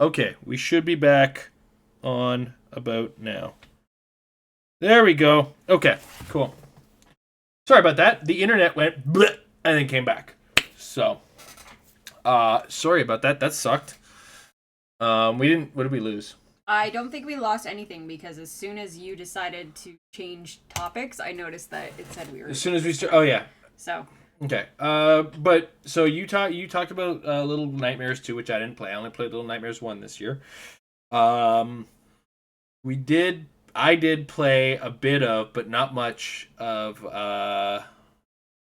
Okay, we should be back on about now. There we go. Okay, cool. Sorry about that. The internet went bleh and then came back. So, sorry about that. That sucked. We didn't. What did we lose? I don't think we lost anything because as soon as you decided to change topics, I noticed that it said we were. As soon as we start. Oh yeah. So. Okay. But so you talked about Little Nightmares 2, which I didn't play. I only played Little Nightmares 1 this year. I did play a bit of, but not much of.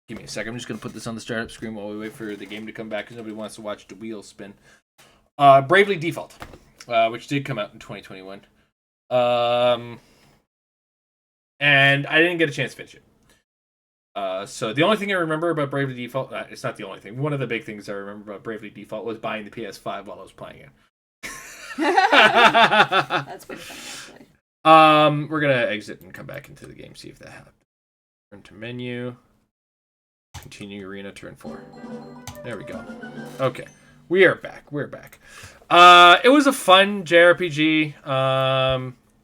Give me a second. I'm just gonna put this on the startup screen while we wait for the game to come back because nobody wants to watch the wheels spin. Bravely Default, which did come out in 2021. And I didn't get a chance to finish it. So the only thing I remember about Bravely Default, it's not the only thing. One of the big things I remember about Bravely Default was buying the PS5 while I was playing it. That's pretty funny, actually. We're gonna exit and come back into the game, see if that happens. Turn to menu. Continue arena, turn 4. There we go. Okay. We are back. We're back. It was a fun JRPG.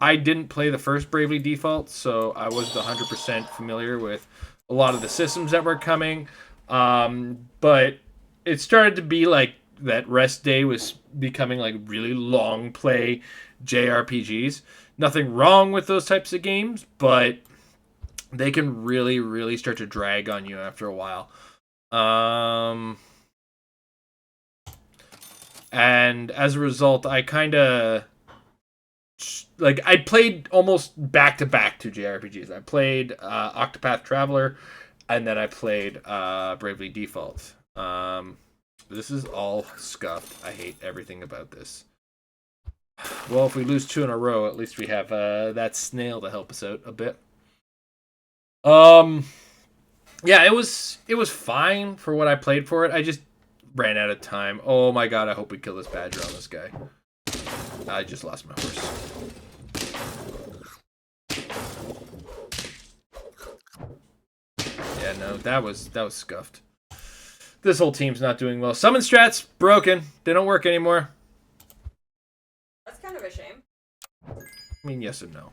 I didn't play the first Bravely Default, so I wasn't 100% familiar with a lot of the systems that were coming. But it started to be like that Rest Day was becoming like really long play JRPGs. Nothing wrong with those types of games, but they can really, really start to drag on you after a while. And as a result, I kind of I played almost back-to-back 2 JRPGs. I played Octopath Traveler, and then I played Bravely Default. This is all scuffed. I hate everything about this. Well, if we lose 2 in a row, at least we have that snail to help us out a bit. Yeah, it was fine for what I played for it. I just ran out of time. Oh my god, I hope we kill this badger on this guy. I just lost my horse. Yeah, no, that was scuffed. This whole team's not doing well. Summon strats broken. They don't work anymore. That's kind of a shame. I mean, yes and no.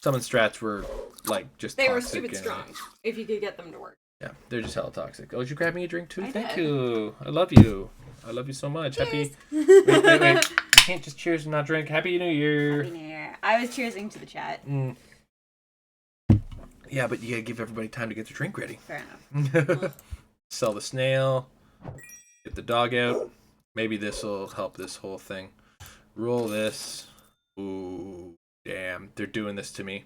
Summon strats were like just they toxic were stupid strong. If you could get them to work. Yeah, they're just hella toxic. Oh, did you grab me a drink too? I Thank did. you. I love you. I love you so much. Cheers. Happy. Wait. You can't just cheers and not drink. Happy New Year. Happy New Year. I was cheersing to the chat. Yeah, but you gotta give everybody time to get their drink ready. Fair enough. Sell the snail. Get the dog out. Maybe this will help this whole thing. Roll this. Ooh, damn. They're doing this to me.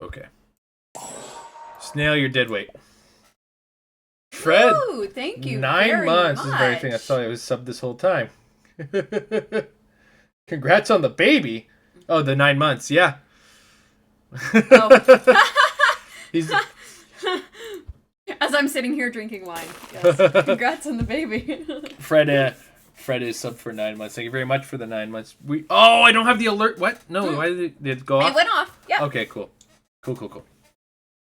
Okay. Snail, you're dead weight. Fred, Ooh, thank you. 9 months is the very thing I saw. It was subbed this whole time. Congrats on the baby. Oh, the 9 months, yeah. Oh. He's... As I'm sitting here drinking wine. Yes. Congrats on the baby. Fred is subbed for 9 months. Thank you very much for the 9 months. I don't have the alert. What? No, why did it go off? It went off. Yeah. Okay, cool. Cool.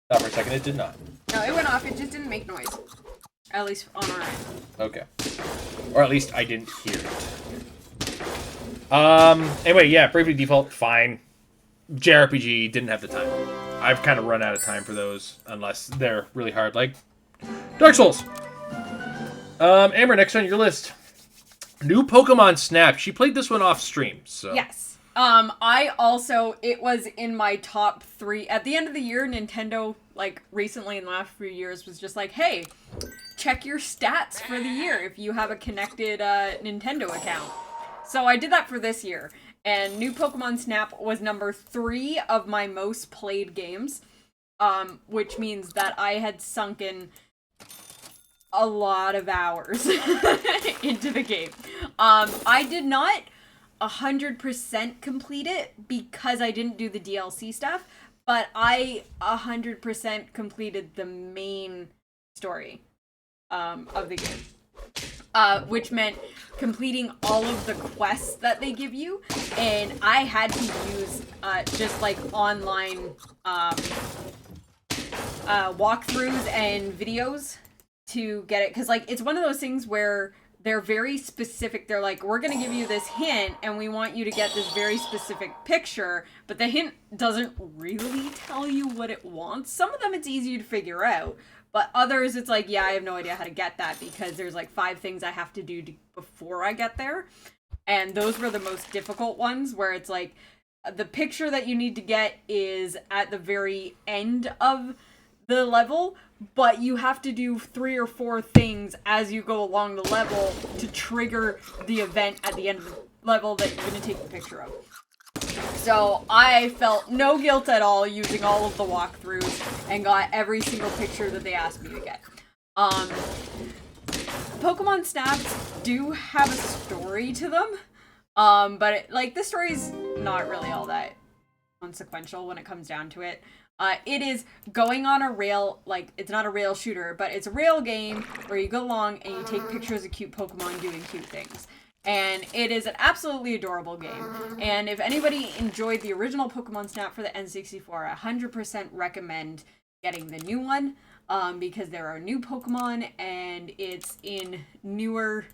Stop for a second. It did not. No, it went off. It just didn't make noise. At least on our end. Okay. Or at least I didn't hear it. Anyway, yeah, Bravely Default, fine. JRPG, didn't have the time. I've kind of run out of time for those, unless they're really hard, like Dark Souls. Amber, next on your list. New Pokemon Snap. She played this one off stream, so. Yes. It was in my top 3. At the end of the year, Nintendo, recently in the last few years, was just like, hey, check your stats for the year if you have a connected Nintendo account. So I did that for this year. And New Pokemon Snap was number 3 of my most played games. Which means that I had sunken a lot of hours into the game. I did not 100% complete it because I didn't do the DLC stuff, but I 100% completed the main story of the game. which meant completing all of the quests that they give you, and I had to use just like online walkthroughs and videos to get it, because like it's one of those things where they're very specific. They're like, we're gonna give you this hint and we want you to get this very specific picture, but the hint doesn't really tell you what it wants. Some of them it's easy to figure out, but others it's like, yeah, I have no idea how to get that, because there's like 5 things I have to do before I get there. And those were the most difficult ones, where it's like the picture that you need to get is at the very end of the level, but you have to do 3 or 4 things as you go along the level to trigger the event at the end of the level that you're going to take the picture of. So I felt no guilt at all using all of the walkthroughs and got every single picture that they asked me to get. Pokemon Snaps do have a story to them, but the story's not really all that consequential when it comes down to it. It is going on a rail, like, it's not a rail shooter, but it's a rail game where you go along and you take pictures of cute Pokemon doing cute things. And it is an absolutely adorable game. And if anybody enjoyed the original Pokemon Snap for the N64, I 100% recommend getting the new one, because there are new Pokemon and it's in newer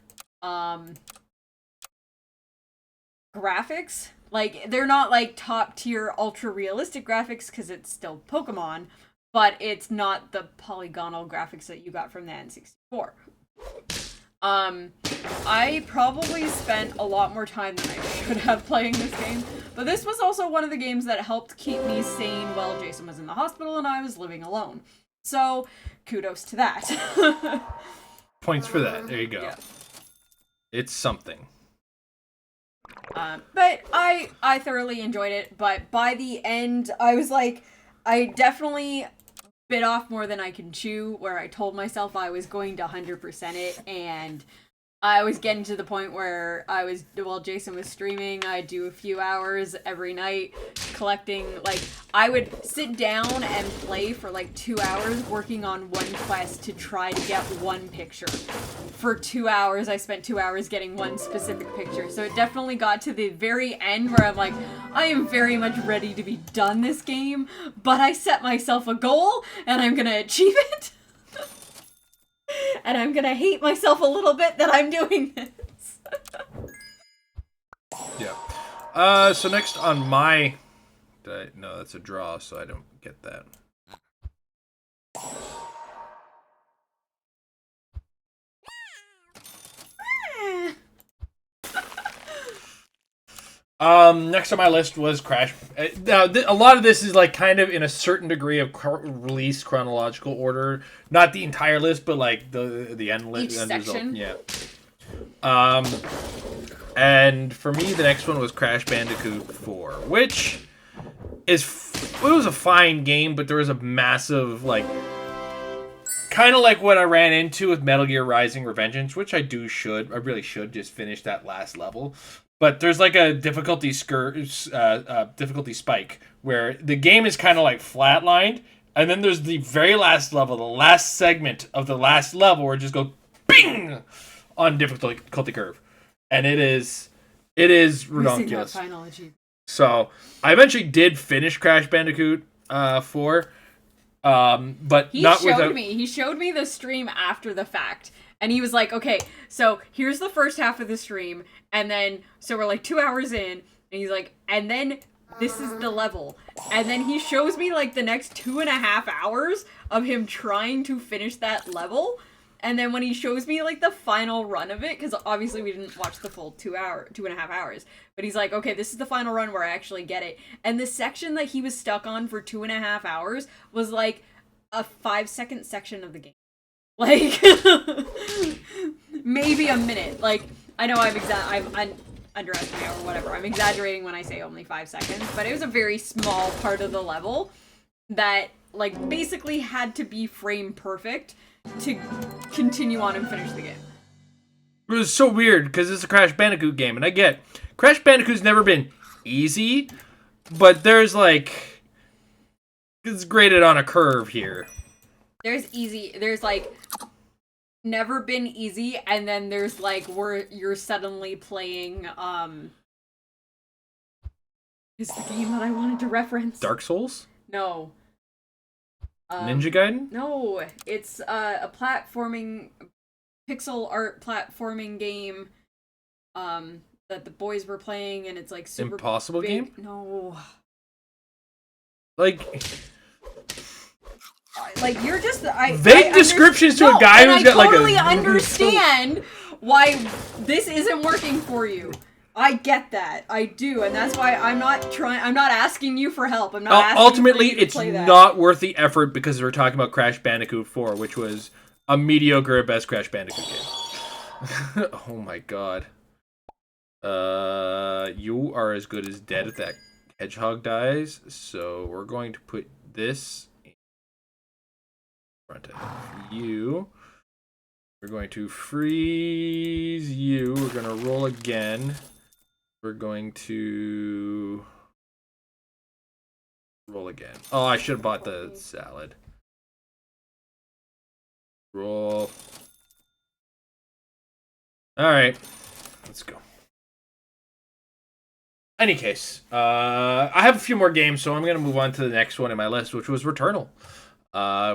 graphics. Like, they're not like top tier ultra realistic graphics because it's still Pokemon, but it's not the polygonal graphics that you got from the N64. I probably spent a lot more time than I should have playing this game, but this was also one of the games that helped keep me sane while Jason was in the hospital and I was living alone. So, kudos to that. Points for that. There you go. Yeah. It's something. But I thoroughly enjoyed it, but by the end, I was like, I definitely bit off more than I can chew, where I told myself I was going to 100% it, and I was getting to the point where while Jason was streaming, I'd do a few hours every night collecting, like, I would sit down and play for like 2 hours working on one quest to try to get one picture. For 2 hours, I spent 2 hours getting one specific picture. So it definitely got to the very end where I'm like, I am very much ready to be done this game, but I set myself a goal and I'm gonna achieve it. And I'm gonna hate myself a little bit that I'm doing this. Yeah. So next on my... No, that's a draw, so I don't get that. Next on my list was Crash. Now, a lot of this is like kind of in a certain degree of release chronological order. Not the entire list, but like the end list. Each section. Result. Yeah. And for me, the next one was Crash Bandicoot 4, which it was a fine game, but there was a massive kind of like what I ran into with Metal Gear Rising: Revengeance, which I really should just finish that last level. But there's like a difficulty spike where the game is kind of like flatlined, and then there's the very last level, the last segment of the last level where it just goes bing on difficulty curve, and it is ridiculous. So I eventually did finish Crash Bandicoot 4, but he not showed me. He showed me the stream after the fact. And he was like, okay, so here's the first half of the stream, and then, so we're like 2 hours in, and he's like, and then this is the level. And then he shows me like the next 2.5 hours of him trying to finish that level. And then when he shows me like the final run of it, because obviously we didn't watch the full 2.5 hours, but he's like, okay, this is the final run where I actually get it. And the section that he was stuck on for 2.5 hours was like a 5-second section of the game. Like, maybe a minute. Like, I know I'm underestimating or whatever. I'm exaggerating when I say only 5 seconds, but it was a very small part of the level that, like, basically had to be frame perfect to continue on and finish the game. It was so weird because it's a Crash Bandicoot game, and I get Crash Bandicoot's never been easy, but there's like it's graded on a curve here. There's like never been easy, and then there's like where you're suddenly playing is the game that I wanted to reference. Dark Souls? No. Ninja Gaiden? No, it's a platforming pixel art platforming game that the boys were playing, and it's like super Impossible big. Game? No. Like you're just vague descriptions to a guy who's got like a. I totally understand why this isn't working for you. I get that. I do, and that's why I'm not asking you for help. I'm not asking ultimately, for you to it's play that. not worth the effort because we're talking about Crash Bandicoot 4, which was a mediocre at best Crash Bandicoot game. Oh my god. You are as good as dead if that hedgehog dies, so we're going to put this in front of you. We're going to freeze you. We're going to roll again. We're going to roll again. Oh, I should have bought the salad. Roll. Alright. Let's go. Any case, I have a few more games, so I'm going to move on to the next one in my list, which was Returnal.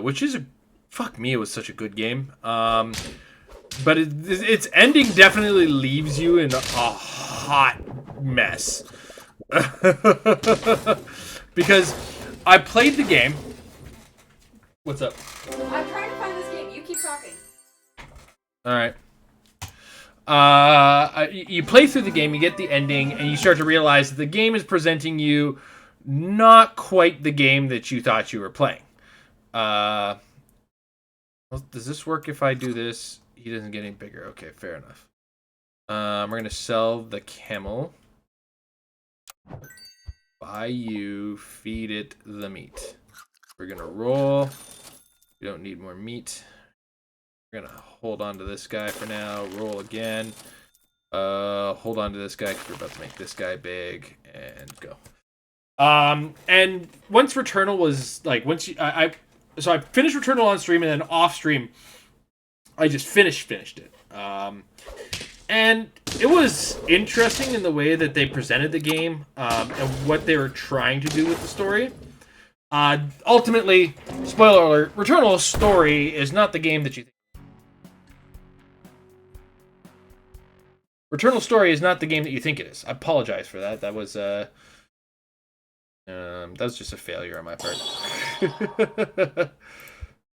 Which is fuck me, it was such a good game. But its ending definitely leaves you in a hot mess. Because I played the game. What's up? I'm trying to find this game. You keep talking. Alright. You play through the game, you get the ending, and you start to realize that the game is presenting you not quite the game that you thought you were playing. Well, does this work if I do this? He doesn't get any bigger. Okay, fair enough. We're going to sell the camel. Buy you, feed it the meat. We're going to roll. We don't need more meat. We're going to hold on to this guy for now. Roll again. Hold on to this guy because we're about to make this guy big. And go. And once Returnal was, like, once you... So I finished Returnal on stream, and then off stream, I just finished it. And it was interesting in the way that they presented the game and what they were trying to do with the story. Ultimately, spoiler alert, Returnal's story is not the game that you think. Returnal's story is not the game that you think it is. I apologize for that. That was just a failure on my part.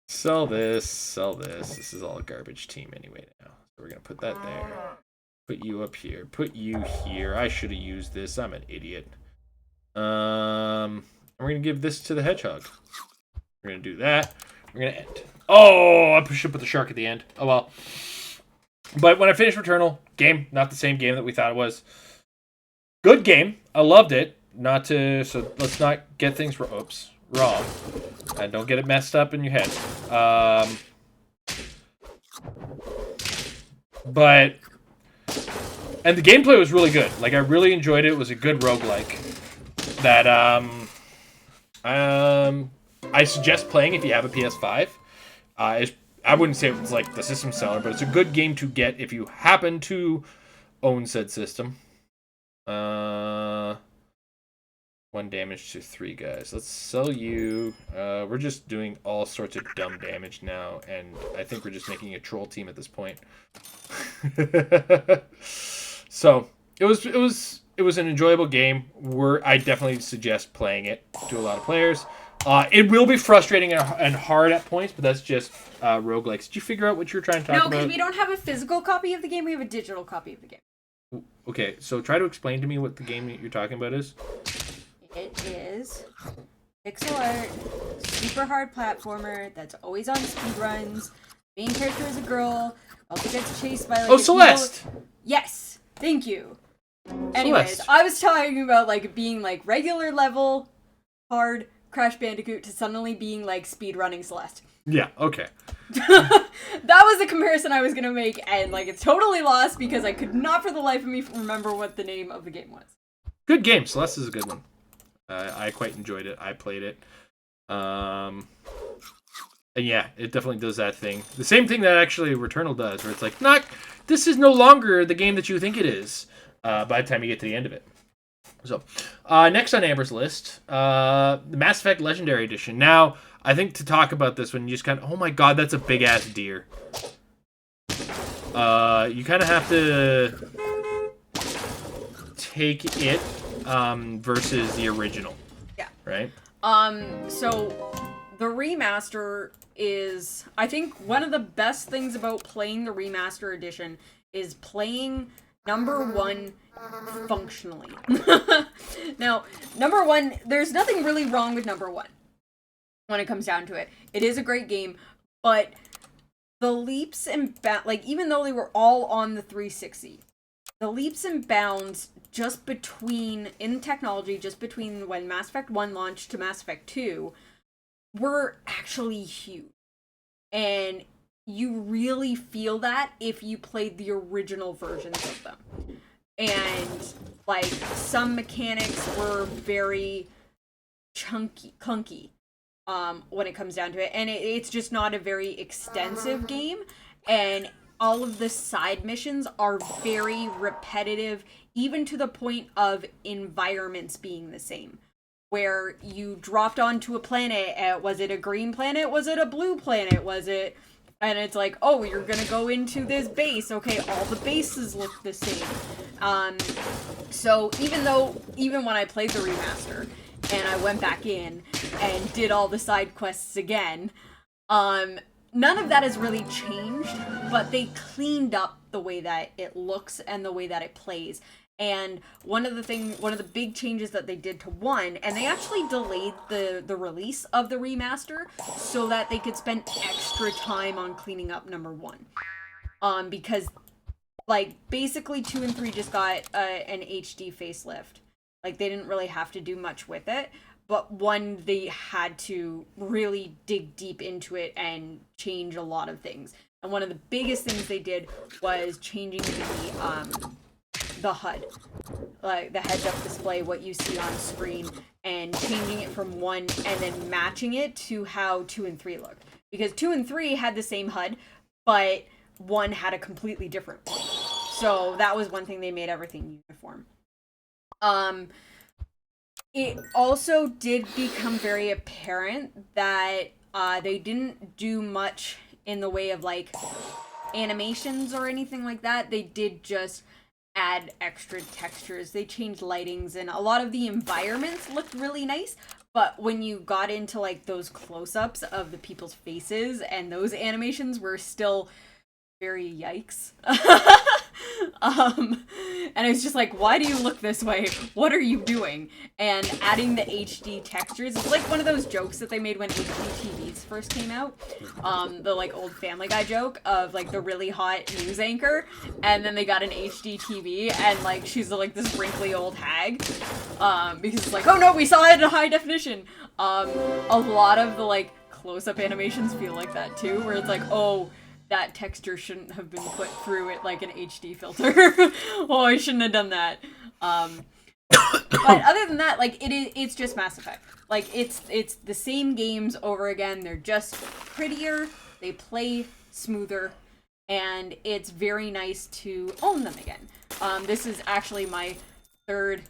Sell this, sell this. This is all a garbage team anyway now. So we're going to put that there. Put you up here. Put you here. I should have used this. I'm an idiot. We're going to give this to the hedgehog. We're going to do that. We're going to end. Oh, I should put the shark at the end. Oh, well. But when I finished Returnal, game, not the same game that we thought it was. Good game. I loved it. So let's not get things wrong. And don't get it messed up in your head. And the gameplay was really good. Like, I really enjoyed it. It was a good roguelike that I suggest playing if you have a PS5. I wouldn't say it's like the system seller, but it's a good game to get if you happen to own said system. 1 damage to 3 guys. Let's sell you. We're just doing all sorts of dumb damage now, and I think we're just making a troll team at this point. So it was an enjoyable game. I definitely suggest playing it to a lot of players. It will be frustrating and hard at points, but that's just roguelikes. Did you figure out what you were trying to talk about? No, because we don't have a physical copy of the game. We have a digital copy of the game. Okay, so try to explain to me what the game that you're talking about is. It is pixel art, super hard platformer that's always on speedruns. Main character is a girl. Also gets chased by like Celeste. Yes, thank you. Anyways, Celeste. I was talking about like being like regular level hard Crash Bandicoot to suddenly being like speedrunning Celeste. Yeah. Okay. That was the comparison I was gonna make, and like it's totally lost because I could not for the life of me remember what the name of the game was. Good game. Celeste is a good one. I quite enjoyed it. I played it. And And yeah, it definitely does that thing. The same thing that actually Returnal does, where it's like, this is no longer the game that you think it is by the time you get to the end of it. So, next on Amber's list, the Mass Effect Legendary Edition. Now, I think to talk about this one, you just kind of, oh my god, that's a big-ass deer. You kind of have to take it versus the original. Yeah. Right? So the remaster is, I think one of the best things about playing the remaster edition is playing number 1 functionally. Now, number 1, there's nothing really wrong with number 1 when it comes down to it. It is a great game, but the leaps and bounds, like, even though they were all on the 360, the leaps and bounds just between, in technology, just between when Mass Effect 1 launched to Mass Effect 2 were actually huge. And you really feel that if you played the original versions of them. And, like, some mechanics were very clunky when it comes down to it. And it's just not a very extensive game. And all of the side missions are very repetitive, even to the point of environments being the same. Where you dropped onto a planet, was it a green planet? Was it a blue planet? Was it... And it's like, oh, you're gonna go into this base. Okay, all the bases look the same. So even when I played the remaster, and I went back in and did all the side quests again, none of that has really changed, but they cleaned up the way that it looks and the way that it plays. And one of the big changes that they did to 1, and they actually delayed the release of the remaster so that they could spend extra time on cleaning up number 1. Because, like, basically 2 and 3 just got an HD facelift. Like, they didn't really have to do much with it. But 1, they had to really dig deep into it and change a lot of things. And one of the biggest things they did was changing the HUD, like the heads-up display, what you see on screen, and changing it from 1 and then matching it to how 2 and 3 looked. Because 2 and 3 had the same HUD, but 1 had a completely different one. So that was one thing they made everything uniform. It also did become very apparent that they didn't do much in the way of, like, animations or anything like that. They did just add extra textures. They changed lightings, and a lot of the environments looked really nice, but when you got into, like, those close-ups of the people's faces, and those animations were still very yikes. And it's just like, why do you look this way? What are you doing? And adding the HD textures, it's like one of those jokes that they made when HD TVs first came out. The, like, old Family Guy joke of, like, the really hot news anchor, and then they got an HD TV, and, like, she's, like, this wrinkly old hag. Because it's like, oh no, we saw it in high definition. A lot of the, like, close-up animations feel like that too, where it's like, oh, that texture shouldn't have been put through it like an HD filter. Oh, I shouldn't have done that. But other than that, like, it's just Mass Effect. Like, it's the same games over again. They're just prettier, they play smoother, and it's very nice to own them again. This is actually my 3rd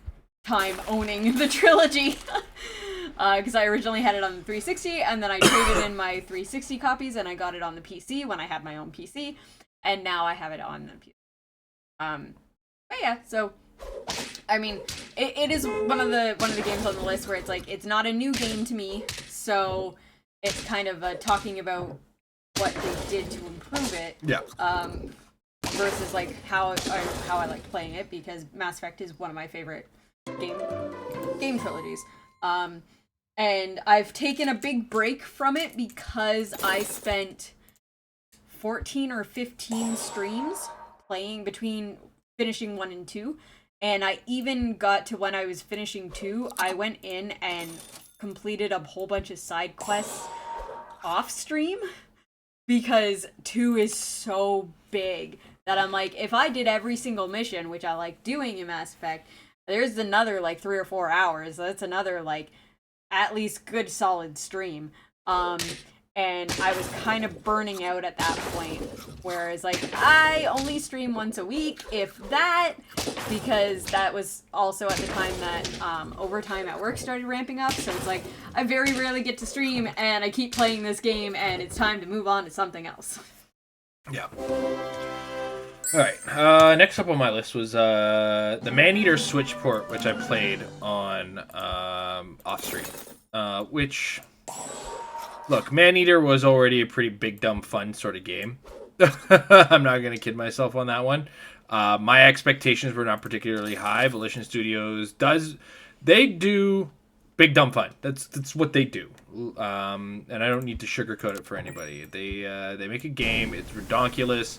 time owning the trilogy. Because I originally had it on the 360, and then I traded in my 360 copies, and I got it on the PC when I had my own PC, and now I have it on the PC. But yeah, so, I mean, it is one of the games on the list where it's like, it's not a new game to me, so it's kind of talking about what they did to improve it. Yeah. Versus, like, how I liked playing it, because Mass Effect is one of my favorite game trilogies. And I've taken a big break from it because I spent 14 or 15 streams playing between finishing 1 and 2. And I even got to when I was finishing 2, I went in and completed a whole bunch of side quests off stream because 2 is so big that I'm like, if I did every single mission, which I like doing in Mass Effect, there's another, like, 3 or 4 hours. That's another, like, at least good solid stream. And I was kind of burning out at that point, whereas like I only stream once a week, if that, because that was also at the time that overtime at work started ramping up. So it's like I very rarely get to stream, and I keep playing this game, and it's time to move on to something else. Yeah. All right. Next up on my list was the Maneater Switch port, which I played on off stream, which. Look, Maneater was already a pretty big, dumb, fun sort of game. I'm not going to kid myself on that one. My expectations were not particularly high. Volition Studios they do big, dumb, fun. That's what they do. And I don't need to sugarcoat it for anybody. They make a game. It's redonkulous.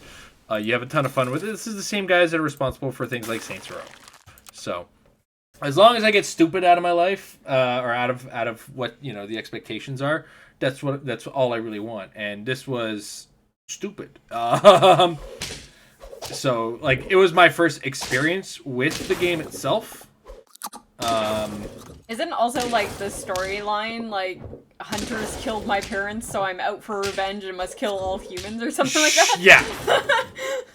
You have a ton of fun with it. This is the same guys that are responsible for things like Saints Row. So, as long as I get stupid out of my life, or out of what the expectations are, that's all I really want. And this was stupid. So like it was my first experience with the game itself. Isn't also like the storyline like hunters killed my parents, so I'm out for revenge and must kill all humans or something like that? Yeah.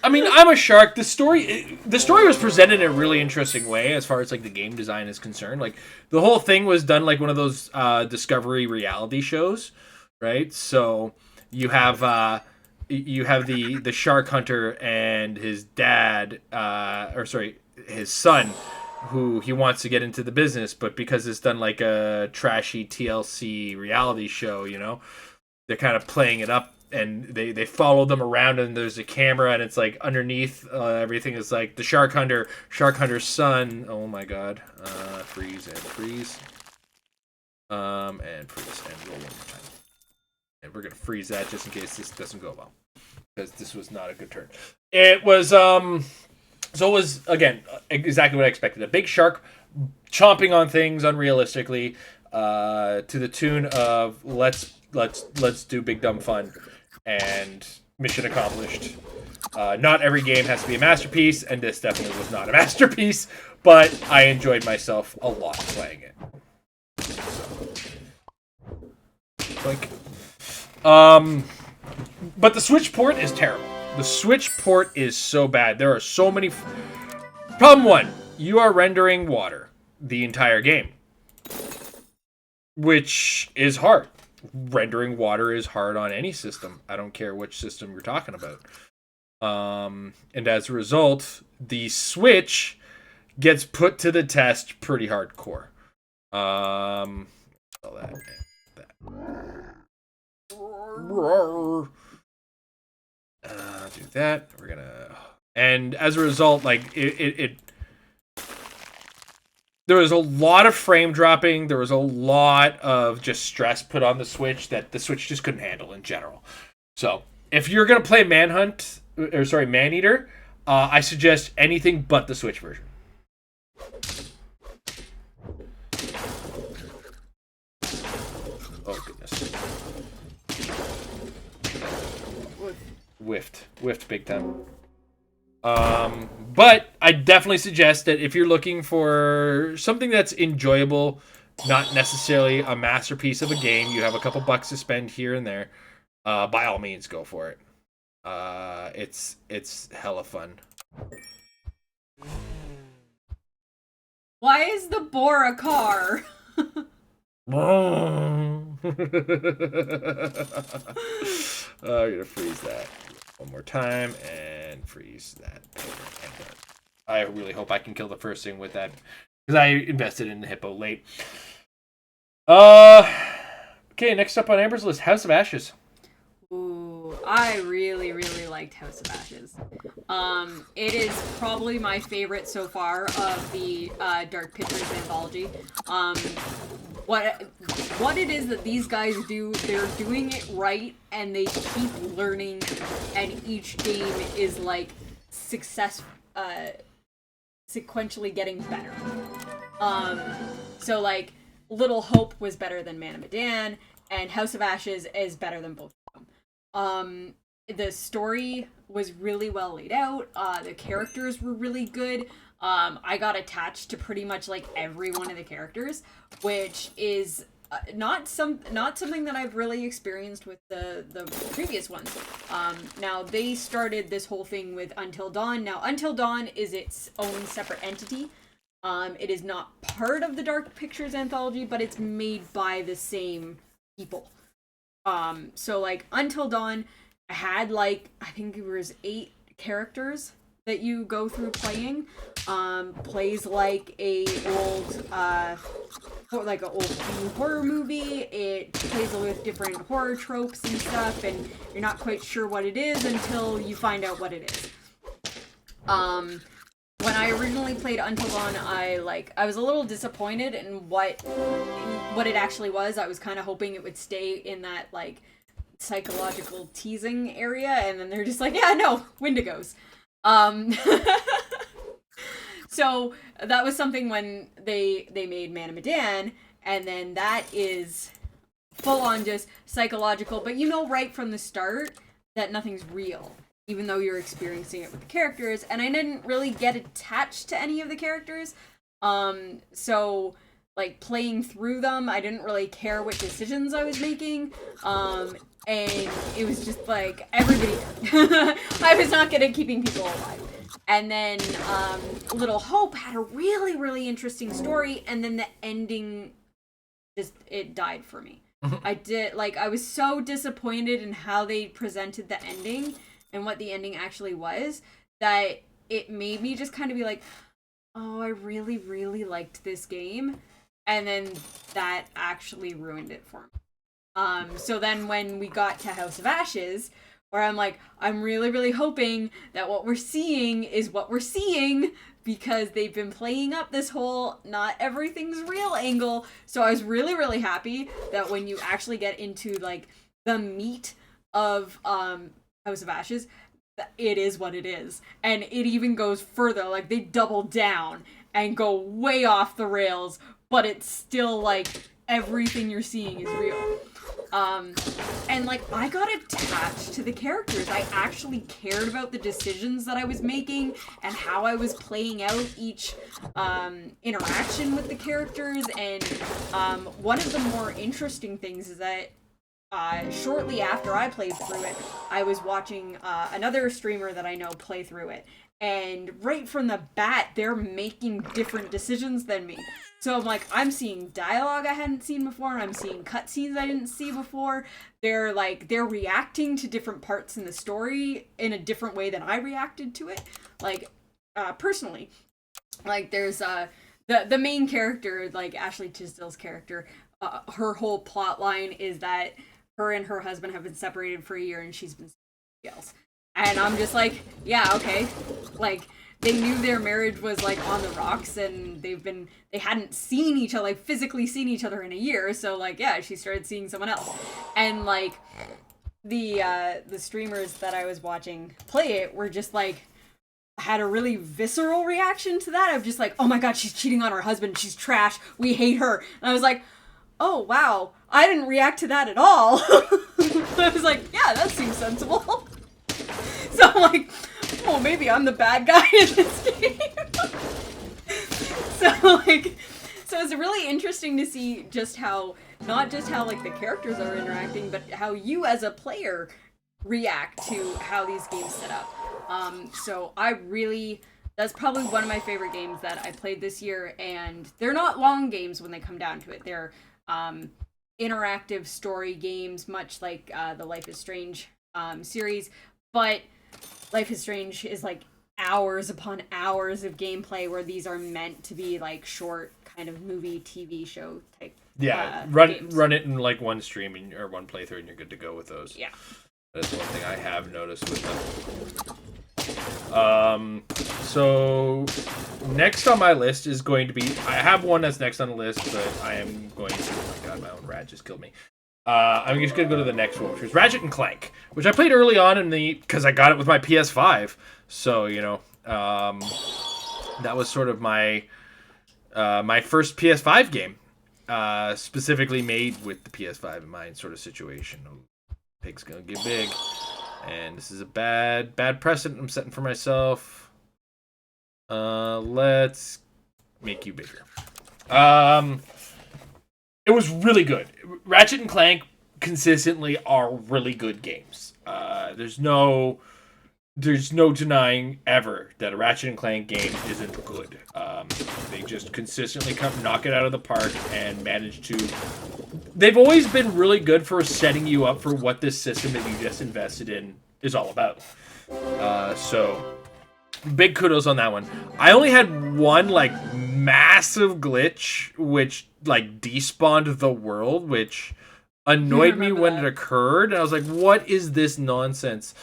I mean, I'm a shark. The story was presented in a really interesting way as far as like the game design is concerned. Like the whole thing was done like one of those Discovery reality shows, right? So you have the shark hunter and his dad, his son, who he wants to get into the business, but because it's done like a trashy TLC reality show, they're kind of playing it up. And they follow them around, and there's a camera, and it's like underneath everything is like the shark hunter's son. Oh my god! Freeze and freeze, and freeze and roll one more time. And we're gonna freeze that just in case this doesn't go well, because this was not a good turn. It was so it was again exactly what I expected. A big shark chomping on things unrealistically, to the tune of let's do big dumb fun. And mission accomplished. Not every game has to be a masterpiece, and this definitely was not a masterpiece, but I enjoyed myself a lot playing it. But the Switch port is terrible. The Switch port is so bad. There are so many... Problem one, you are rendering water the entire game, which is hard. Rendering water is hard on any system. I don't care which system you're talking about. And as a result, the Switch gets put to the test pretty hardcore. Do that. We're gonna... And as a result, like, there was a lot of frame dropping. There was a lot of just stress put on the Switch that the Switch just couldn't handle in general. So, if you're going to play Maneater, I suggest anything but the Switch version. Oh, goodness. Whiffed big time. But I definitely suggest that if you're looking for something that's enjoyable, not necessarily a masterpiece of a game, you have a couple bucks to spend here and there, by all means, go for it. It's hella fun. Why is the boar a car? I'm gonna freeze that one more time and freeze that. I really hope I can kill the first thing with that, because I invested in the hippo late. Okay, next up on Amber's list, House of Ashes. Ooh, I really, really liked House of Ashes. It is probably my favorite so far of the Dark Pictures anthology. What it is that these guys do, they're doing it right, and they keep learning, and each game is like sequentially getting better. So like Little Hope was better than Man of Medan, and House of Ashes is better than both of them. The story was really well laid out. The characters were really good. I got attached to pretty much like every one of the characters, which is not something that I've really experienced with the previous ones. Now they started this whole thing with Until Dawn. Now Until Dawn is its own separate entity. It is not part of the Dark Pictures anthology, but it's made by the same people. So like Until Dawn had like I think it was 8 characters that you go through playing. Plays like a old like an old horror movie. It plays with different horror tropes and stuff, and you're not quite sure what it is until you find out what it is. When I originally played Until Dawn, I was a little disappointed in what it actually was. I was kind of hoping it would stay in that like psychological teasing area, and then they're just like, yeah, no, Wendigos. So that was something when they made Man of Medan, and then that is full on just psychological, but you know right from the start that nothing's real, even though you're experiencing it with the characters, and I didn't really get attached to any of the characters. So like playing through them, I didn't really care what decisions I was making. And it was just like everybody I was not good at keeping people alive. And then Little Hope had a really, really interesting story, and then the ending just it died for me. I was so disappointed in how they presented the ending and what the ending actually was, that it made me just kind of be like, oh, I really, really liked this game. And then that actually ruined it for me. So then when we got to House of Ashes, where I'm like, I'm really, really hoping that what we're seeing is what we're seeing, because they've been playing up this whole not everything's real angle. So I was really, really happy that when you actually get into like the meat of House of Ashes, it is what it is. And it even goes further, like they double down and go way off the rails, but it's still like everything you're seeing is real. And like I got attached to the characters. I actually cared about the decisions that I was making and how I was playing out each interaction with the characters. And one of the more interesting things is that shortly after I played through it, I was watching another streamer that I know play through it. And right from the bat, they're making different decisions than me. So I'm like, I'm seeing dialogue I hadn't seen before, and I'm seeing cutscenes I didn't see before. They're reacting to different parts in the story in a different way than I reacted to it. Like, personally. Like, there's, the main character, like, Ashley Tisdale's character, her whole plot line is that her and her husband have been separated for a year, and she's been somebody else. And I'm just like, yeah, okay. Like, they knew their marriage was, like, on the rocks, and they hadn't seen each other, like, physically seen each other in a year, so, like, yeah, she started seeing someone else. And, like, the streamers that I was watching play it were just, like, had a really visceral reaction to that, of just, like, oh my god, she's cheating on her husband, she's trash, we hate her. And I was like, oh, wow, I didn't react to that at all. I was like, yeah, that seems sensible. So I'm like, oh, maybe I'm the bad guy in this game. So it's really interesting to see just how, not just how like the characters are interacting, but how you as a player react to how these games set up. So that's probably one of my favorite games that I played this year, and they're not long games when they come down to it. They're interactive story games, much like the Life is Strange series, but Life is Strange is like hours upon hours of gameplay, where these are meant to be like short kind of movie TV show type games. Run it in like one stream or one playthrough and you're good to go with those. Yeah, that's one thing I have noticed with them. So next on my list is going to be, I have one that's next on the list, but I am going to, oh my god, my own rat just killed me. I'm just going to go to the next one, which is Ratchet & Clank, which I played early on because I got it with my PS5. So, you know, that was sort of my first PS5 game, specifically made with the PS5 in mind sort of situation. Pig's going to get big, and this is a bad precedent I'm setting for myself. Let's make you bigger. it was really good. Ratchet and Clank consistently are really good games. There's no denying ever that a Ratchet and Clank game isn't good. They just consistently knock it out of the park and manage to. They've always been really good for setting you up for what this system that you just invested in is all about. So big kudos on that one. I only had one like massive glitch which like despawned the world, which annoyed me when it occurred. And I was like, what is this nonsense?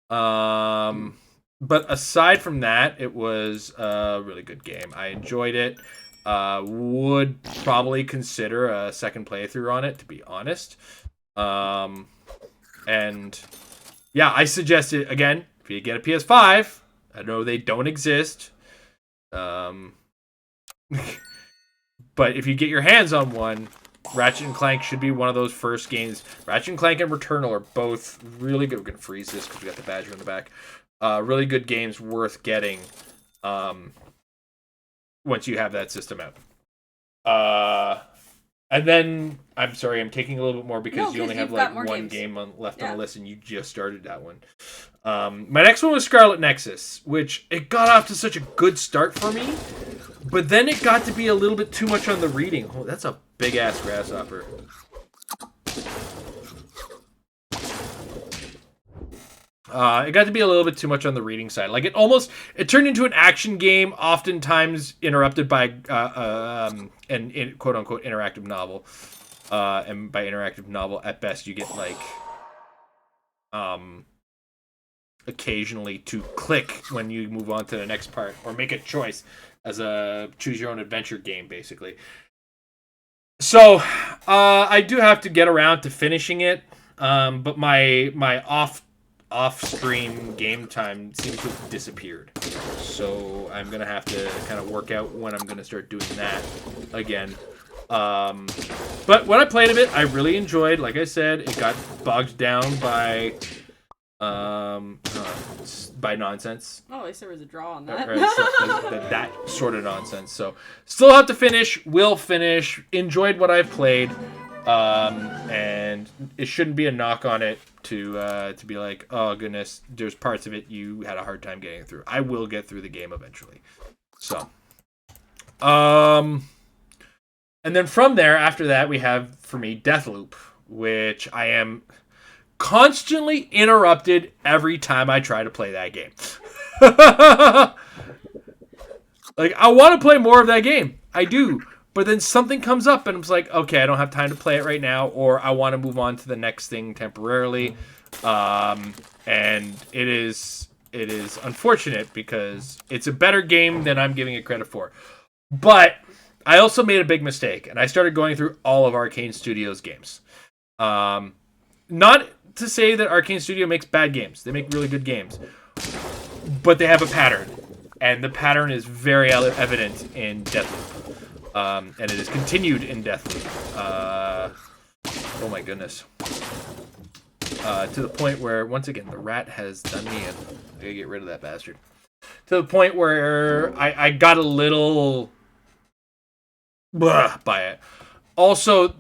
But aside from that, it was a really good game. I enjoyed it. Would probably consider a second playthrough on it, to be honest. And yeah, I suggest it again. If you get a PS5, I know they don't exist. But if you get your hands on one, Ratchet and Clank should be one of those first games. Ratchet and Clank and Returnal are both really good. We're going to freeze this because we got the badger in the back. Really good games worth getting once you have that system out. And then, I'm sorry, I'm taking a little bit more because you only have like one game left on the list and you just started that one. My next one was Scarlet Nexus, which it got off to such a good start for me, but then it got to be a little bit too much on the reading. Oh, that's a big-ass grasshopper. It got to be a little bit too much on the reading side. Like it turned into an action game, oftentimes interrupted by an quote unquote interactive novel. And by interactive novel, at best, you get like occasionally to click when you move on to the next part or make a choice as a choose your own adventure game, basically. So I do have to get around to finishing it, but my off-stream game time seems to have disappeared. So I'm going to have to kind of work out when I'm going to start doing that again. But when I played a bit, I really enjoyed. Like I said, it got bogged down by nonsense. Oh, at least there was a draw on that. That sort of nonsense. So still have to finish. Will finish. Enjoyed what I've played. And it shouldn't be a knock on it to be like, oh goodness, there's parts of it you had a hard time getting through. I will get through the game eventually. So, and then from there, after that, we have for me Deathloop, which I am constantly interrupted every time I try to play that game. Like, I want to play more of that game. I do. But then something comes up and I'm like, okay, I don't have time to play it right now, or I want to move on to the next thing temporarily. And it is unfortunate because it's a better game than I'm giving it credit for. But I also made a big mistake, and I started going through all of Arcane Studios' games. Not to say that Arcane Studio makes bad games. They make really good games. But they have a pattern. And the pattern is very evident in Deathloop. And it is continued in Deathloop. Oh my goodness. To the point where, once again, the rat has done me in. I gotta get rid of that bastard. To the point where I got a little by it. Also,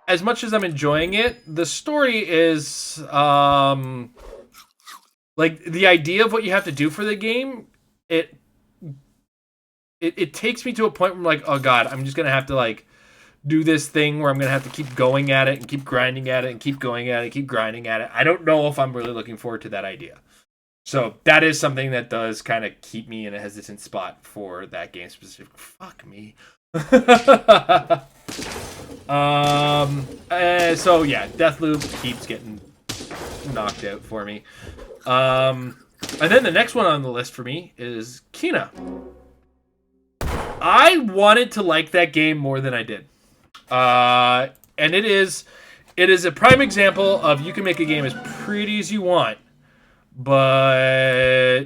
as much as I'm enjoying it, the story is like the idea of what you have to do for the game. It takes me to a point where I'm like, oh god, I'm just gonna have to like do this thing where I'm gonna have to keep going at it and keep grinding at it and keep going at it, keep grinding at it. I don't know if I'm really looking forward to that idea. So that is something that does kind of keep me in a hesitant spot for that game specific. Fuck me. So yeah, Deathloop keeps getting knocked out for me. And then the next one on the list for me is Kena. I wanted to like that game more than I did. And it is a prime example of you can make a game as pretty as you want, but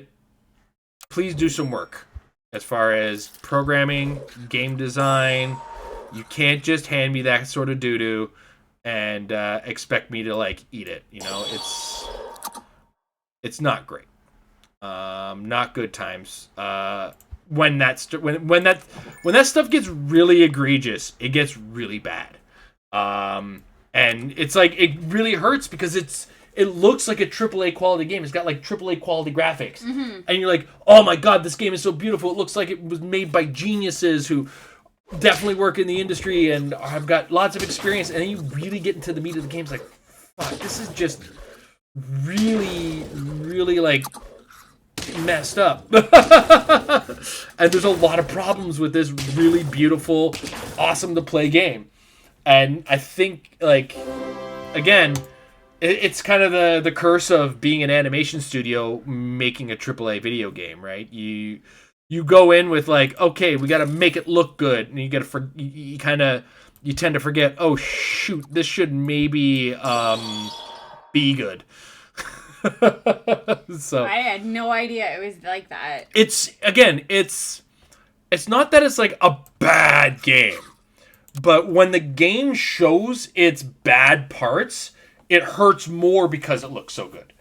please do some work as far as programming, game design. You can't just hand me that sort of doo-doo and expect me to like eat it. You know, it's not great. Not good times. when that stuff gets really egregious, it gets really bad. And it's like it really hurts because it looks like a AAA quality game. It's got like AAA quality graphics, and you're like, oh my god, this game is so beautiful. It looks like it was made by geniuses who definitely work in the industry and have got lots of experience. And then you really get into the meat of the game. It's like, fuck, this is just really, really like messed up. And there's a lot of problems with this really beautiful, awesome to play game. And I think, like, again, it's kind of the curse of being an animation studio making a AAA video game, right? You go in with like, okay, we got to make it look good, and you tend to forget, oh shoot, this should maybe be good. So I had no idea it was like that. It's not that it's like a bad game, but when the game shows its bad parts, it hurts more because it looks so good.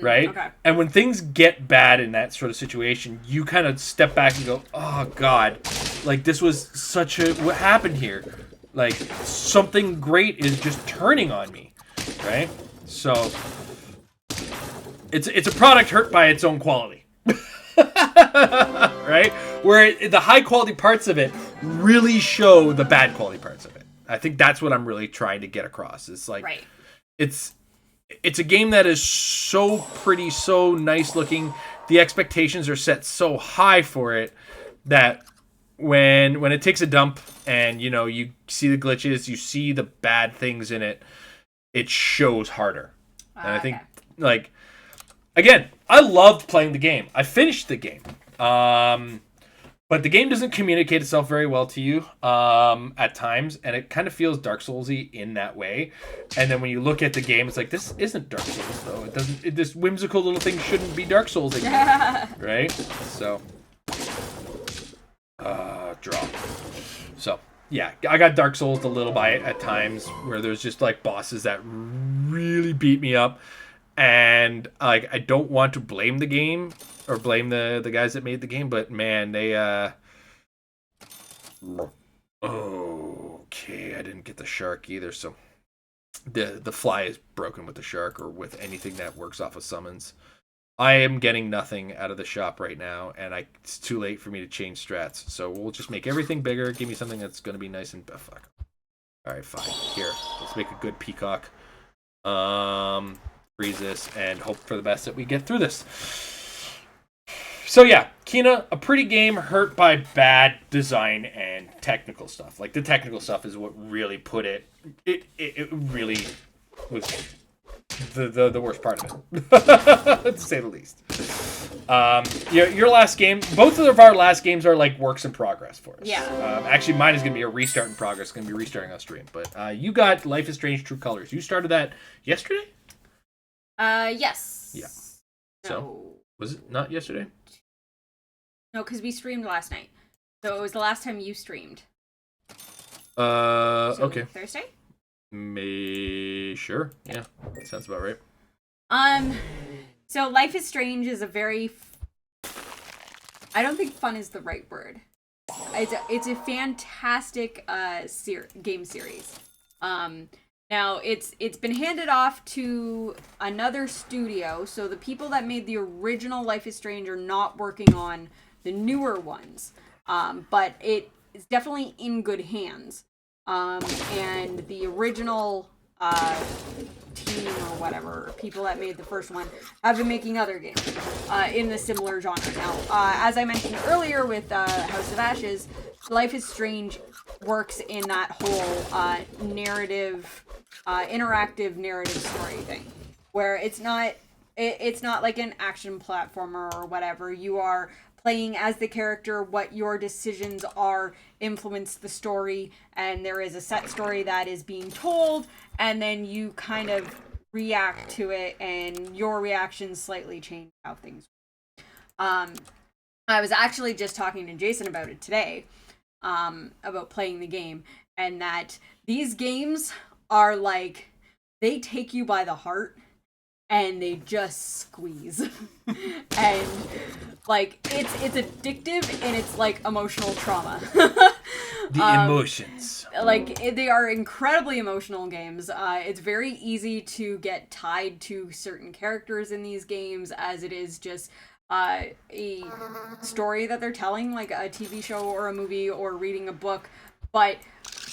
Right? Okay. And when things get bad in that sort of situation, you kind of step back and go, oh god, like this was what happened here? Like something great is just turning on me, right? So it's a product hurt by its own quality. Right? Where the high quality parts of it really show the bad quality parts of it. I think that's what I'm really trying to get across. It's like, right. It's a game that is so pretty, so nice looking. The expectations are set so high for it that when it takes a dump and, you know, you see the glitches, you see the bad things in it, it shows harder. And I think, like, again, I loved playing the game. I finished the game. But the game doesn't communicate itself very well to you at times, and it kind of feels Dark Souls-y in that way. And then when you look at the game, it's like, this isn't Dark Souls, though. This whimsical little thing shouldn't be Dark Souls again, right? So, draw. So, yeah, I got Dark Souls a little by it at times, where there's just like bosses that really beat me up. And like, I don't want to blame the game or blame the guys that made the game, but man, they okay, I didn't get the shark either, so the fly is broken with the shark or with anything that works off of summons. I am getting nothing out of the shop right now, and it's too late for me to change strats, so we'll just make everything bigger. Give me something that's going to be nice and fuck. All right, fine. Here, let's make a good peacock. Freeze this and hope for the best that we get through this. So yeah, Kena, a pretty game hurt by bad design and technical stuff. Like the technical stuff is what really put it really was the worst part of it, to say the least. Your last game, both of our last games are like works in progress for us. Yeah. Actually, mine is going to be a restart in progress. It's going to be restarting on stream. But you got Life is Strange True Colors. You started that yesterday? Yes. Yeah. No. So, was it not yesterday? No, because we streamed last night. So it was the last time you streamed. Okay. Thursday? Sure. Yeah. That sounds about right. So Life is Strange is a very... I don't think fun is the right word. It's a fantastic game series. Now, it's been handed off to another studio, so the people that made the original Life is Strange are not working on the newer ones. But it is definitely in good hands. And the original team or whatever, people that made the first one, have been making other games in the similar genre. Now, as I mentioned earlier with House of Ashes, Life is Strange works in that whole narrative, interactive narrative story thing, where it's not like an action platformer or whatever. You are playing as the character. What your decisions are influence the story, and there is a set story that is being told, and then you kind of react to it, and your reactions slightly change how things work. I was actually just talking to Jason about it today, about playing the game, and that these games are like, they take you by the heart and they just squeeze. And Like, it's addictive and it's like emotional trauma. The emotions. Like, they are incredibly emotional games. It's very easy to get tied to certain characters in these games, as it is just a story that they're telling, like a TV show or a movie or reading a book, but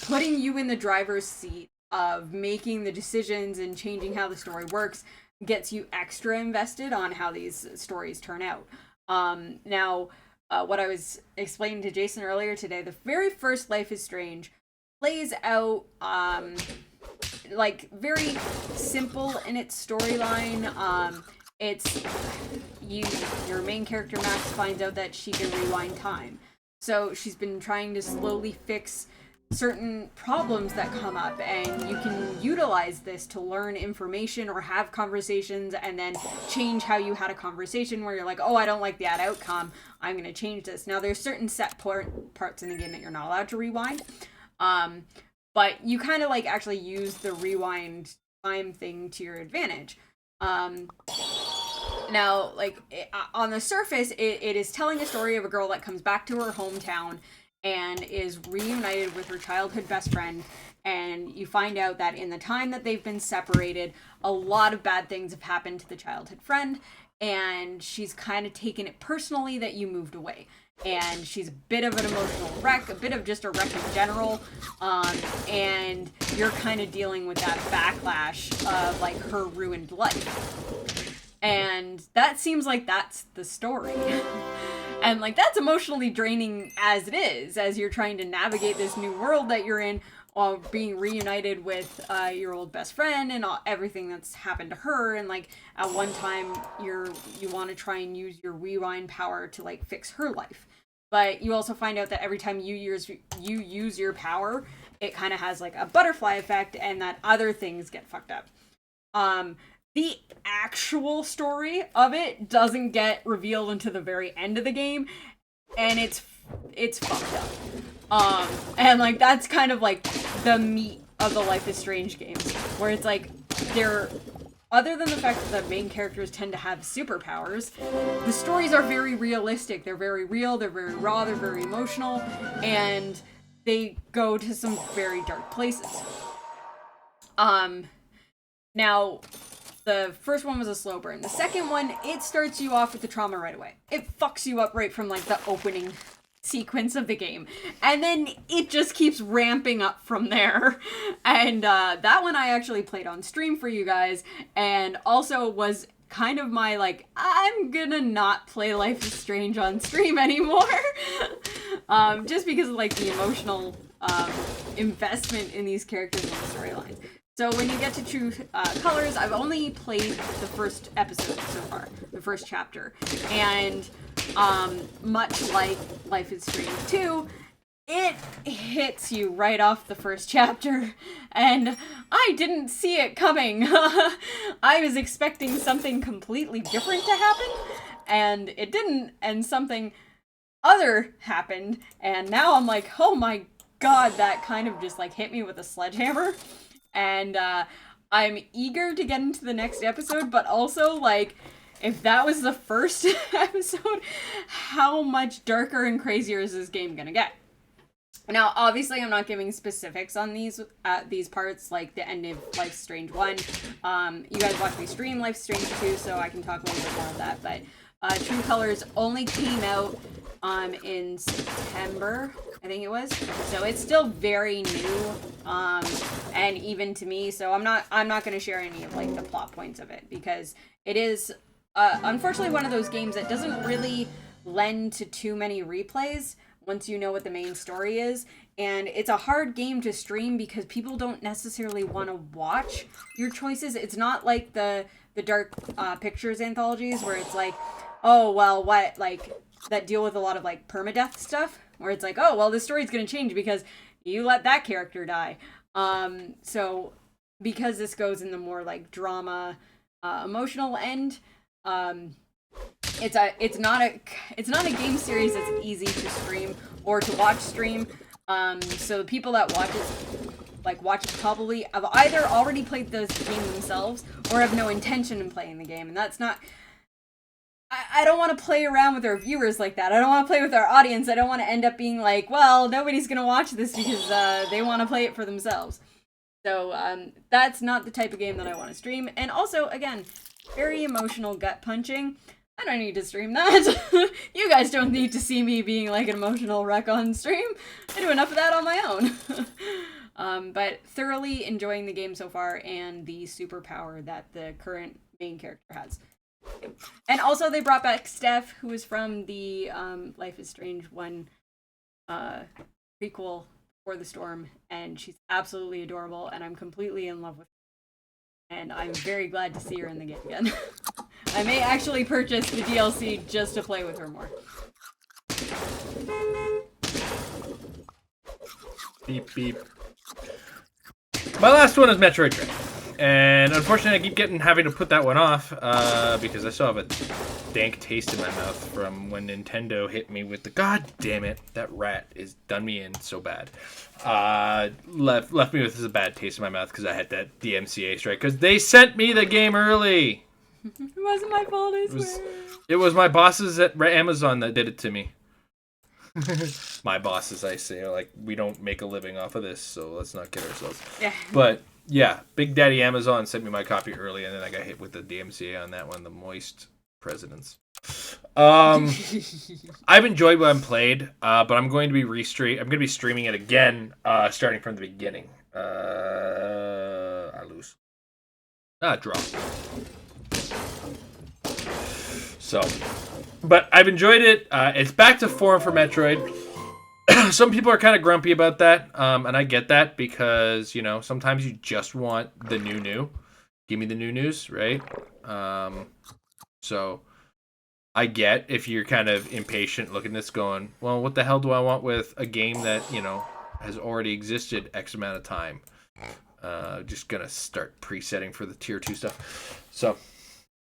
putting you in the driver's seat of making the decisions and changing how the story works gets you extra invested on how these stories turn out. Now, what I was explaining to Jason earlier today, the very first Life is Strange plays out like very simple in its storyline. It's your main character Max finds out that she can rewind time. So she's been trying to slowly fix certain problems that come up, and you can utilize this to learn information or have conversations and then change how you had a conversation where you're like, oh, I don't like that outcome, I'm going to change this. Now there's certain set parts in the game that you're not allowed to rewind, but you kind of like actually use the rewind time thing to your advantage. Now, like, on the surface, it is telling a story of a girl that comes back to her hometown and is reunited with her childhood best friend, and you find out that in the time that they've been separated, a lot of bad things have happened to the childhood friend, and she's kind of taken it personally that you moved away. And she's a bit of an emotional wreck, a bit of just a wreck in general, and you're kind of dealing with that backlash of, like, her ruined life. And that seems like that's the story. And, like, that's emotionally draining as it is, as you're trying to navigate this new world that you're in while being reunited with your old best friend and everything that's happened to her. And, like, at one time, you want to try and use your rewind power to, like, fix her life. But you also find out that every time you use your power, it kind of has, like, a butterfly effect, and that other things get fucked up. The actual story of it doesn't get revealed until the very end of the game, and it's fucked up. And, like, that's kind of like the meat of the Life is Strange games, where it's like other than the fact that the main characters tend to have superpowers, the stories are very realistic. They're very real, they're very raw, they're very emotional, and they go to some very dark places. Now, the first one was a slow burn. The second one, it starts you off with the trauma right away. It fucks you up right from, like, the opening sequence of the game. And then it just keeps ramping up from there. And that one I actually played on stream for you guys, and also was kind of my, like, I'm gonna not play Life is Strange on stream anymore. Just because of, like, the emotional investment in these characters and the storylines. So when you get to True Colors, I've only played the first episode so far, the first chapter. And much like Life is Strange 2, it hits you right off the first chapter. And I didn't see it coming. I was expecting something completely different to happen, and it didn't, and something other happened. And now I'm like, oh my god, that kind of just, like, hit me with a sledgehammer. And I'm eager to get into the next episode, but also, like, if that was the first episode, how much darker and crazier is this game gonna get? Now, obviously, I'm not giving specifics on these parts, like the end of Life is Strange 1. You guys watched me stream Life is Strange 2, so I can talk a little bit more of that, but True Colors only came out in September, I think it was. So it's still very new, and even to me. So I'm not going to share any of, like, the plot points of it, because it is unfortunately one of those games that doesn't really lend to too many replays once you know what the main story is. And it's a hard game to stream because people don't necessarily want to watch your choices. It's not like the Dark Pictures anthologies where it's like, oh, well, what, like, that deal with a lot of, like, permadeath stuff, where it's like, oh, well, this story's gonna change because you let that character die. So because this goes in the more, like, drama, emotional end, it's not a game series that's easy to stream or to watch stream. So the people that watch it probably have either already played the game themselves or have no intention in playing the game, and that's not. I don't want to play around with our viewers like that. I don't want to play with our audience. I don't want to end up being like, well, nobody's going to watch this because they want to play it for themselves. So that's not the type of game that I want to stream. And also, again, very emotional gut punching. I don't need to stream that. You guys don't need to see me being like an emotional wreck on stream. I do enough of that on my own. But thoroughly enjoying the game so far and the superpower that the current main character has. And also they brought back Steph, who is from the Life is Strange 1 prequel For the Storm, and she's absolutely adorable, and I'm completely in love with her. And I'm very glad to see her in the game again. I may actually purchase the DLC just to play with her more. Beep, beep. My last one is Metroid Dread. And unfortunately, I keep having to put that one off because I still have a dank taste in my mouth from when Nintendo hit me with the God damn it, that rat is done me in so bad. Left me with a bad taste in my mouth because I had that DMCA strike because they sent me the game early. It wasn't my fault, I swear. It was my bosses at Amazon that did it to me. My bosses, I say, are like, we don't make a living off of this, so let's not kid ourselves. Yeah. But yeah, Big Daddy Amazon sent me my copy early, and then I got hit with the DMCA on that one, the moist presidents. I've enjoyed what I've played, but I'm going to be streaming it again, starting from the beginning. I lose. Draw. So, but I've enjoyed it. It's back to form for Metroid. Some people are kind of grumpy about that, and I get that because, sometimes you just want the new. Give me the new news, right? So I get if you're kind of impatient looking at this going, well, what the hell do I want with a game that, has already existed X amount of time? Just going to start presetting for the tier 2 stuff. So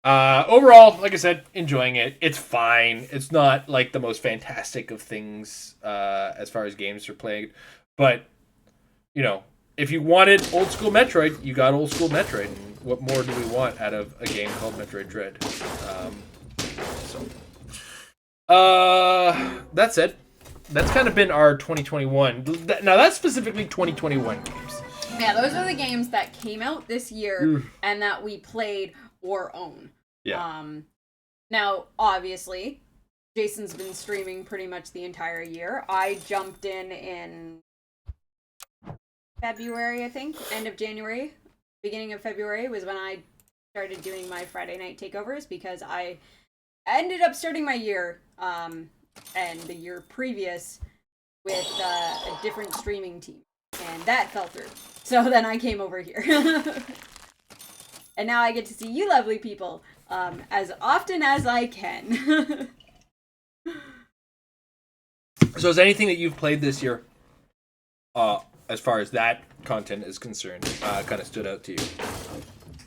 overall, like I said, enjoying it. It's fine. It's not like the most fantastic of things as far as games are played. But, if you wanted old school Metroid, you got old school Metroid. And what more do we want out of a game called Metroid Dread? That said, that's kind of been our 2021. Now, that's specifically 2021 games. Yeah, those are the games that came out this year and that we played or own. Yeah. Now, obviously, Jason's been streaming pretty much the entire year. I jumped in February, I think, end of January, beginning of February was when I started doing my Friday night takeovers because I ended up starting my year and the year previous with a different streaming team, and that fell through. So then I came over here. And now I get to see you lovely people as often as I can. So is anything that you've played this year, as far as that content is concerned, kind of stood out to you?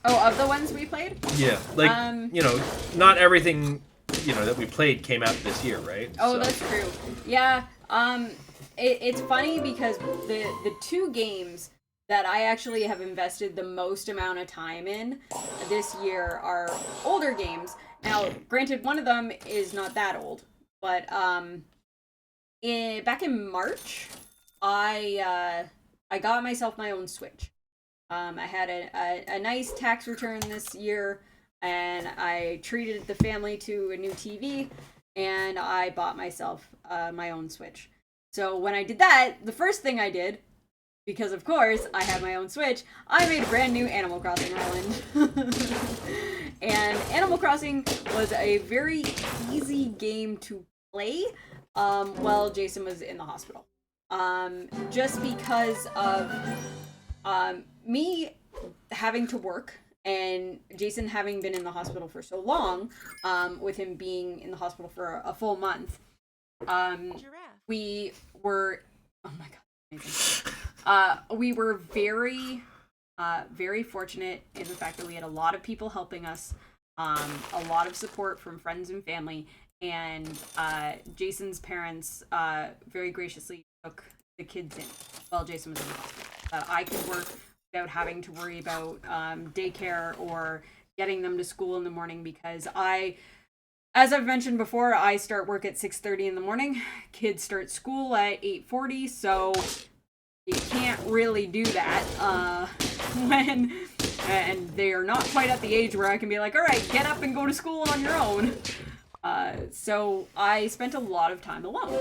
Oh, of the ones we played? Yeah, like, not everything, that we played came out this year, right? Oh, so. That's true. Yeah, it's funny because the two games that I actually have invested the most amount of time in this year are older games. Now, granted, one of them is not that old, but back in March, I got myself my own Switch. I had a nice tax return this year, and I treated the family to a new TV, and I bought myself my own Switch. So when I did that, the first thing I did, because of course I had my own Switch, I made a brand new Animal Crossing island. And Animal Crossing was a very easy game to play while Jason was in the hospital. Just because of me having to work and Jason having been in the hospital for so long, with him being in the hospital for a full month, we were, oh my god, amazing. We were very, very fortunate in the fact that we had a lot of people helping us, a lot of support from friends and family, and Jason's parents very graciously took the kids in while Jason was in the hospital. I could work without having to worry about daycare or getting them to school in the morning because I As I've mentioned before, I start work at 6:30 in the morning. Kids start school at 8:40, so you can't really do that when and they are not quite at the age where I can be like, all right, get up and go to school on your own. So I spent a lot of time alone,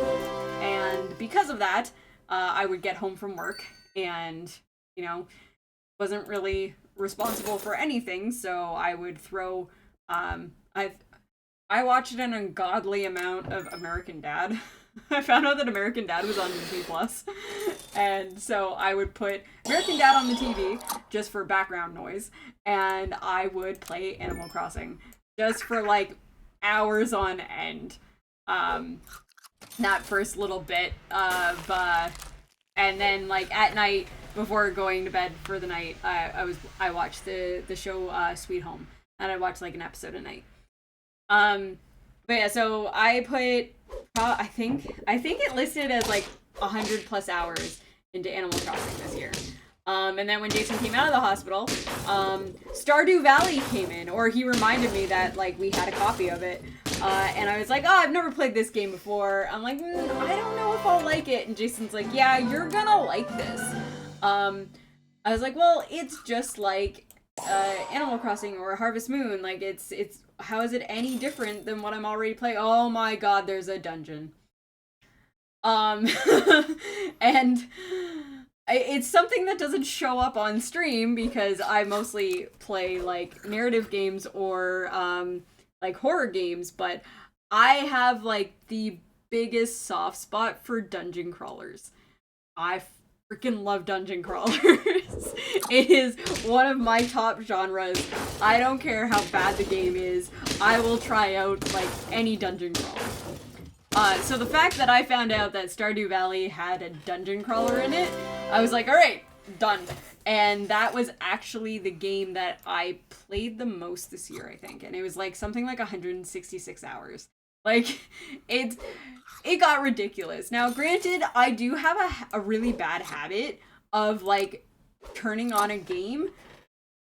and because of that, I would get home from work and, you know, wasn't really responsible for anything, so I would throw, I watched an ungodly amount of American Dad. I found out that American Dad was on Disney Plus, and so I would put American Dad on the TV just for background noise, and I would play Animal Crossing just for like hours on end. That first little bit of, and then like at night before going to bed for the night, I watched the show Sweet Home, and I watched like an episode a night. But yeah, so I put, I think it listed as like 100 plus hours into Animal Crossing this year. And then when Jason came out of the hospital, Stardew Valley came in, or he reminded me that like we had a copy of it. And I was like, oh, I've never played this game before. I'm like, I don't know if I'll like it. And Jason's like, yeah, you're gonna like this. I was like, well, it's just like Animal Crossing or Harvest Moon. Like, it's how is it any different than what I'm already playing? Oh my god, there's a dungeon. And it's something that doesn't show up on stream because I mostly play like narrative games or like horror games, but I have like the biggest soft spot for dungeon crawlers. I freaking love dungeon crawlers. It is one of my top genres. I don't care how bad the game is. I will try out like any dungeon crawler. So the fact that I found out that Stardew Valley had a dungeon crawler in it, I was like, all right, done. And that was actually the game that I played the most this year, I think. And it was like something like 166 hours. Like, it got ridiculous. Now, granted, I do have a really bad habit of like turning on a game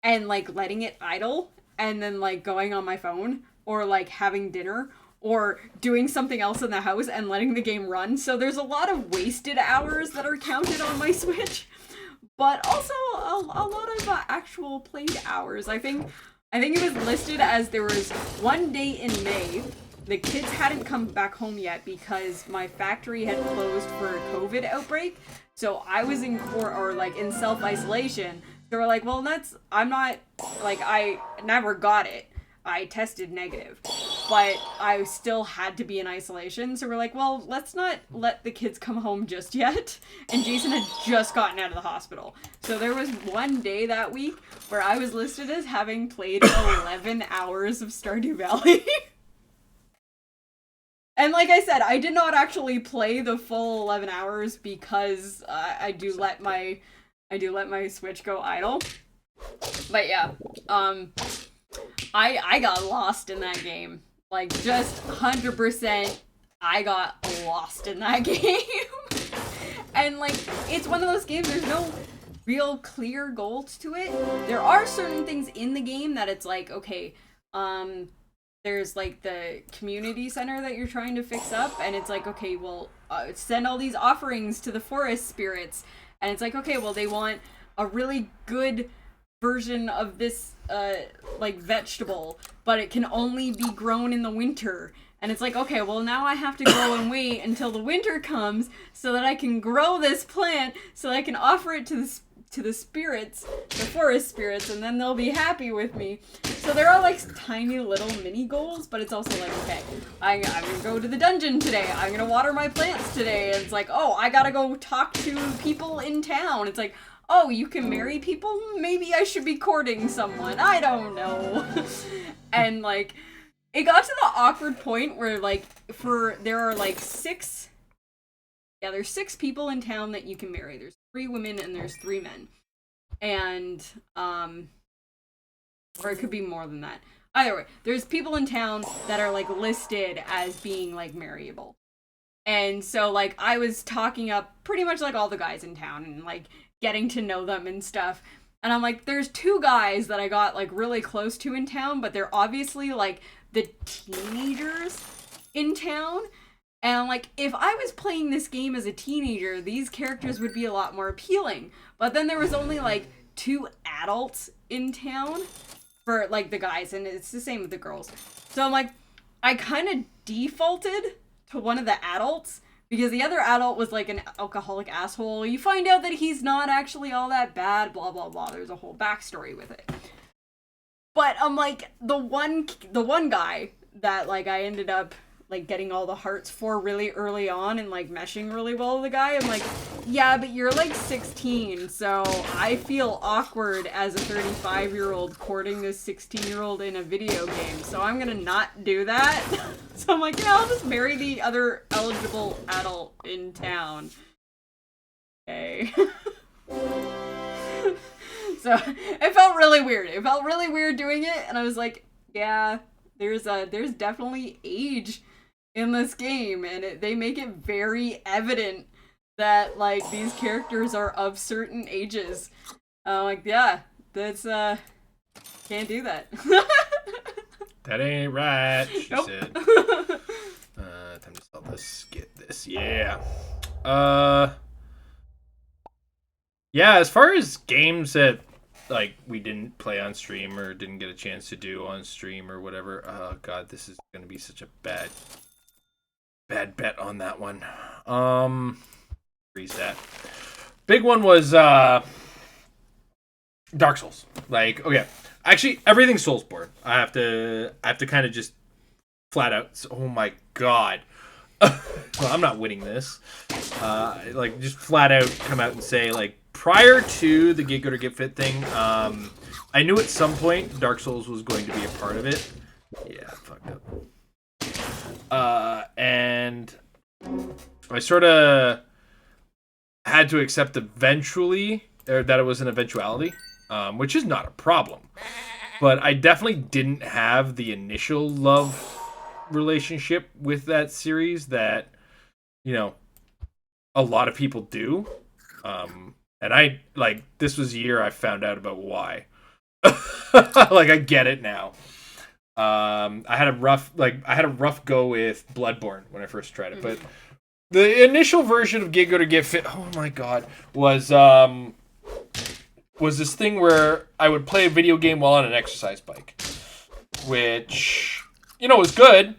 and like letting it idle and then like going on my phone or like having dinner or doing something else in the house and letting the game run. So there's a lot of wasted hours that are counted on my Switch, but also a lot of actual played hours. I think it was listed as there was one day in May. The kids hadn't come back home yet because my factory had closed for a COVID outbreak. So I was in self-isolation. So we're like, well, I'm not, like, I never got it. I tested negative, but I still had to be in isolation. So we're like, well, let's not let the kids come home just yet. And Jason had just gotten out of the hospital. So there was one day that week where I was listed as having played 11 hours of Stardew Valley. And like I said, I did not actually play the full 11 hours because I do let my Switch go idle. But yeah, I got lost in that game. Like, just 100% I got lost in that game. And like, it's one of those games, there's no real clear goals to it. There are certain things in the game that it's like, okay, there's like the community center that you're trying to fix up, and it's like, okay, well, send all these offerings to the forest spirits, and it's like, okay, well, they want a really good version of this like vegetable, but it can only be grown in the winter. And it's like, okay, well, now I have to go and wait until the winter comes so that I can grow this plant so that I can offer it to the spirits, the forest spirits, and then they'll be happy with me. So there are like tiny little mini goals, but it's also like, okay, I'm gonna go to the dungeon today. I'm gonna water my plants today. And it's like, oh, I gotta go talk to people in town. It's like, oh, you can marry people? Maybe I should be courting someone. I don't know. And like, it got to the awkward point where like, there are like there's 6 people in town that you can marry. There's 3 women and there's 3 men. And, or it could be more than that. Either way, there's people in town that are like listed as being like marryable. And so like, I was talking up pretty much like all the guys in town and like getting to know them and stuff. And I'm like, there's 2 guys that I got like really close to in town, but they're obviously like the teenagers in town. And like, if I was playing this game as a teenager, these characters would be a lot more appealing. But then there was only like 2 adults in town for like the guys, and it's the same with the girls. So I'm like, I kind of defaulted to one of the adults because the other adult was like an alcoholic asshole. You find out that he's not actually all that bad, blah blah blah. There's a whole backstory with it. But I'm like, the one guy that like I ended up like getting all the hearts for really early on and like meshing really well with the guy. I'm like, yeah, but you're like 16, so I feel awkward as a 35-year-old courting this 16-year-old in a video game, so I'm gonna not do that. So I'm like, yeah, I'll just marry the other eligible adult in town. Okay. So it felt really weird. It felt really weird doing it, and I was like, yeah, there's definitely age in this game, and they make it very evident that like these characters are of certain ages. Like, yeah, that's can't do that. That ain't right, she Nope. said. Time to sell this. Get this. Yeah. Yeah, as far as games that like we didn't play on stream or didn't get a chance to do on stream or whatever, oh god, this is gonna be such a bad bet on that one. Freeze that. Big one was Dark Souls. Like, okay, actually everything's Soulsborne. I have to kind of just flat out. Oh my god. Well, I'm not winning this. Like, just flat out come out and say, like, prior to the Git Good or Git Fit thing, I knew at some point Dark Souls was going to be a part of it. Yeah, fucked up. And I sort of had to accept eventually, or that it was an eventuality, which is not a problem. But I definitely didn't have the initial love relationship with that series that, you know, a lot of people do. And I, like, this was the year I found out about why. Like, I get it now. I had a rough go with Bloodborne when I first tried it, but the initial version of Git Good or Git Fit, oh my god, was this thing where I would play a video game while on an exercise bike, which, you know, was good,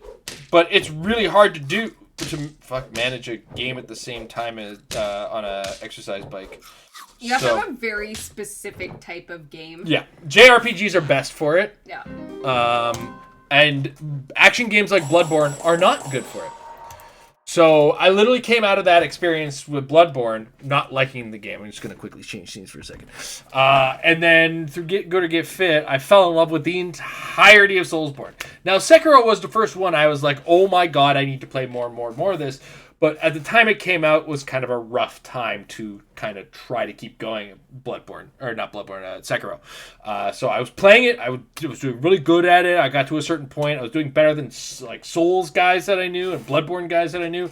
but it's really hard to do to manage a game at the same time as on a exercise bike. You have to have a very specific type of game. Yeah, JRPGs are best for it. Yeah. And action games like Bloodborne are not good for it. So I literally came out of that experience with Bloodborne not liking the game. I'm just going to quickly change scenes for a second. And then through Git Good or Git Fit, I fell in love with the entirety of Soulsborne. Now, Sekiro was the first one I was like, oh my god, I need to play more and more and more of this. But at the time it came out, was kind of a rough time to kind of try to keep going. Sekiro. So I was playing it. I was doing really good at it. I got to a certain point. I was doing better than like Souls guys that I knew and Bloodborne guys that I knew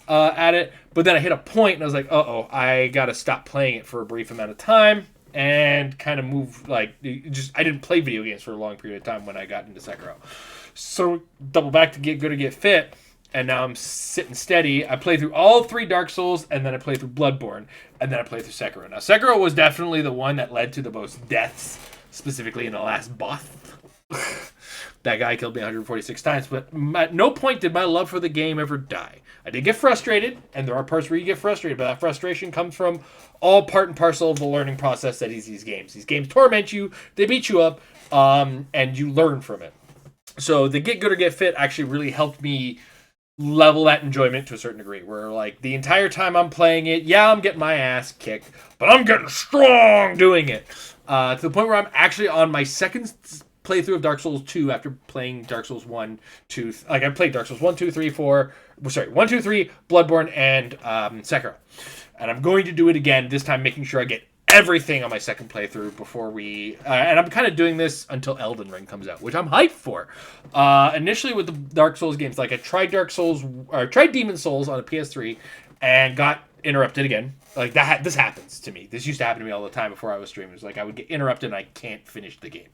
at it. But then I hit a point and I was like, uh-oh, I got to stop playing it for a brief amount of time and kind of move, like, I didn't play video games for a long period of time when I got into Sekiro. So double back to Get Good or Get Fit. And now I'm sitting steady. I play through all 3 Dark Souls, and then I play through Bloodborne, and then I play through Sekiro. Now, Sekiro was definitely the one that led to the most deaths, specifically in the last boss. That guy killed me 146 times, but at no point did my love for the game ever die. I did get frustrated, and there are parts where you get frustrated, but that frustration comes from all part and parcel of the learning process that is these games. These games torment you, they beat you up, and you learn from it. So the Get Good or Get Fit actually really helped me level that enjoyment to a certain degree, where like the entire time I'm playing it, yeah, I'm getting my ass kicked, but I'm getting strong doing it, to the point where I'm actually on my second playthrough of Dark Souls 2 after playing Dark Souls 1, 2, like I played Dark Souls 1, 2, 3, 4, 1, 2, 3, Bloodborne, and Sekiro. And I'm going to do it again, this time making sure I get everything on my second playthrough before we and I'm kind of doing this until Elden Ring comes out, which I'm hyped for. Initially with the Dark Souls games, like I tried Demon Souls on a PS3 and got interrupted again. Like that, this happens to me. This used to happen to me all the time before I was streaming. It's like I would get interrupted and I can't finish the game.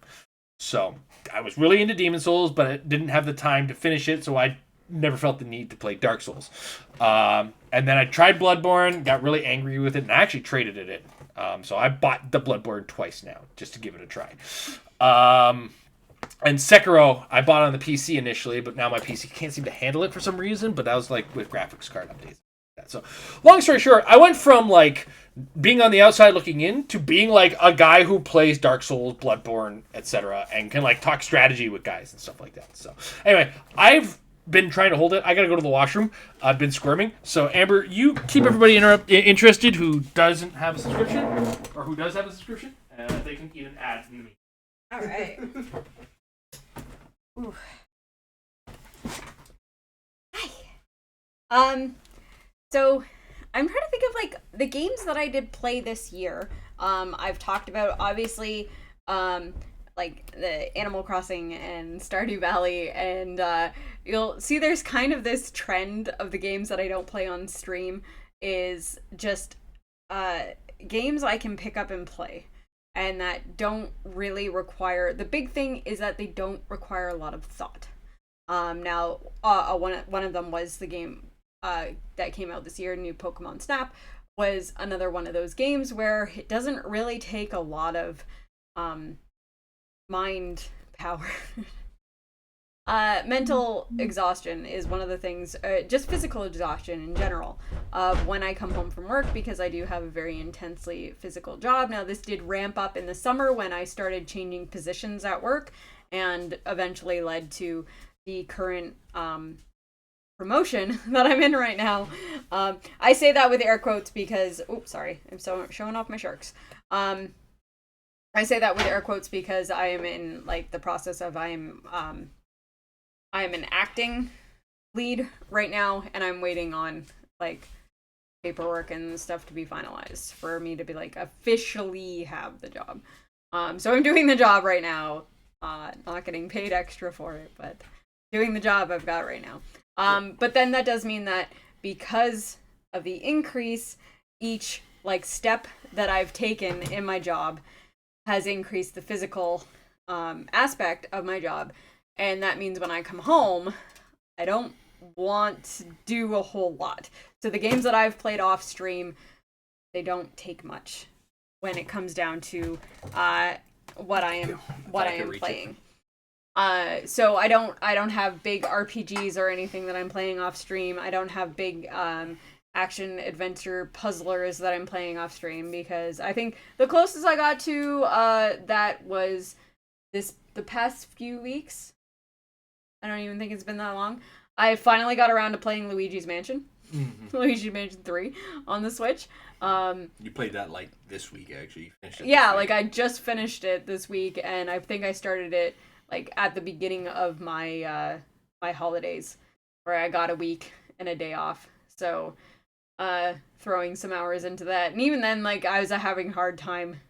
So I was really into Demon Souls, but I didn't have the time to finish it, so I never felt the need to play Dark Souls. And then I tried Bloodborne, got really angry with it, and I actually traded it in. So I bought the Bloodborne twice now, just to give it a try. And Sekiro, I bought on the PC initially, but now my PC can't seem to handle it for some reason, but that was like with graphics card updates. So, long story short, I went from like being on the outside looking in to being like a guy who plays Dark Souls, Bloodborne, etc., and can like talk strategy with guys and stuff like that. So, anyway, I've been trying to hold it. I gotta go to the washroom. I've been squirming. So, Amber, you keep everybody interested who doesn't have a subscription or who does have a subscription, and they can even add in the meeting. All right. Ooh. Hi. So I'm trying to think of like the games that I did play this year. I've talked about obviously like the Animal Crossing and Stardew Valley, and you'll see there's kind of this trend of the games that I don't play on stream is just games I can pick up and play. And that don't really require, the big thing is that they don't require a lot of thought. Now, one of them was the game that came out this year, new Pokemon Snap, was another one of those games where it doesn't really take a lot of mind power. Mental exhaustion is one of the things, just physical exhaustion in general, of when I come home from work, because I do have a very intensely physical job. Now, this did ramp up in the summer when I started changing positions at work, and eventually led to the current promotion that I'm in right now. I say that with air quotes because, oops, sorry, I'm showing off my sharks. I say that with air quotes because I am in like the process of I am an acting lead right now, and I'm waiting on like paperwork and stuff to be finalized for me to be like officially have the job. So I'm doing the job right now, not getting paid extra for it, but doing the job I've got right now. But then that does mean that because of the increase, each like step that I've taken in my job has increased the physical aspect of my job. And that means when I come home, I don't want to do a whole lot. So the games that I've played off stream, they don't take much when it comes down to what I am playing. So I don't have big RPGs or anything that I'm playing off stream. I don't have big action adventure puzzlers that I'm playing off stream, because I think the closest I got to that was the past few weeks. I don't even think it's been that long. I finally got around to playing Luigi's Mansion. Mm-hmm. Luigi's Mansion 3 on the Switch. You played that like this week, actually. You finished it yeah, like I just finished it this week, and I think I started it like at the beginning of my my holidays, where I got a week and a day off. So throwing some hours into that. And even then, like, I was having a hard time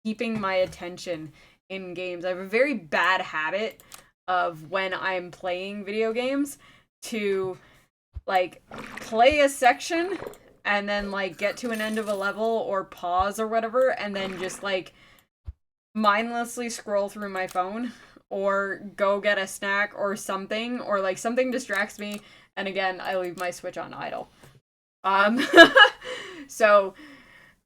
keeping my attention in games. I have a very bad habit of when I'm playing video games to like play a section and then like get to an end of a level or pause or whatever, and then just like mindlessly scroll through my phone or go get a snack or something, or like something distracts me, and again I leave my Switch on idle. So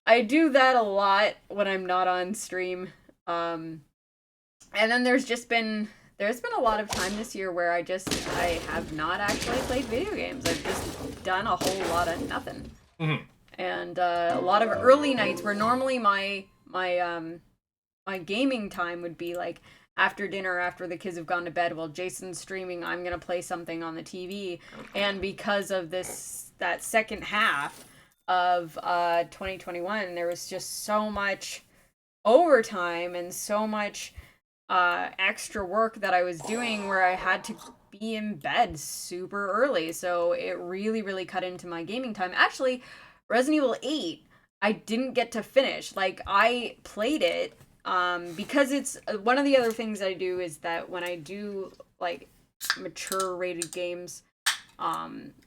I do that a lot when I'm not on stream. And then there's been a lot of time this year where I have not actually played video games. I've just done a whole lot of nothing. Mm-hmm. And a lot of early nights where normally my gaming time would be like after dinner, after the kids have gone to bed, while Jason's streaming, I'm gonna play something on the TV. And because of that second half of 2021, there was just so much overtime and so much extra work that I was doing where I had to be in bed super early. So it really, really cut into my gaming time. Actually, Resident Evil 8, I didn't get to finish. Like, I played it because it's one of the other things I do is that when I do like mature rated games,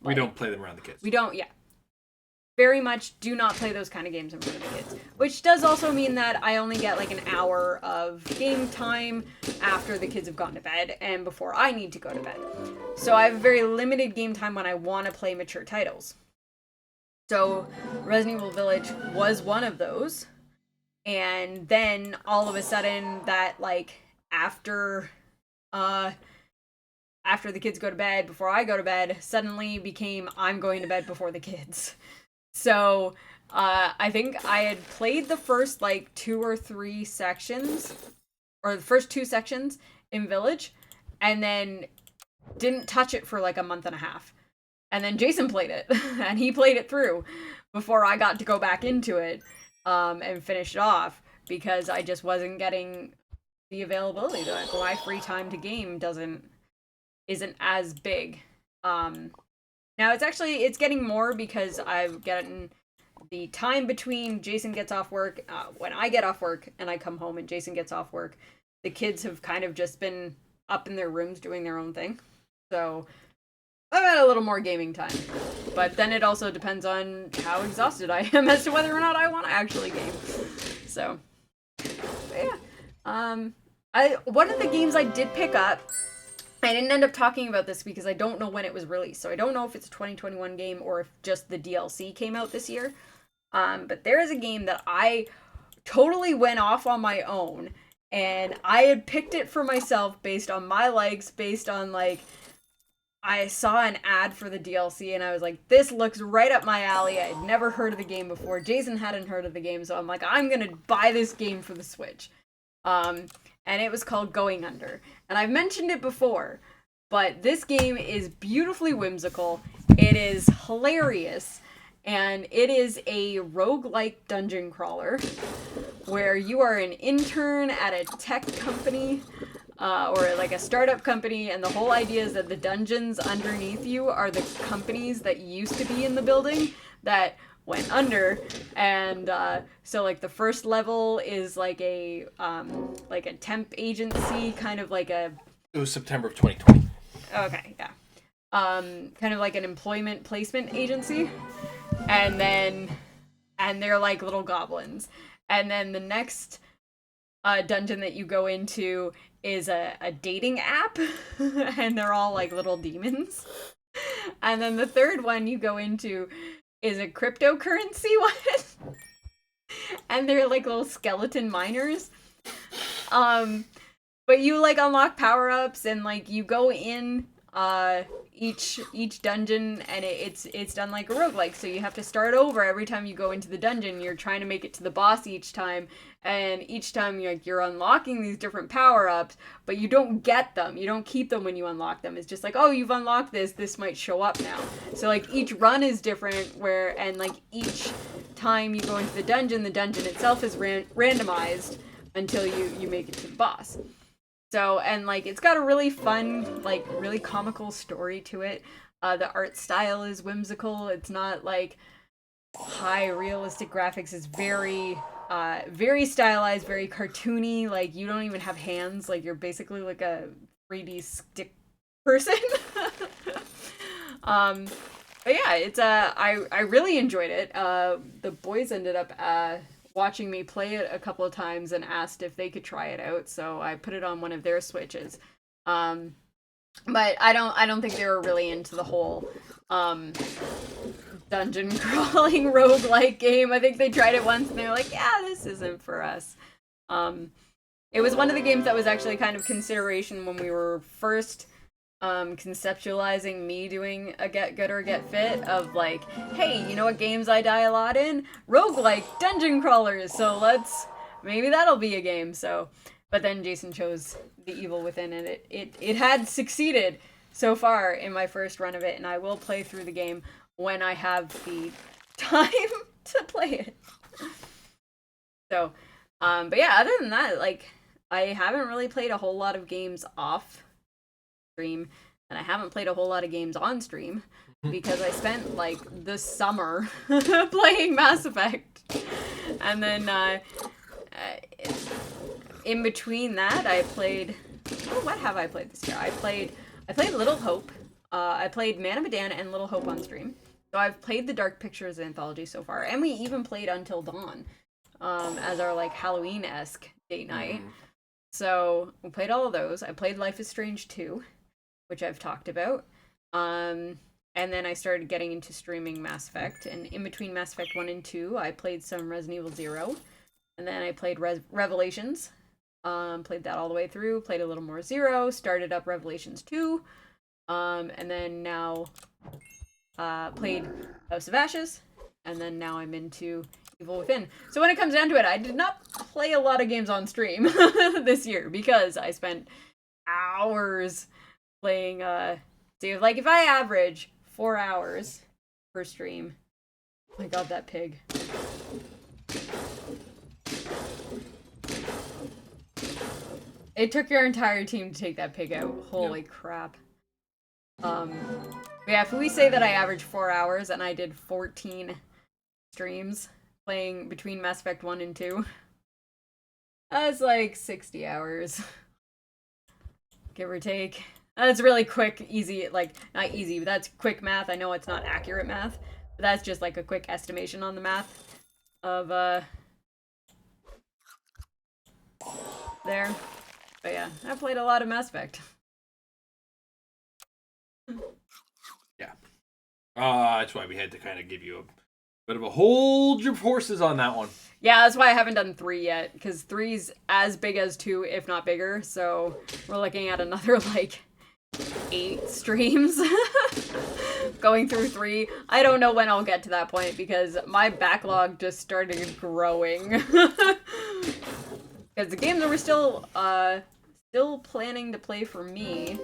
we don't play them around the kids. We don't, yeah. very much do not play those kind of games in front of the kids. Which does also mean that I only get like an hour of game time after the kids have gone to bed and before I need to go to bed. So I have very limited game time when I want to play mature titles. So Resident Evil Village was one of those. And then all of a sudden that like after the kids go to bed, before I go to bed, suddenly became I'm going to bed before the kids. So, I think I had played the first, like, 2 or 3 sections, or the first 2 sections in Village, and then didn't touch it for, like, a month and a half. And then Jason played it, and he played it through before I got to go back into it, and finish it off, because I just wasn't getting the availability. Like, my free time to game isn't as big. Now it's getting more because I've gotten the time between Jason gets off work, when I get off work and I come home and Jason gets off work, the kids have kind of just been up in their rooms doing their own thing. So I've had a little more gaming time. But then it also depends on how exhausted I am as to whether or not I want to actually game. So, yeah. One of the games I did pick up, I didn't end up talking about this because I don't know when it was released. So I don't know if it's a 2021 game or if just the DLC came out this year. But there is a game that I totally went off on my own. And I had picked it for myself based on my likes, based on like, I saw an ad for the DLC and I was like, this looks right up my alley. I had never heard of the game before. Jason hadn't heard of the game. So I'm like, I'm going to buy this game for the Switch. And it was called Going Under. And I've mentioned it before, but this game is beautifully whimsical. It is hilarious. And it is a roguelike dungeon crawler where you are an intern at a tech company or like a startup company. And the whole idea is that the dungeons underneath you are the companies that used to be in the building that went under. And so like the first level is like a temp agency, kind of like a... It was September of 2020. Okay, yeah. Kind of like an employment placement agency. And they're like little goblins. And then the next dungeon that you go into is a dating app. And they're all like little demons. And then the third one you go into is a cryptocurrency one. And they're like little skeleton miners. But you like unlock power-ups and like you go in each dungeon and it's done like a roguelike. So you have to start over every time you go into the dungeon. You're trying to make it to the boss each time, and each time you're unlocking these different power-ups, but you don't get them. You don't keep them when you unlock them. It's just like, oh, you've unlocked this might show up now. So like each run is different and like each time you go into the dungeon itself is randomized until you make it to the boss. So, and like, it's got a really fun, like, really comical story to it. The art style is whimsical. It's not like high realistic graphics. It's very, very stylized, very cartoony. Like, you don't even have hands. Like, you're basically like a 3D stick person. But yeah, it's, I really enjoyed it. The boys ended up, watching me play it a couple of times and asked if they could try it out, so I put it on one of their Switches. But I don't think they were really into the whole dungeon crawling roguelike game. I think they tried it once and they were like, yeah, this isn't for us. It was one of the games that was actually kind of consideration when we were first conceptualizing me doing a Get Good or Get Fit of like, hey, you know what games I die a lot in? Roguelike dungeon crawlers, so maybe that'll be a game. So, but then Jason chose The Evil Within, and it had succeeded so far in my first run of it, and I will play through the game when I have the time to play it. So, but yeah, other than that, like, I haven't really played a whole lot of games off stream, and I haven't played a whole lot of games on stream because I spent like the summer playing Mass Effect, and then in between that I played, what have I played this year? I played Little Hope, I played Man of Medan and Little Hope on stream, So I've played the Dark Pictures anthology so far, and we even played Until Dawn as our like Halloween-esque date night. So we played all of those. I played Life is Strange 2, which I've talked about. And then I started getting into streaming Mass Effect, and in between Mass Effect 1 and 2, I played some Resident Evil 0, and then I played Revelations. Played that all the way through, played a little more 0, started up Revelations 2, and then now played House of Ashes, and then now I'm into Evil Within. So when it comes down to it, I did not play a lot of games on stream this year because I spent hours playing, like if I average 4 hours per stream, oh my god, that pig. It took your entire team to take that pig out. Holy crap. Yeah, if we say that I averaged 4 hours and I did 14 streams playing between Mass Effect 1 and 2, that's like 60 hours. Give or take. That's really quick, easy, like, not easy, but that's quick math. I know it's not accurate math, but that's just like a quick estimation on the math of, there. But yeah, I played a lot of Mass Effect. Yeah. That's why we had to kind of give you a bit of a hold your horses on that one. Yeah, that's why I haven't done 3 yet, because 3's as big as 2, if not bigger, so we're looking at another, like, 8 streams going through 3. I don't know when I'll get to that point, because my backlog just started growing. Because the games that we're still planning to play for me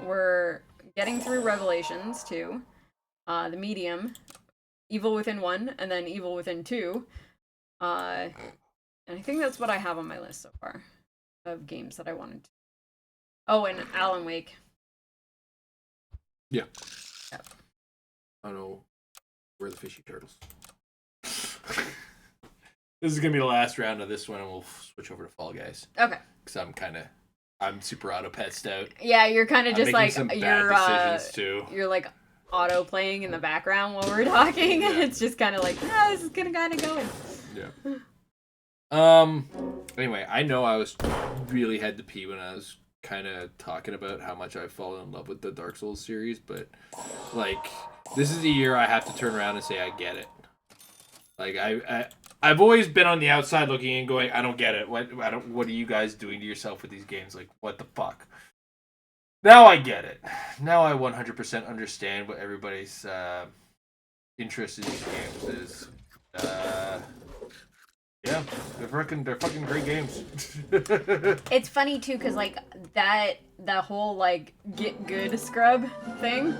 were getting through Revelations 2, the Medium, Evil Within 1, and then Evil Within 2. And I think that's what I have on my list so far of games that I wanted to. Oh, and Alan Wake. Yeah. Yep. I don't know. Where are the fishy turtles? This is going to be the last round of this one, and we'll switch over to Fall Guys. Okay. Because I'm super auto-petsed out. Yeah, you're kind of just like, some bad decisions too. You're like auto playing in the background while we're talking. Yeah. It's just kind of like, this is gonna kind of go. Yeah. Anyway, I know I was really had to pee when I was kind of talking about how much I've fallen in love with the Dark Souls series, but like this is the year I have to turn around and say I get it. Like I've always been on the outside looking in, going, I don't get it. What are you guys doing to yourself with these games? Like, what the fuck? Now I get it. Now I 100% understand what everybody's interest in these games is. Yeah, they're fucking great games. It's funny too, cause like that whole like Git Good scrub thing.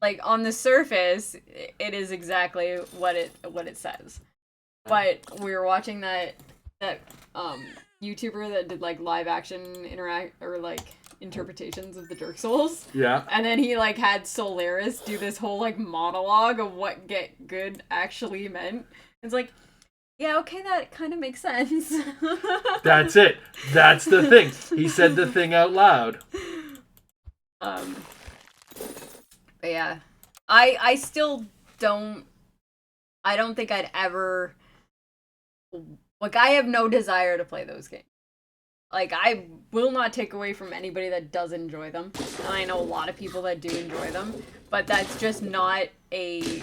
Like on the surface, it is exactly what it says. But we were watching that YouTuber that did like live action interpretations of the Dark Souls. Yeah. And then he like had Solaris do this whole like monologue of what Get Good actually meant. It's like, yeah, okay, that kind of makes sense. That's it. That's the thing. He said the thing out loud. But yeah, I still don't. I don't think I'd ever. Like, I have no desire to play those games. Like, I will not take away from anybody that does enjoy them. And I know a lot of people that do enjoy them. But that's just not a...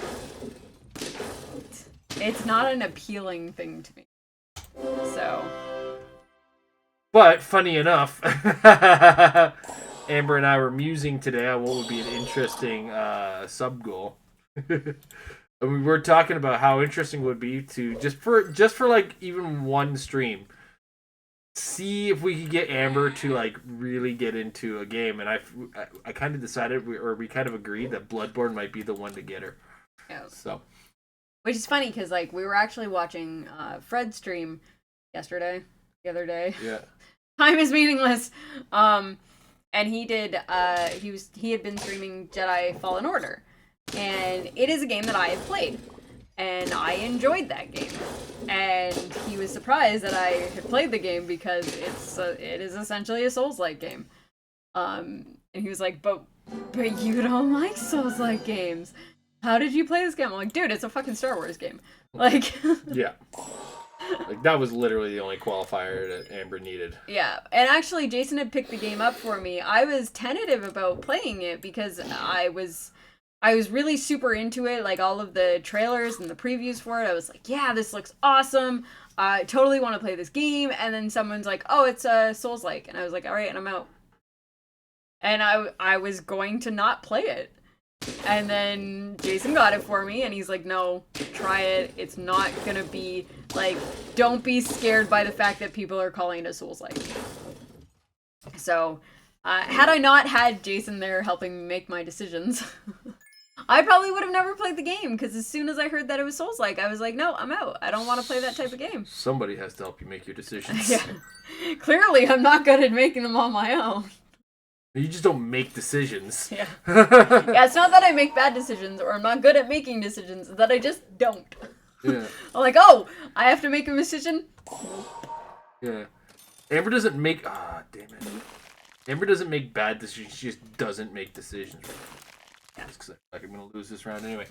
It's not an appealing thing to me. So... But, funny enough, Amber and I were musing today on what would be an interesting sub-goal. And we were talking about how interesting it would be to just for like even one stream, see if we could get Amber to like really get into a game. And I kind of decided we kind of agreed that Bloodborne might be the one to get her. Yeah. So, which is funny because like we were actually watching Fred's stream the other day. Yeah. Time is meaningless. And he did. He had been streaming Jedi Fallen Order. And it is a game that I have played, and I enjoyed that game. And he was surprised that I had played the game because it is essentially a Souls-like game. And he was like, "But you don't like Souls-like games." how did you play this game? I'm like, dude, it's a fucking Star Wars game. Like, Yeah. Like, that was literally the only qualifier that Amber needed. yeah. And actually, Jason had picked the game up for me. I was tentative about playing it because I was really super into it. Like, all of the trailers and the previews for it, I was like, yeah, this looks awesome. I totally want to play this game. And then someone's like, oh, it's a Souls-like. And I was like, all right, and I'm out. And I was going to not play it. And then Jason got it for me, and he's like, no, try it. It's not gonna be, like, don't be scared by the fact that people are calling it a Souls-like. So, had I not had Jason there helping me make my decisions, I probably would have never played the game, because as soon as I heard that it was Souls-like, I was like, no, I'm out. I don't want to play that type of game. Somebody has to help you make your decisions. Yeah. Clearly, I'm not good at making them on my own. You just don't make decisions. Yeah. Yeah, it's not that I make bad decisions or I'm not good at making decisions, it's that I just don't. Yeah. I'm like, oh, I have to make a decision? Yeah. Amber doesn't make... Ah, damn it. Amber doesn't make bad decisions, she just doesn't make decisions. Just because I feel like I'm going to lose this round anyway.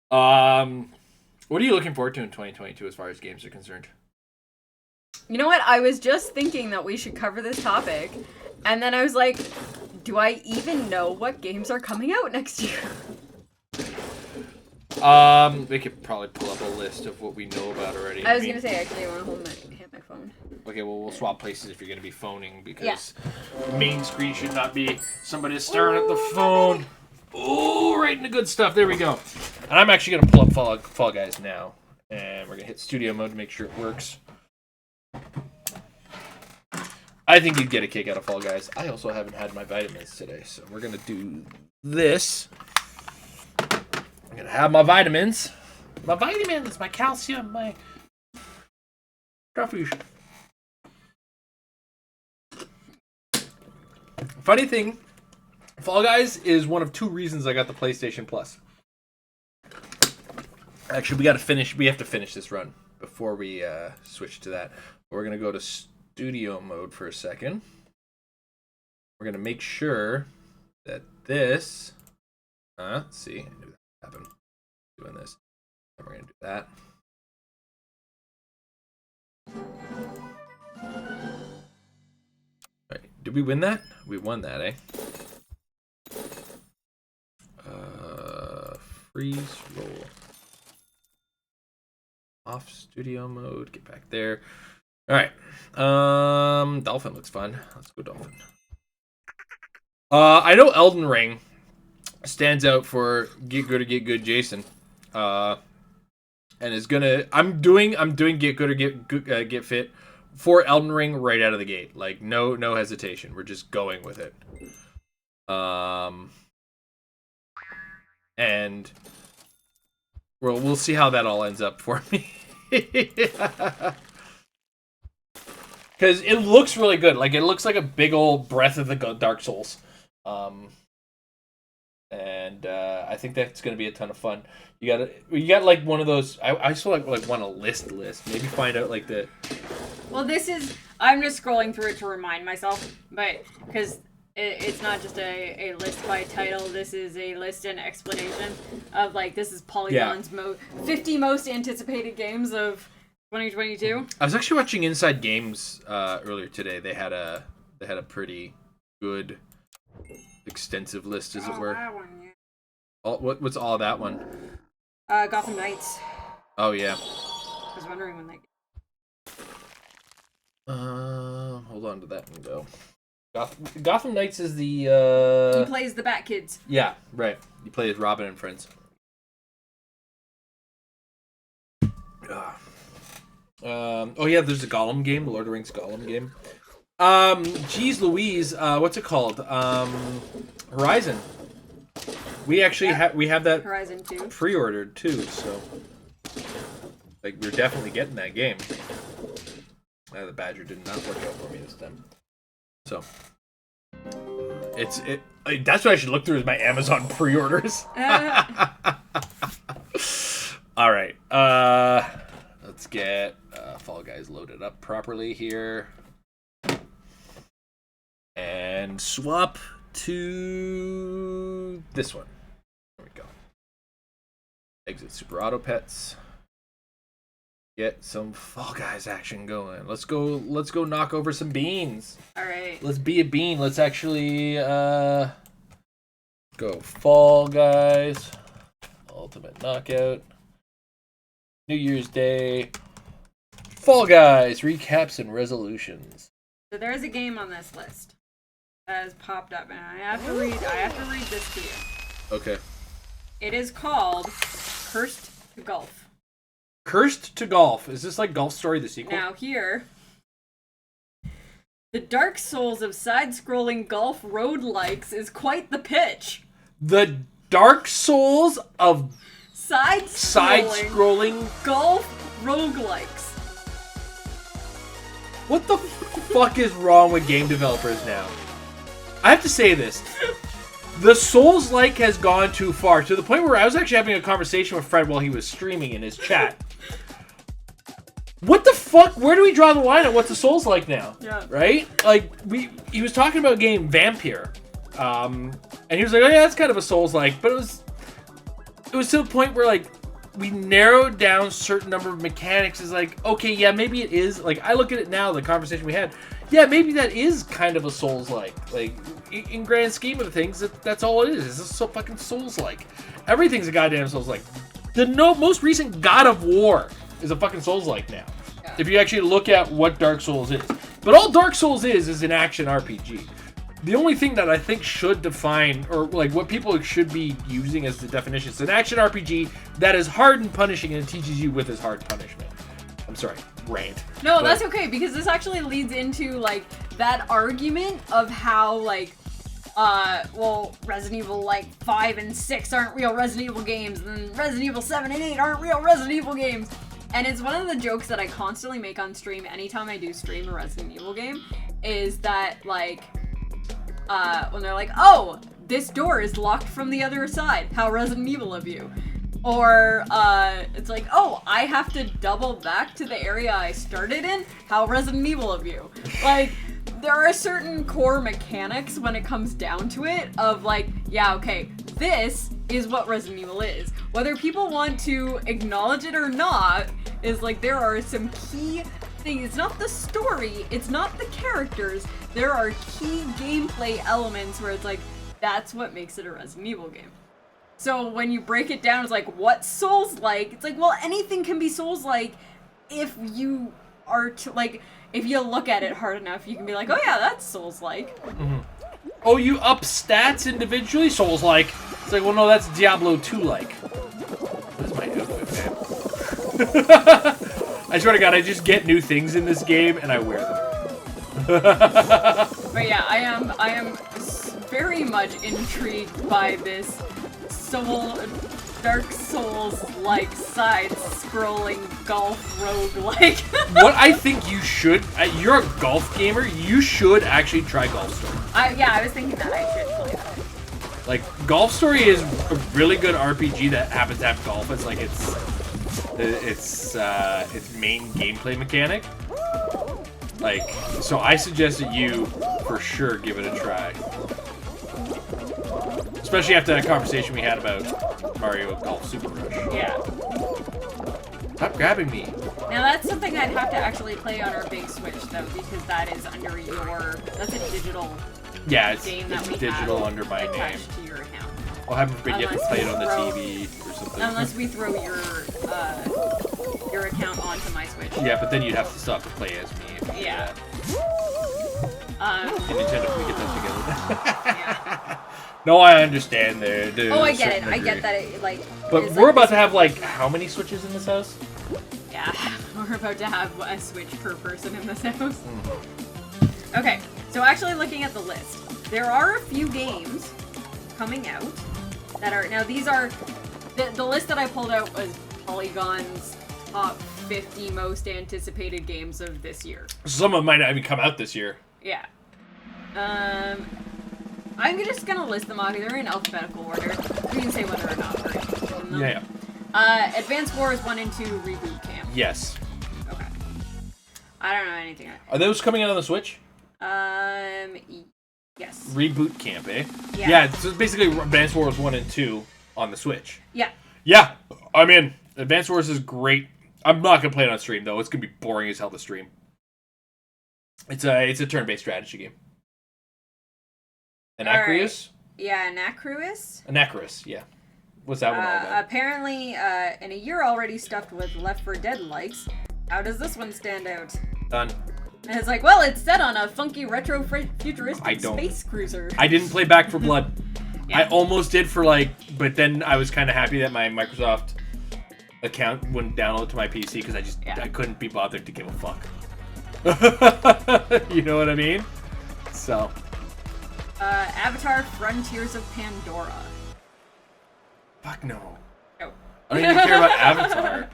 What are you looking forward to in 2022 as far as games are concerned? You know what? I was just thinking that we should cover this topic, and then I was like, do I even know what games are coming out next year? We could probably pull up a list of what we know about already. I was going to say, actually, I want to hit my phone. Okay, well, we'll swap places if you're going to be phoning, because main screen should not be somebody staring at the phone. Ooh, right in the good stuff. There we go. And I'm actually going to pull up Fall Guys now, and we're going to hit studio mode to make sure it works. I think you'd get a kick out of Fall Guys. I also haven't had my vitamins today, so we're going to do this. I'm going to have my vitamins. My vitamins, my calcium, my trophies. Funny thing, Fall Guys is one of two reasons I got the PlayStation Plus. Actually, we have to finish this run before we switch to that. We're going to go to studio mode for a second. We're going to make sure that this... let's see. I knew that happened. Doing this. And we're going to do that. Alright, did we win that? We won that, eh? Freeze, roll. Off studio mode. Get back there. Alright. Dolphin looks fun. Let's go Dolphin. I know Elden Ring stands out for Git Good or Git Good Jason. And is gonna I'm doing Git Good or Git Fit for Elden Ring right out of the gate. Like no hesitation. We're just going with it. And we'll see how that all ends up for me. Because it looks really good. Like, it looks like a big old Breath of the Dark Souls. And I think that's going to be a ton of fun. You got like one of those... I still like want a list. Maybe find out like the... Well, this is... I'm just scrolling through it to remind myself. But, because... It's not just a list by title. This is a list and explanation of, like, this is Polygon's 50 most anticipated games of 2022. I was actually watching Inside Games earlier today. They had a pretty good, extensive list, as it were. That one, yeah. What's all that one? Gotham Knights. Oh yeah. I was wondering when that. Hold on to that one though. Gotham Knights is the... He plays the Bat Kids. Yeah, right. He plays Robin and Friends. Oh yeah, there's a Gollum game, the Lord of the Rings Gollum game. Geez Louise, what's it called? Horizon. We actually we have that Horizon 2 pre-ordered too, so like we're definitely getting that game. The Badger did not work out for me this time. So that's what I should look through is my Amazon pre-orders. All right. Let's get Fall Guys loaded up properly here. And swap to this one. There we go. Exit Super Auto Pets. Get some Fall Guys action going. Let's go knock over some beans. All right. Let's be a bean. Let's actually go Fall Guys. Ultimate Knockout. New Year's Day. Fall Guys recaps and resolutions. So there's a game on this list that has popped up, and I have to read this to you. Okay. It is called Cursed to Golf. Cursed to Golf. Is this like Golf Story the sequel? Now here, the Dark Souls of side-scrolling golf roguelikes is quite the pitch. The Dark Souls of side-scrolling golf roguelikes. What the fuck is wrong with game developers now? I have to say this. The Souls-like has gone too far, to the point where I was actually having a conversation with Fred while he was streaming in his chat. What the fuck? Where do we draw the line on what's a Souls-like now? Yeah. Right? Like, he was talking about a game, Vampire. And he was like, oh yeah, that's kind of a Souls-like. But it was to the point where, like, we narrowed down certain number of mechanics. Is like, okay, yeah, maybe it is. Like, I look at it now, the conversation we had. Yeah, maybe that is kind of a Souls-like. Like, in grand scheme of things, that's all it is. It's just so fucking Souls-like. Everything's a goddamn Souls-like. The most recent God of War is a fucking Souls-like now. Yeah. If you actually look at what Dark Souls is. But all Dark Souls is an action RPG. The only thing that I think should define, or like what people should be using as the definition, is an action RPG that is hard and punishing and teaches you with its hard punishment. I'm sorry, rant. No, but that's okay, because this actually leads into like that argument of how like Resident Evil like 5 and 6 aren't real Resident Evil games, and then Resident Evil 7 and 8 aren't real Resident Evil games. And it's one of the jokes that I constantly make on stream anytime I do stream a Resident Evil game, is that like when they're like, oh, this door is locked from the other side, how Resident Evil of you. Or it's like, oh, I have to double back to the area I started in, how Resident Evil of you. Like, there are certain core mechanics when it comes down to it of like, yeah, okay, this is what Resident Evil is. Whether people want to acknowledge it or not, is like there are some key things. It's not the story, it's not the characters. There are key gameplay elements where it's like, that's what makes it a Resident Evil game. So when you break it down, it's like, what's Souls-like? It's like, well, anything can be Souls-like if you are to, like, if you look at it hard enough, you can be like, oh yeah, that's Souls-like. Mm-hmm. Oh, you up stats individually? Souls-like. It's like, well, no, that's Diablo 2-like. That's my outfit, man. I swear to God, I just get new things in this game and I wear them. But yeah, I am very much intrigued by this Dark Souls-like side-scrolling golf roguelike. What I think you should, you're a golf gamer, you should actually try Golf Story. I was thinking that I should play that. Like, Golf Story is a really good RPG that happens to have golf as like its main gameplay mechanic. Like, so I suggest that you for sure give it a try. Especially after that conversation we had about Mario Golf Super Rush. Yeah. Stop grabbing me. Now that's something I'd have to actually play on our big Switch though, because that is under that's a digital game that we digital have under my name. To your account. Well, heaven forbid you have to play it on the TV or something. Unless we throw your account onto my Switch. Yeah, but then you'd have to stop to play as me if you do that. And Nintendo, we get that together. Yeah. No, I understand there. I get it. I get that it, like... But we're about to have, like, how many Switches in this house? Yeah, we're about to have a Switch per person in this house. Mm. Okay, so actually looking at the list, there are a few games coming out that are... Now, these are... The list that I pulled out was Polygon's top 50 most anticipated games of this year. Some of them might not even come out this year. Yeah. I'm just gonna list them off. They're in alphabetical order. We can say whether or not we're interested in them. Yeah. Advanced Wars 1 and 2 Reboot Camp. Yes. Okay. I don't know anything. Are those coming out on the Switch? Yes. Yes. Reboot Camp, eh? Yeah. Yeah, so it's basically Advance Wars 1 and 2 on the Switch. Yeah. Yeah, I'm in. Advance Wars is great. I'm not gonna play it on stream though. It's gonna be boring as hell to stream. It's a turn-based strategy game. Anacreus? Yeah, Anacreus. Anacreus, yeah. What's that one all about? Apparently, in a year already stuffed with Left 4 Dead likes, how does this one stand out? Done. And it's like, well, it's set on a funky retro futuristic space cruiser. I didn't play Back 4 Blood. Yeah. I almost did but then I was kind of happy that my Microsoft account wouldn't download to my PC because I couldn't be bothered to give a fuck. You know what I mean? So. Avatar Frontiers of Pandora. Fuck no. No. I don't even care about Avatar.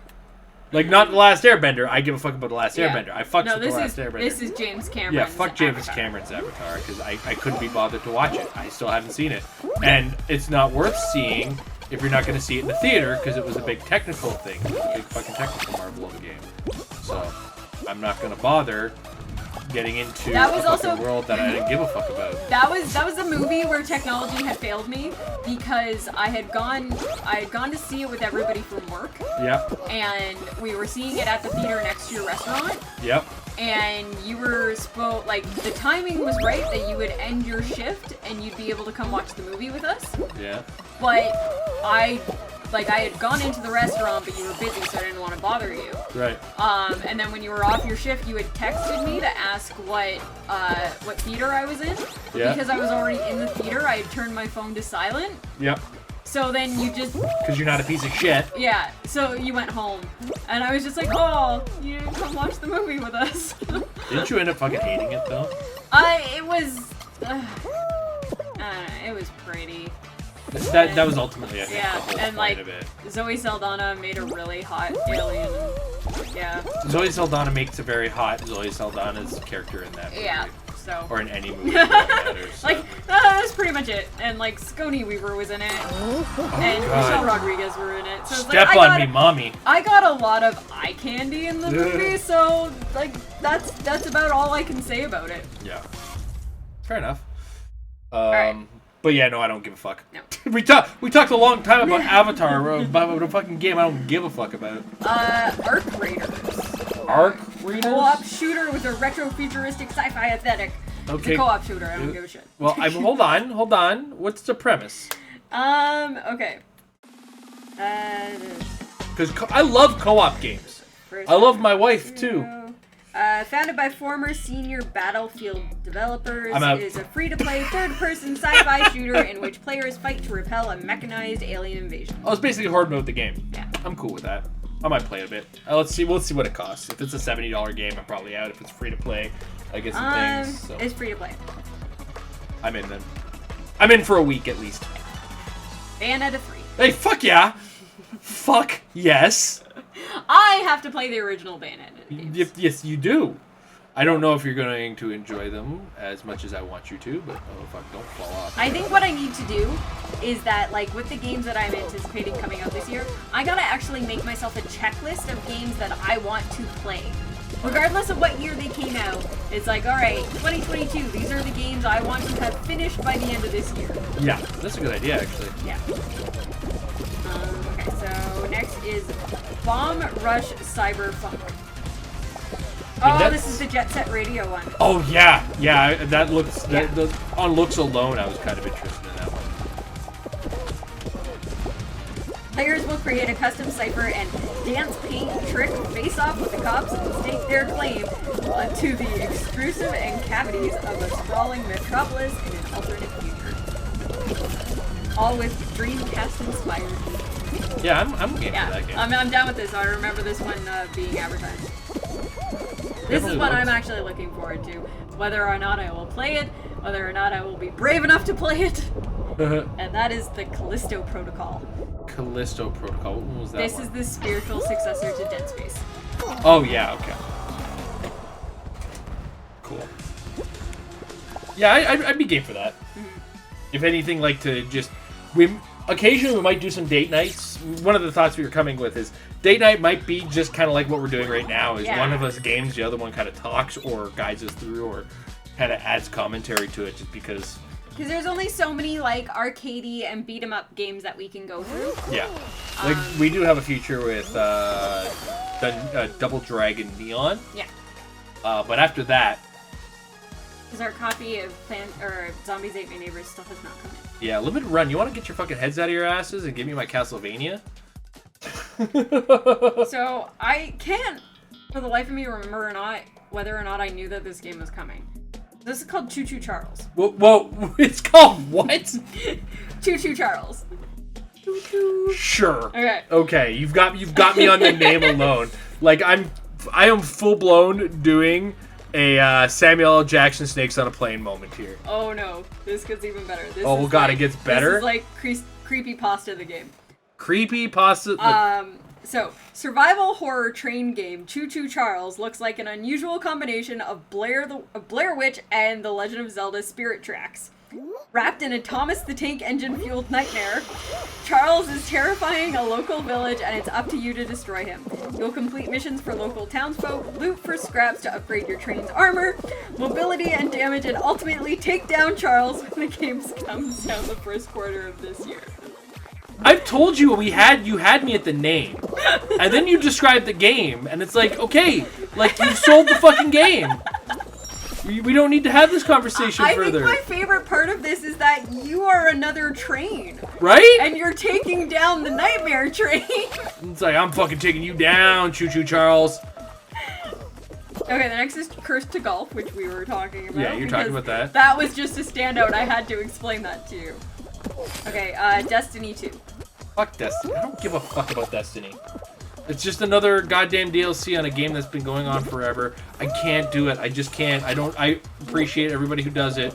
Like, not The Last Airbender. I give a fuck about The Last Airbender. I fucked with The Last Airbender. This is James Cameron's Yeah, fuck James Avatar. Cameron's Avatar, because I couldn't be bothered to watch it. I still haven't seen it. And it's not worth seeing if you're not going to see it in the theater, because it was a big technical thing. It was a big fucking technical marvel of a game. So, I'm not going to bother getting into a fucking world that I didn't give a fuck about. That was the movie where technology had failed me because I had gone to see it with everybody from work. Yep. And we were seeing it at the theater next to your restaurant. Yep. And you were the timing was right that you would end your shift and you'd be able to come watch the movie with us. Yeah. But I had gone into the restaurant, but you were busy, so I didn't want to bother you. Right. And then when you were off your shift, you had texted me to ask what theater I was in. Yeah. Because I was already in the theater, I had turned my phone to silent. Yep. So then you just... Because you're not a piece of shit. Yeah, so you went home. And I was just like, oh, you didn't come watch the movie with us. Didn't you end up fucking hating it, though? It was... it was pretty. That was ultimately, I think, yeah, the whole and point like of it. Zoe Saldana made a really hot alien. Yeah. Zoe Saldana makes a very hot Zoe Saldana's character in that movie. Yeah. So. Or in any movie that matters. So. Like that's pretty much it. And like Scone Weaver was in it, and Michelle Rodriguez were in it. So it's Step like, on me, mommy. I got a lot of eye candy in the movie, so like that's about all I can say about it. Yeah. Fair enough. Alright. But yeah, no, I don't give a fuck. No. we talked a long time about Avatar, about a fucking game I don't give a fuck about. Arc Raiders. Arc Raiders? Co-op shooter with a retro-futuristic sci-fi aesthetic. Okay. It's a co-op shooter. I don't give a shit. Well, hold on. What's the premise? Okay. Because I love co-op games. I love my wife too. Founded by former senior Battlefield developers, I'm out. it is a free-to-play third-person sci-fi shooter in which players fight to repel a mechanized alien invasion. Oh, it's basically horde mode the game. Yeah. I'm cool with that. I might play it a bit. We'll see what it costs. If it's a $70 game, I'm probably out. If it's free to play, I get some things. So. It's free-to-play. I'm in then. I'm in for a week at least. Bayonetta 3. Hey, fuck yeah! Fuck yes! I have to play the original Bayonetta games. Yes, you do. I don't know if you're going to enjoy them as much as I want you to, but oh fuck, don't fall off. I think what I need to do is that, like, with the games that I'm anticipating coming out this year, I gotta actually make myself a checklist of games that I want to play. Regardless of what year they came out, it's like, alright, 2022, these are the games I want to have finished by the end of this year. Yeah, that's a good idea, actually. Yeah. Okay, so next is Bomb Rush Cyberpunk. Oh, this is the Jet Set Radio one. Oh yeah, that looks on looks alone, I was kind of interested in that one. Players will create a custom cipher and dance, paint, trick, face off with the cops and stake their claim to the exclusive encavities of a sprawling metropolis in an alternate future. All with Dreamcast inspired. Yeah, I'm game for that game. I'm down with this. I remember this one being advertised. This is what I'm actually looking forward to. Whether or not I will play it, whether or not I will be brave enough to play it. And that is the Callisto Protocol. Callisto Protocol. What was that This one? is the spiritual successor to Dead Space. Oh yeah, okay. Cool. Yeah, I'd be game for that. If anything, like to just occasionally we might do some date nights. One of the thoughts we were coming with is date night might be just kind of like what we're doing right now. Is one of us games, the other one kind of talks or guides us through or kind of adds commentary to it just because. Because there's only so many like arcadey and beat 'em up games that we can go through. Yeah, like we do have a feature with Double Dragon Neon. Yeah. But after that, because our copy of Zombies Ate My Neighbors still has not come in. yeah, Limited Run. You want to get your fucking heads out of your asses and give me my Castlevania? So I can't, for the life of me, remember whether or not I knew that this game was coming. This is called Choo Choo Charles. Whoa, it's called what? Choo Choo Charles. Choo Choo. Sure. Okay. You've got me on the name alone. Like I am full blown doing a Samuel L. Jackson Snakes on a Plane moment here. Oh no, this gets even better. This oh is god, like, it gets better. This is like creepy pasta the game. Creepy pasta. So, survival horror train game Choo Choo Charles looks like an unusual combination of Blair Witch and The Legend of Zelda Spirit Tracks. Wrapped in a Thomas the Tank Engine-fueled nightmare, Charles is terrifying a local village and it's up to you to destroy him. You'll complete missions for local townsfolk, loot for scraps to upgrade your train's armor, mobility and damage, and ultimately take down Charles when the game comes out the first quarter of this year. I've told you you had me at the name, and then you described the game, and it's like, okay, like you've sold the fucking game. We don't need to have this conversation further. I think my favorite part of this is that you are another train, right? And you're taking down the nightmare train. It's like I'm fucking taking you down, Choo Choo Charles. Okay, the next is Cursed to Golf, which we were talking about. Yeah, you're talking about that. That was just a standout. I had to explain that to you. Okay, Destiny 2. Fuck Destiny. I don't give a fuck about Destiny. It's just another goddamn DLC on a game that's been going on forever. I can't do it. I just can't. I appreciate everybody who does it,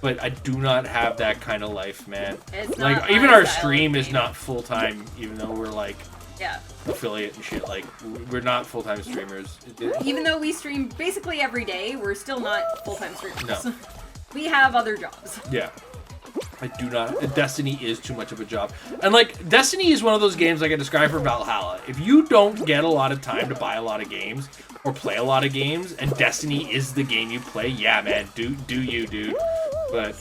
but I do not have that kind of life, man. It's like, not even my our style stream of is game. not full-time, even though we're, like, Yeah. affiliate and shit. Like, we're not full-time streamers. Even though we stream basically every day, we're still not full-time streamers. No. We have other jobs. Yeah. I do not. Destiny is too much of a job. And, like, Destiny is one of those games like I described for Valhalla. If you don't get a lot of time to buy a lot of games or play a lot of games, and Destiny is the game you play, yeah, man, do you, dude. But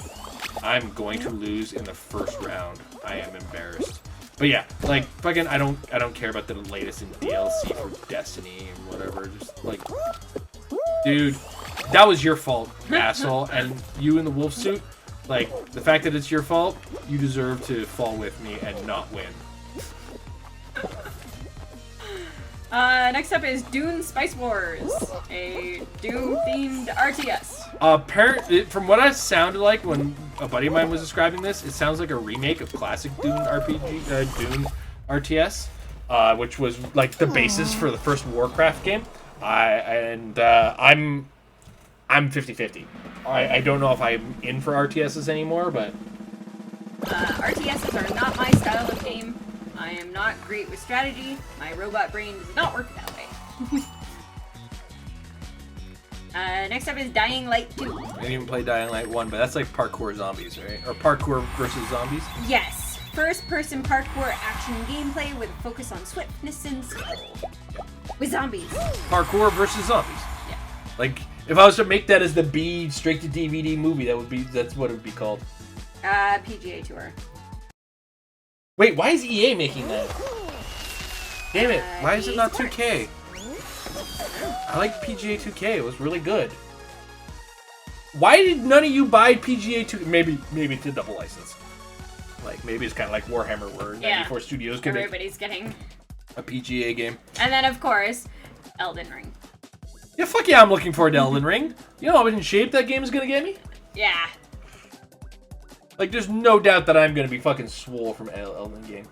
I'm going to lose in the first round. I am embarrassed. But yeah, like, fucking, I don't care about the latest in DLC for Destiny or whatever. Just, like, dude, that was your fault, asshole. And you in the wolf suit, like, the fact that it's your fault, you deserve to fall with me and not win. Next up is Dune Spice Wars, a Doom-themed RTS. From what it sounded like when a buddy of mine was describing this, it sounds like a remake of classic Dune Dune RTS, which was like the basis for the first Warcraft game. I'm 50-50. I don't know if I'm in for RTSs anymore, but RTSs are not my style of game. I am not great with strategy. My robot brain does not work that way. Next up is Dying Light 2. I didn't even play Dying Light 1, but that's like parkour zombies, right? Or parkour versus zombies? Yes. First-person parkour action gameplay with a focus on swiftness and skill. With zombies. Parkour versus zombies. Yeah. Like, if I was to make that as the B straight-to-DVD movie, that's what it would be called. PGA Tour. Wait, why is EA making that? Damn it, why is it EA not Sports. 2K? I like PGA 2K, it was really good. Why did none of you buy PGA 2K? Maybe it's a double license. Like, maybe it's kind of like Warhammer, where 94 Studios can make Everybody's getting. a PGA game. And then, of course, Elden Ring. Yeah, fuck yeah, I'm looking forward to Elden Ring. You know how in shape that game is gonna get me? Yeah. Like, there's no doubt that I'm gonna be fucking swole from Elden game.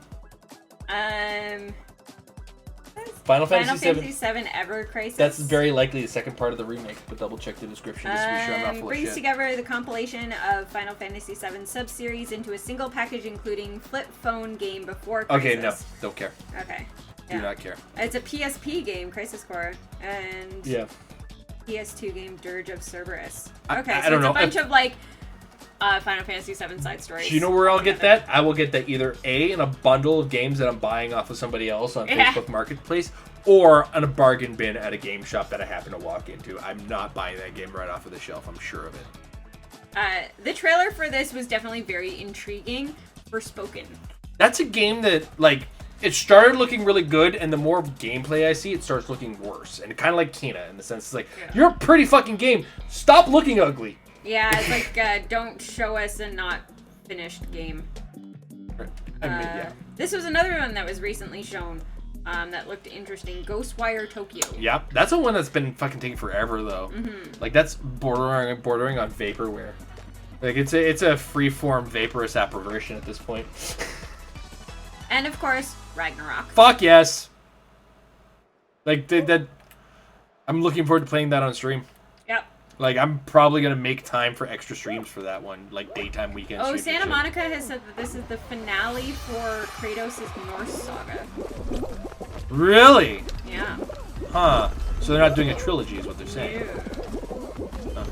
Final Fantasy 7 Ever Crisis. That's very likely the second part of the remake, but double check the description just to be sure I'm not full of brings shit. together the compilation of Final Fantasy 7 sub-series into a single package, including flip phone game before Crisis. Okay, no, don't care. Okay. Do not care. It's a PSP game, Crisis Core, and Yeah. PS2 game, Dirge of Cerberus. I Okay, so don't it's know. a bunch of like Final Fantasy 7 side stories. Do you know where I'll get together. that? I will get that either A, in a bundle of games that I'm buying off of somebody else on Yeah. Facebook Marketplace, or on a bargain bin at a game shop that I happen to walk into. I'm not buying that game right off of the shelf. I'm sure of it. The trailer for this was definitely very intriguing. Forspoken. That's a game that, like, it started looking really good, and the more gameplay I see, it starts looking worse. And kind of like Tina, in the sense, it's like, you're a pretty fucking game. Stop looking ugly. Yeah, it's like, don't show us a not finished game. This was another one that was recently shown. That looked interesting. Ghostwire Tokyo. Yep, that's the one that's been fucking taking forever though. Like that's bordering on vaporware. Like it's a freeform vaporous apparition at this point. And of course, Ragnarok. Fuck yes. Like that. I'm looking forward to playing that on stream. Yep. Like I'm probably gonna make time for extra streams for that one, like daytime weekend. Oh, Santa Monica has said that this is the finale for Kratos' Norse saga. Really? Yeah. Huh. So they're not doing a trilogy, is what they're saying. Yeah.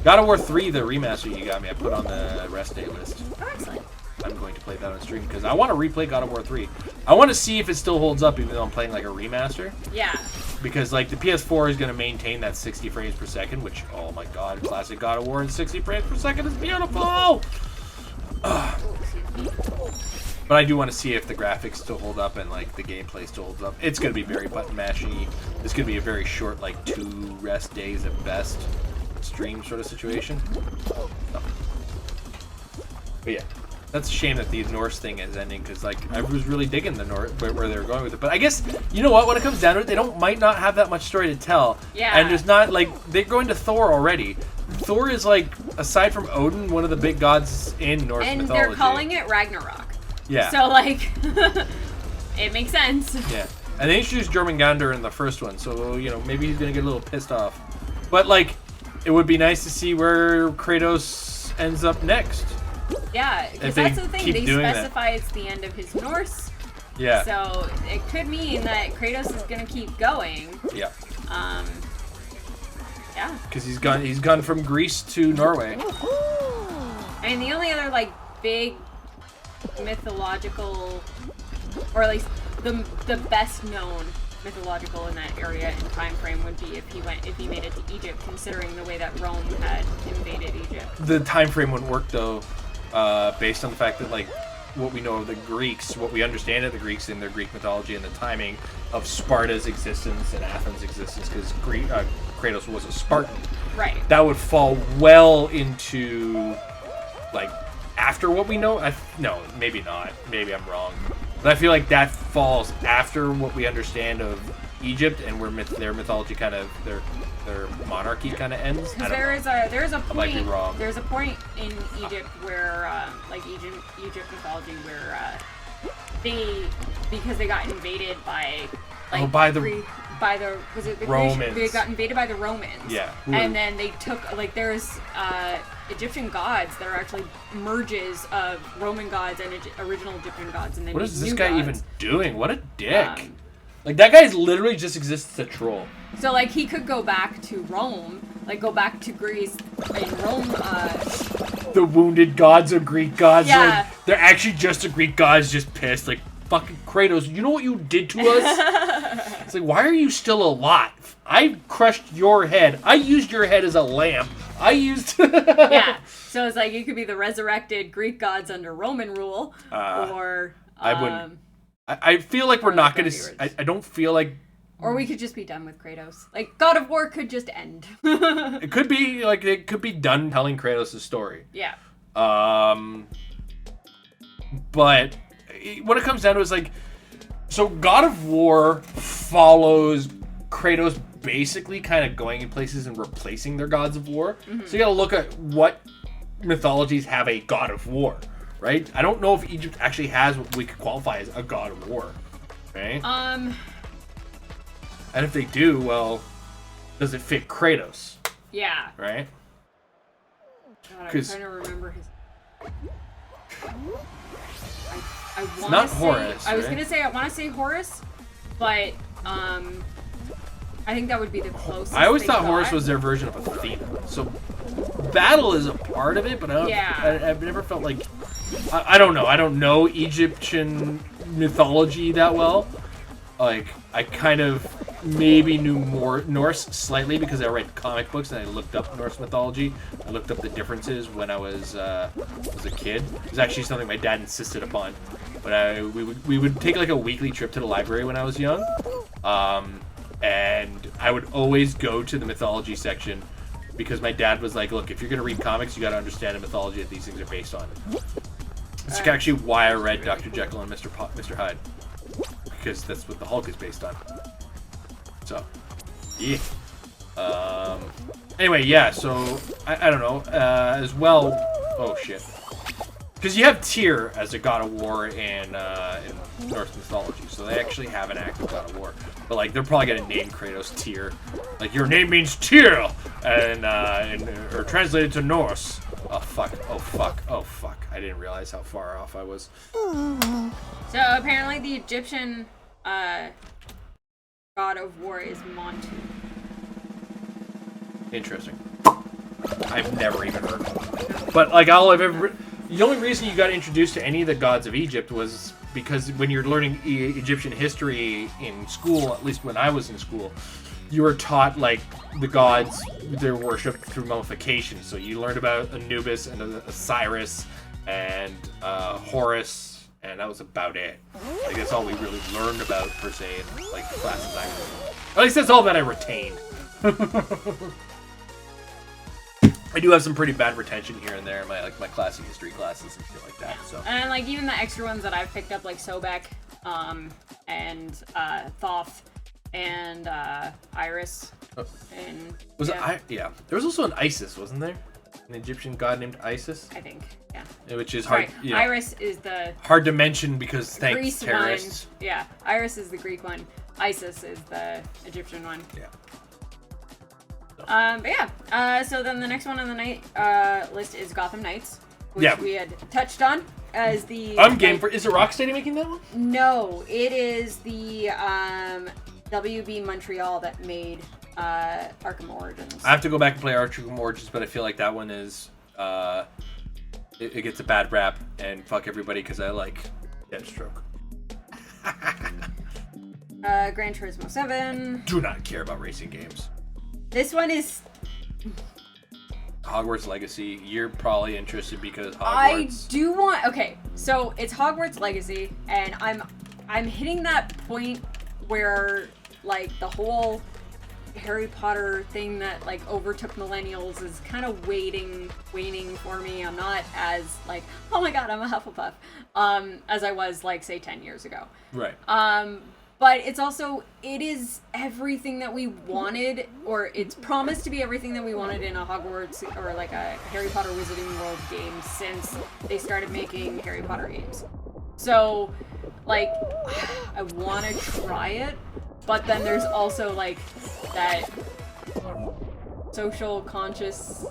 God of War 3, the remaster you got me, I put on the rest day list. Oh, excellent. I'm going to play that on stream because I want to replay God of War 3. I want to see if it still holds up even though I'm playing like a remaster. Yeah. Because like the PS4 is going to maintain that 60 frames per second, which, oh my god, classic God of War in 60 frames per second is beautiful! But I do want to see if the graphics still hold up and like the gameplay still holds up. It's going to be very button mashy. It's going to be a very short, like 2 rest days at best stream sort of situation. Oh. But yeah. That's a shame that the Norse thing is ending because, like, I was really digging the Norse where they were going with it. But I guess you know what? When it comes down to it, they might not have that much story to tell. Yeah. And there's not like they're going to Thor already. Thor is like, aside from Odin, one of the big gods in Norse mythology. And they're calling it Ragnarok. Yeah. So like, it makes sense. Yeah. And they introduced Jormungandr in the first one, so you know maybe he's gonna get a little pissed off. But like, it would be nice to see where Kratos ends up next. Yeah, because that's the thing. They specify it's the end of his Norse. Yeah. So it could mean that Kratos is gonna keep going. Yeah. Yeah. Because he's gone from Greece to Norway. I mean, the only other like big mythological, or at least the best known mythological in that area and time frame would be if he made it to Egypt, considering the way that Rome had invaded Egypt. The time frame wouldn't work though. Based on the fact that, like, what we know of the Greeks, what we understand of the Greeks in their Greek mythology, and the timing of Sparta's existence and Athens' existence, because Kratos was a Spartan. Right. That would fall well into, like, after what we know. No, maybe not. Maybe I'm wrong. But I feel like that falls after what we understand of Egypt and where their mythology kind of their monarchy kind of ends. Because there's a point. I might be wrong. There's a point in Egypt where like Egypt mythology where because they got invaded by like was it the Romans? They got invaded by the Romans. Yeah. And then they took like there's Egyptian gods that are actually merges of Roman gods and original Egyptian gods, and then what is this new guy gods. even doing? What a dick! Like that guy literally just exists to troll. So like he could go back to Rome, like go back to Greece and Rome. The wounded gods of Greek gods. Yeah. Like, they're actually just the Greek gods, just pissed. Like fucking Kratos, you know what you did to us? It's like, why are you still alive? I crushed your head. I used your head as a lamp. Yeah. So it's like you could be the resurrected Greek gods under Roman rule, or I wouldn't. I feel like we're not going to. I don't feel like. Or we could just be done with Kratos. Like God of War could just end. It could be like it could be done telling Kratos' story. Yeah. But what it comes down to is like, so God of War follows Kratos basically kind of going in places and replacing their gods of war. Mm-hmm. So you got to look at what mythologies have a god of war. Right? I don't know if Egypt actually has what we could qualify as a god of war. Right? And if they do, well, does it fit Kratos? Yeah. Right? God, I'm trying to remember his. I want to not say, Horus. I was right? gonna say I want to say Horus, but I think that would be the closest. I always thought Horus was their version of Athena. So battle is a part of it, but I've never felt like. I don't know. I don't know Egyptian mythology that well. Like, I kind of maybe knew more Norse slightly because I read comic books and I looked up Norse mythology. I looked up the differences when I was a kid. It was actually something my dad insisted upon. But we would take like a weekly trip to the library when I was young, and I would always go to the mythology section because my dad was like, "Look, if you're gonna read comics, you got to understand the mythology that these things are based on." It's actually why I read Dr. Jekyll and Mr. Hyde, because that's what the Hulk is based on. So, yeah. Anyway, yeah. So I don't know. As well. Oh shit. Because you have Tyr as a god of war in Norse mythology, so they actually have an active god of war. But like, they're probably gonna name Kratos Tyr, like your name means Tyr, and or translated to Norse. Oh fuck! Oh fuck! Oh fuck! I didn't realize how far off I was. So apparently, the Egyptian god of war is Montu. Interesting. I've never even heard of it. But like, all I've ever. The only reason you got introduced to any of the gods of Egypt was because when you're learning Egyptian history in school, at least when I was in school, you were taught like the gods, they're worshipped through mummification. So you learned about Anubis and Osiris and Horus, and that was about it. Like that's all we really learned about per se in like classes I was in. At least that's all that I retained. I do have some pretty bad retention here and there in my classic history classes and shit like that. So and like even the extra ones that I've picked up, like Sobek, and Thoth, and Iris, and was it? Yeah, there was also an Isis, wasn't there? An Egyptian god named Isis. I think, yeah. Which is hard. Sorry, Iris is the hard to mention because thanks Greece terrorists. one. Yeah, Iris is the Greek one. Isis is the Egyptian one. Yeah. But yeah, so then the next one on the night list is Gotham Knights, which we had touched on as the... I'm game for... Is it Rocksteady making that one? No, it is the WB Montreal that made Arkham Origins. I have to go back and play Arkham Origins, but I feel like that one is... it gets a bad rap, and fuck everybody because I like Deathstroke. Gran Turismo 7. Do not care about racing games. This one is... Hogwarts Legacy. You're probably interested because Hogwarts... I do want... Okay, so it's Hogwarts Legacy, and I'm hitting that point where, like, the whole Harry Potter thing that, like, overtook millennials is kind of waning for me. I'm not as, like, oh my god, I'm a Hufflepuff, as I was, like, say, 10 years ago. Right. But it's also, it is everything that we wanted, or it's promised to be everything that we wanted in a Hogwarts, or like a Harry Potter Wizarding World game since they started making Harry Potter games. So, like, I want to try it, but then there's also, like, that social conscious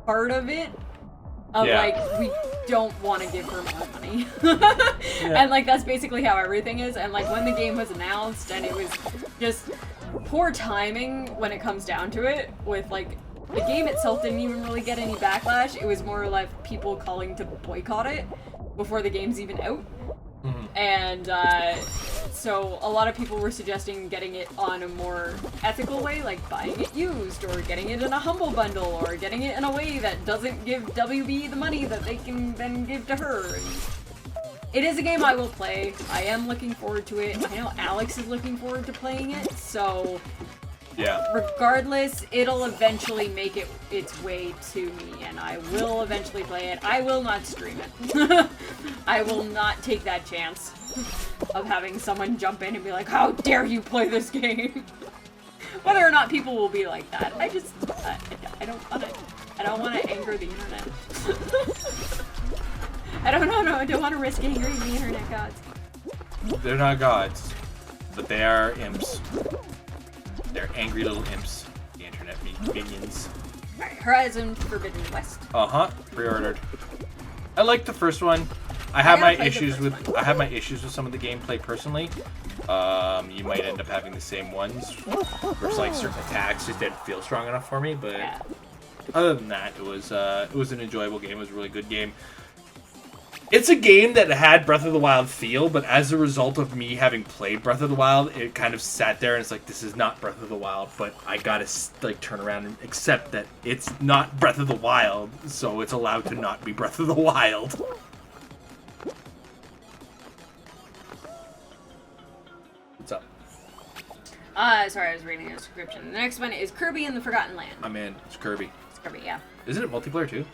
part of it. Like, we don't want to give her more money. And, like, that's basically how everything is. And, like, when the game was announced, and it was just poor timing when it comes down to it, with, like, the game itself didn't even really get any backlash. It was more like people calling to boycott it before the game's even out. Mm-hmm. And, so a lot of people were suggesting getting it on a more ethical way, like buying it used, or getting it in a humble bundle, or getting it in a way that doesn't give WB the money that they can then give to her. And it is a game I will play. I am looking forward to it. I know Alex is looking forward to playing it, so... Yeah. Regardless, it'll eventually make its way to me, and I will eventually play it. I will not stream it. I will not take that chance of having someone jump in and be like, how dare you play this game? Whether or not people will be like that, I just, I don't want to anger the internet. I don't want to risk angering the internet gods. They're not gods, but they are imps. They're angry little imps. The internet minions. Alright, Horizon Forbidden West. Pre-ordered. I like the first one. I have my issues with some of the gameplay personally. You might end up having the same ones. Where it's like certain attacks just didn't feel strong enough for me, but other than that, it was an enjoyable game. It was a really good game. It's a game that had Breath of the Wild feel, but as a result of me having played Breath of the Wild, it kind of sat there and it's like, this is not Breath of the Wild, but I gotta like turn around and accept that it's not Breath of the Wild, so it's allowed to not be Breath of the Wild. What's up? Sorry, I was reading a description. The next one is Kirby and the Forgotten Land. I'm in. It's Kirby. It's Kirby, yeah. Isn't it multiplayer too?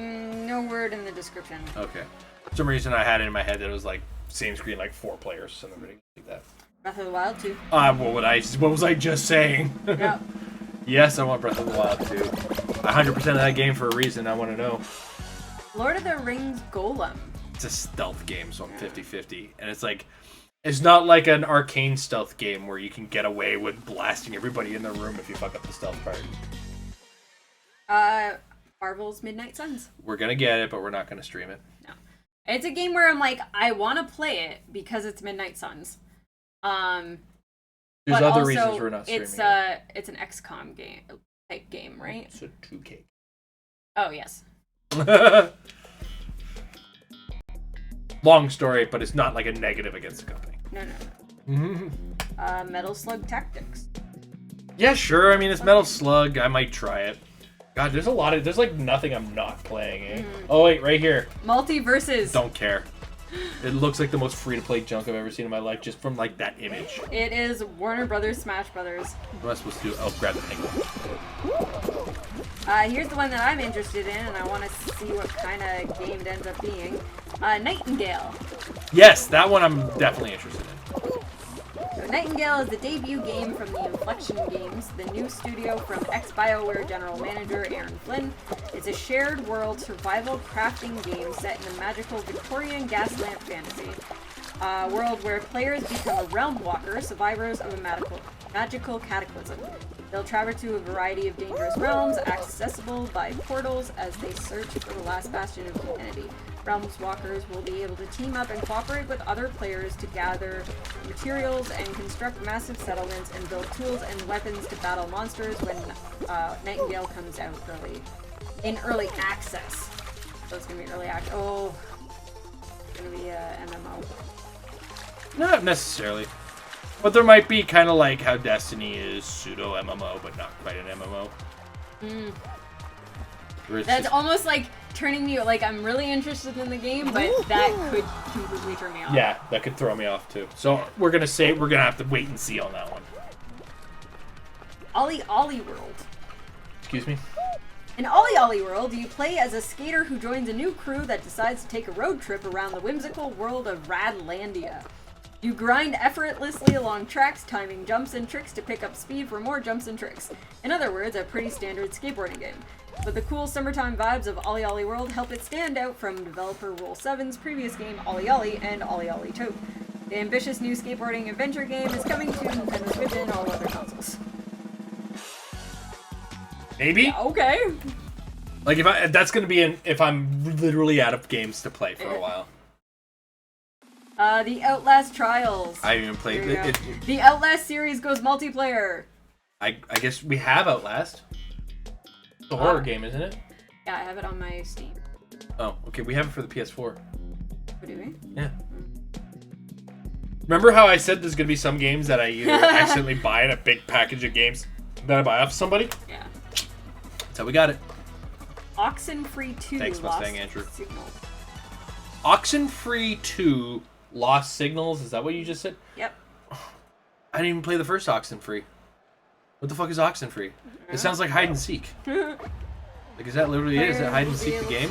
No word in the description. Okay. For some reason I had it in my head that it was like same screen, like 4 players, and then like that. Breath of the Wild 2. What was I just saying? Yep. Yes, I want Breath of the Wild 2. 100% of that game for a reason, I want to know. Lord of the Rings Golem. It's a stealth game, so I'm 50-50. And it's like, it's not like an arcane stealth game where you can get away with blasting everybody in the room if you fuck up the stealth part. Marvel's Midnight Suns. We're gonna get it, but we're not gonna stream it. No. It's a game where I'm like, I want to play it because it's Midnight Suns. There's but other also, reasons we're not streaming it. It's an XCOM game type game, right? It's a 2K. Oh, yes. Long story, but it's not like a negative against the company. No. Metal Slug Tactics. Yeah, sure. I mean, it's Metal Slug. I might try it. God, there's like nothing I'm not playing, eh? Oh, wait, right here. Multiverses. Don't care. It looks like the most free-to-play junk I've ever seen in my life, just from, like, that image. It is Warner Brothers Smash Brothers. What am I supposed to do? Oh, grab the penguin. Here's the one that I'm interested in, and I want to see what kind of game it ends up being. Nightingale. Yes, that one I'm definitely interested in. So Nightingale is the debut game from the Inflection Games, the new studio from ex-BioWare general manager Aaron Flynn. It's a shared world survival crafting game set in a magical Victorian gas lamp fantasy. World where players become a realm walker, survivors of a magical cataclysm. They'll travel to a variety of dangerous realms, accessible by portals as they search for the last bastion of humanity. Realms walkers will be able to team up and cooperate with other players to gather materials and construct massive settlements and build tools and weapons to battle monsters when Nightingale comes out in early access. So it's gonna be early access. Oh, it's gonna be a MMO. Not necessarily. But there might be kind of like how Destiny is pseudo MMO, but not quite an MMO. That's almost like turning me, like, I'm really interested in the game, but that could completely turn me off. Yeah, that could throw me off too. So we're gonna have to wait and see on that one. Ollie Ollie World. Excuse me? In Ollie Ollie World, you play as a skater who joins a new crew that decides to take a road trip around the whimsical world of Radlandia. You grind effortlessly along tracks, timing jumps and tricks to pick up speed for more jumps and tricks. In other words, a pretty standard skateboarding game. But the cool summertime vibes of Ollie Ollie World help it stand out from developer Roll7's previous game Ollie Ollie and Ollie Ollie 2. The ambitious new skateboarding adventure game is coming to Nintendo Switch and all other consoles. Maybe? Yeah, okay. Like if I'm literally out of games to play for a while. The Outlast Trials. I haven't even played it. The Outlast series goes multiplayer. I guess we have Outlast. It's a horror game, isn't it? Yeah, I have it on my Steam. Oh, okay. We have it for the PS4. What do we? Yeah. Remember how I said there's gonna be some games that I either accidentally buy in a big package of games that I buy off somebody? Yeah. That's how we got it. Oxenfree 2 Thanks, Lost Mustang Andrew. Signals. Oxenfree 2 Lost Signals? Is that what you just said? Yep. I didn't even play the first Oxenfree. What the fuck is Oxenfree? It sounds like hide and seek. Like, is that literally it? Is it hide and seek the game?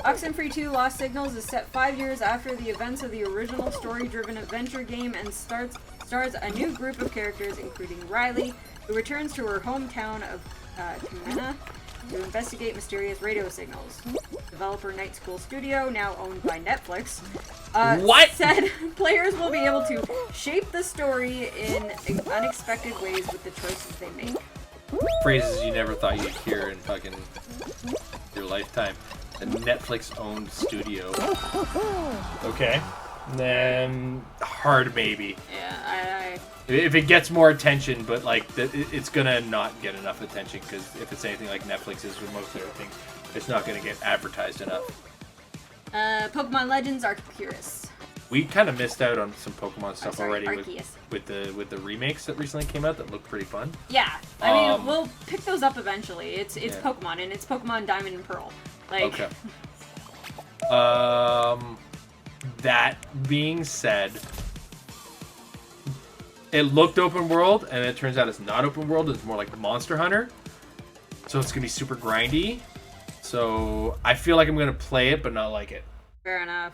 Oxenfree 2 Lost Signals is set 5 years after the events of the original story-driven adventure game and stars a new group of characters, including Riley, who returns to her hometown of Kumena to investigate mysterious radio signals. Developer Night School Studio, now owned by Netflix, said players will be able to shape the story in unexpected ways with the choices they make. Phrases you never thought you'd hear in fucking your lifetime. A Netflix-owned studio. Okay. Then hard maybe. Yeah, If it gets more attention, but like it's gonna not get enough attention because if it's anything like Netflix is with most everything, it's not gonna get advertised enough. Pokemon Legends Arceus. We kind of missed out on some Pokemon stuff already Arceus. with the remakes that recently came out that looked pretty fun. Yeah, I mean we'll pick those up eventually. It's Pokemon and it's Pokemon Diamond and Pearl. Like. Okay. That being said, it looked open world, and it turns out it's not open world. It's more like Monster Hunter, so it's gonna be super grindy. So I feel like I'm gonna play it, but not like it. Fair enough.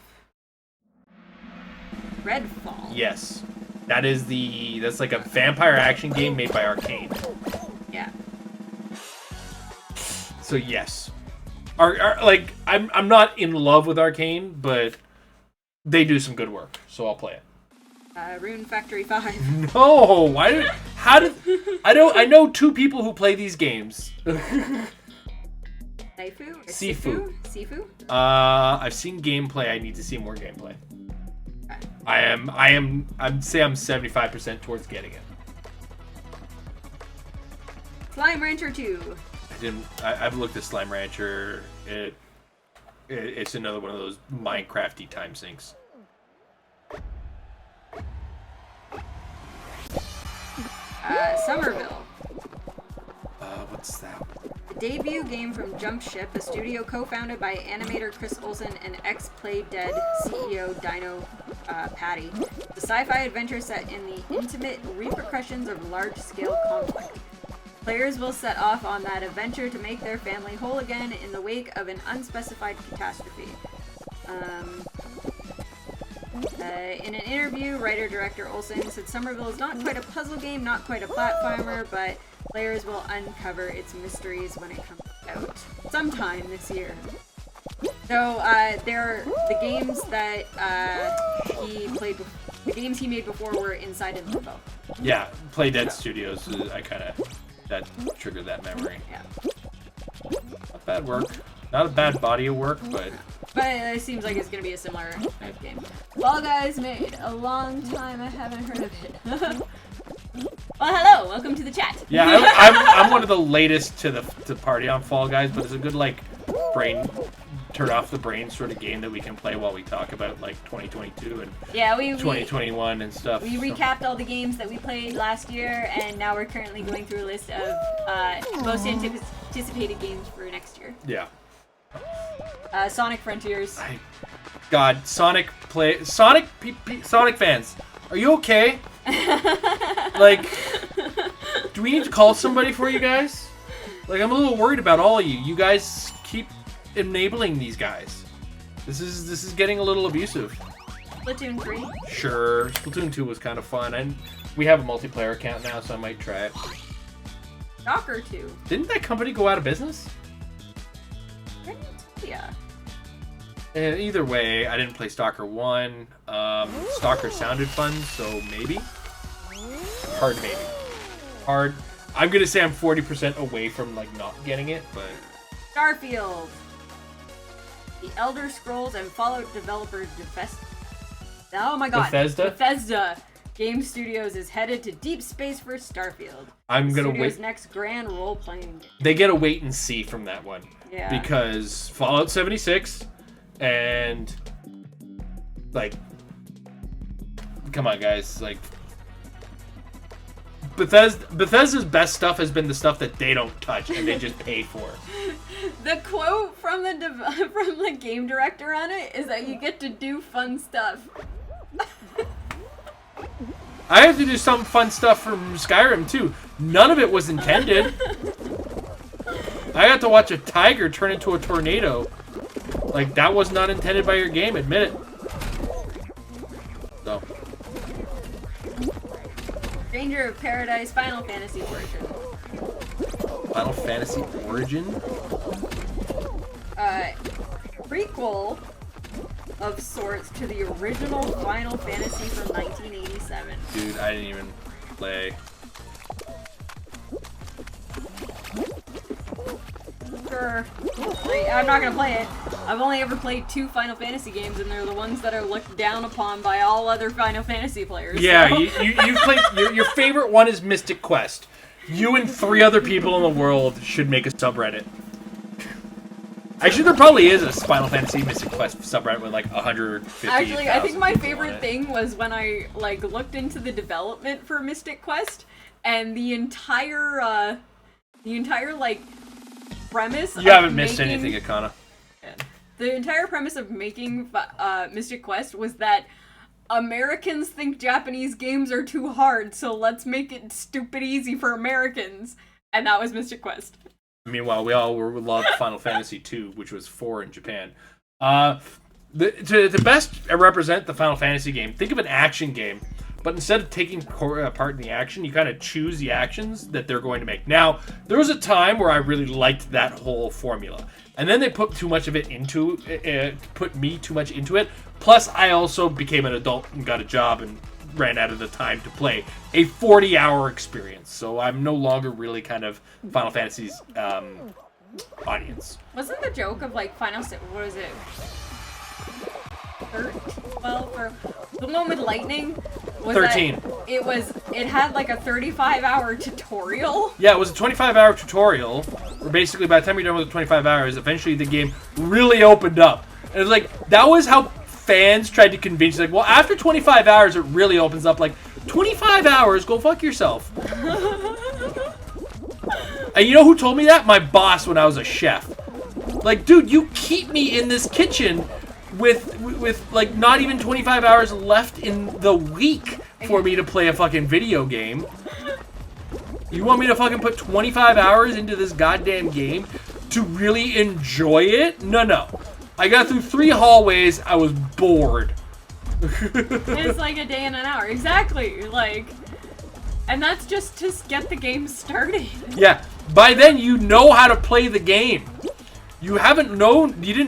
Redfall. Yes, that's like a vampire action game made by Arcane. Yeah. So yes, like I'm not in love with Arcane, but they do some good work, so I'll play it. Rune Factory 5. No, why? I know 2 people who play these games. Sifu. I've seen gameplay. I need to see more gameplay. Okay. I'd say I'm 75% towards getting it. Slime Rancher 2. I've looked at Slime Rancher. It's another one of those Minecraft-y time sinks. Somerville. What's that? The debut game from Jump Ship, a studio co-founded by animator Chris Olsen and ex-Play Dead CEO Dino Patty. The sci-fi adventure set in the intimate repercussions of large-scale conflict. Players will set off on that adventure to make their family whole again in the wake of an unspecified catastrophe. In an interview, writer-director Olsen said Somerville is not quite a puzzle game, not quite a platformer, but players will uncover its mysteries when it comes out sometime this year. So, the games that he played, the games he made before were Inside and Limbo. Yeah, Play Dead Studios. That triggered that memory. Yeah. Not bad work. Not a bad body of work, but it seems like it's gonna be a similar type game. Fall Guys made a long time. I haven't heard of it. Well, hello, welcome to the chat. Yeah, I'm one of the latest to the party on Fall Guys, but it's a good like brain turn off the brain sort of game that we can play while we talk about like 2022 and 2021 and stuff. We recapped all the games that we played last year, and now we're currently going through a list of most anticipated games for next year. Yeah. Sonic Frontiers. Sonic fans, are you okay? Like, do we need to call somebody for you guys? Like, I'm a little worried about all of you. You guys keep enabling these guys. This is getting a little abusive. Splatoon 3. Sure, Splatoon 2 was kind of fun, and we have a multiplayer account now, so I might try it. Stalker 2. Didn't that company go out of business? Yeah. Either way, I didn't play Stalker 1. Stalker sounded fun, so maybe. Hard maybe. Hard. I'm gonna say I'm 40% away from like not getting it, but Starfield. The Elder Scrolls and Fallout developer Bethesda Game Studios is headed to deep space for Starfield. I'm gonna Studio's wait. Next grand role-playing game. They get a wait and see from that one. Yeah. Because Fallout 76 and like, come on guys, like Bethesda's best stuff has been the stuff that they don't touch and they just pay for. The quote from the game director on it is that you get to do fun stuff. I have to do some fun stuff from Skyrim too. None of it was intended. I got to watch a tiger turn into a tornado. Like, that was not intended by your game, admit it. So. Stranger of Paradise Final Fantasy Origin. Final Fantasy Origin? Prequel of sorts to the original Final Fantasy from 1987. Dude, I didn't even play. Sure. I'm not gonna play it. I've only ever played 2 Final Fantasy games, and they're the ones that are looked down upon by all other Final Fantasy players. Yeah, so. you played. Your favorite one is Mystic Quest. You and 3 other people in the world should make a subreddit. Actually, there probably is a Final Fantasy Mystic Quest subreddit with like 150. Actually, I think my favorite thing was when I looked into the development for Mystic Quest, and the entire premise. You haven't missed anything, Akana. The entire premise of making Mystic Quest was that Americans think Japanese games are too hard, so let's make it stupid easy for Americans, and that was Mystic Quest. Meanwhile, we all loved Final Fantasy II, which was 4 in Japan. To best represent the Final Fantasy game, think of an action game, but instead of taking part in the action, you kind of choose the actions that they're going to make. Now, there was a time where I really liked that whole formula, and then they put too much of it into put me too much into it. Plus, I also became an adult and got a job and ran out of the time to play a 40-hour experience. So I'm no longer really kind of Final Fantasy's audience. Wasn't the joke of what was it? 12 or the one with lightning? Was 13. It had like a 35-hour tutorial. Yeah, it was a 25-hour tutorial. Where basically, by the time you're done with the 25 hours, eventually the game really opened up. And it was like that was how fans tried to convince you, like, well, after 25 hours, it really opens up. Like, 25 hours, go fuck yourself. And you know who told me that? My boss when I was a chef. Like, dude, you keep me in this kitchen with like not even 25 hours left in the week for me to play a fucking video game. You want me to fucking put 25 hours into this goddamn game to really enjoy it? No. I got through 3 hallways. I was bored. It's like a day and an hour. Exactly. And that's just to get the game started. Yeah. By then, you know how to play the game. You didn't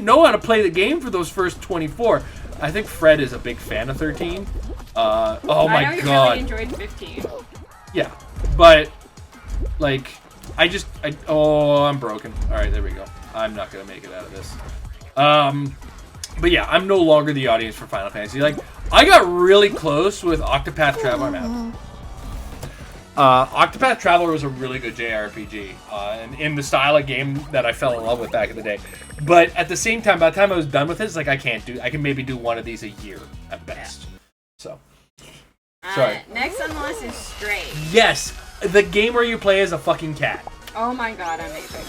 know how to play the game for those first 24. I think Fred is a big fan of 13. Oh my I know god. You really enjoyed 15. Yeah. But, I'm broken. Alright, there we go. I'm not going to make it out of this. But yeah, I'm no longer the audience for Final Fantasy. I got really close with Octopath Traveler. Octopath Traveler was a really good JRPG, and in the style of game that I fell in love with back in the day. But at the same time, by the time I was done with it, it's like I can maybe do one of these a year at best. So, sorry. Next on the list is Stray. Yes, the game where you play as a fucking cat. Oh my god, amazing.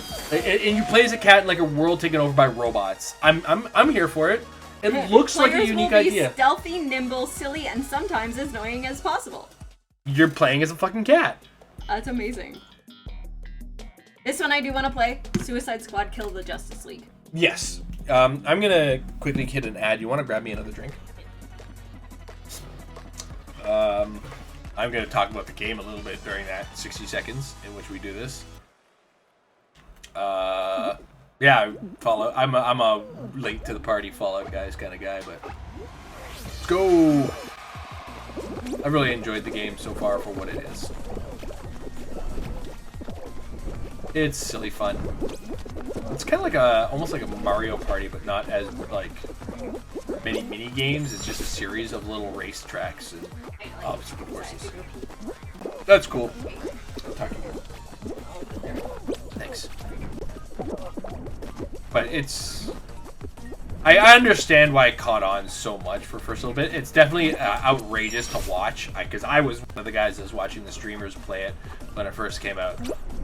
And you play as a cat in like a world taken over by robots. I'm here for it. It looks like a unique will be idea. Stealthy, nimble, silly, and sometimes as annoying as possible. You're playing as a fucking cat. That's amazing. This one I do want to play. Suicide Squad Kill the Justice League. Yes. I'm gonna quickly hit an ad. You want to grab me another drink? I'm gonna talk about the game a little bit during that 60 seconds in which we do this. Yeah, Fallout. I'm a late to the party Fallout guys kind of guy, but let's go. I really enjoyed the game so far for what it is. It's silly fun. It's kind of like almost like a Mario Party, but not as like many mini games. It's just a series of little race tracks and obstacle courses. That's cool. I'm talking about. Thanks. But it's... I understand why it caught on so much for first little bit. It's definitely outrageous to watch, because I was one of the guys that was watching the streamers play it when it first came out.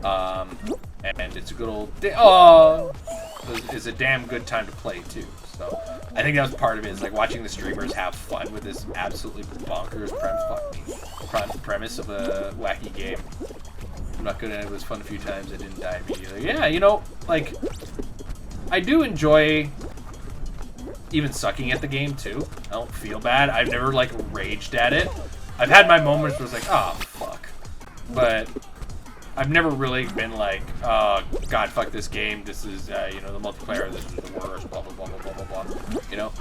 And it's a good old... it's a damn good time to play, too. So I think that was part of it, is like watching the streamers have fun with this absolutely bonkers premise of a wacky game. I'm not gonna... It was fun a few times. I didn't die immediately. Yeah, you know, like... I do enjoy even sucking at the game, too. I don't feel bad. I've never, like, raged at it. I've had my moments where it's like, oh, fuck. But I've never really been like, oh, God, fuck this game. This is, you know, the multiplayer. This is the worst, blah, blah, blah, blah, blah, blah, blah. You know?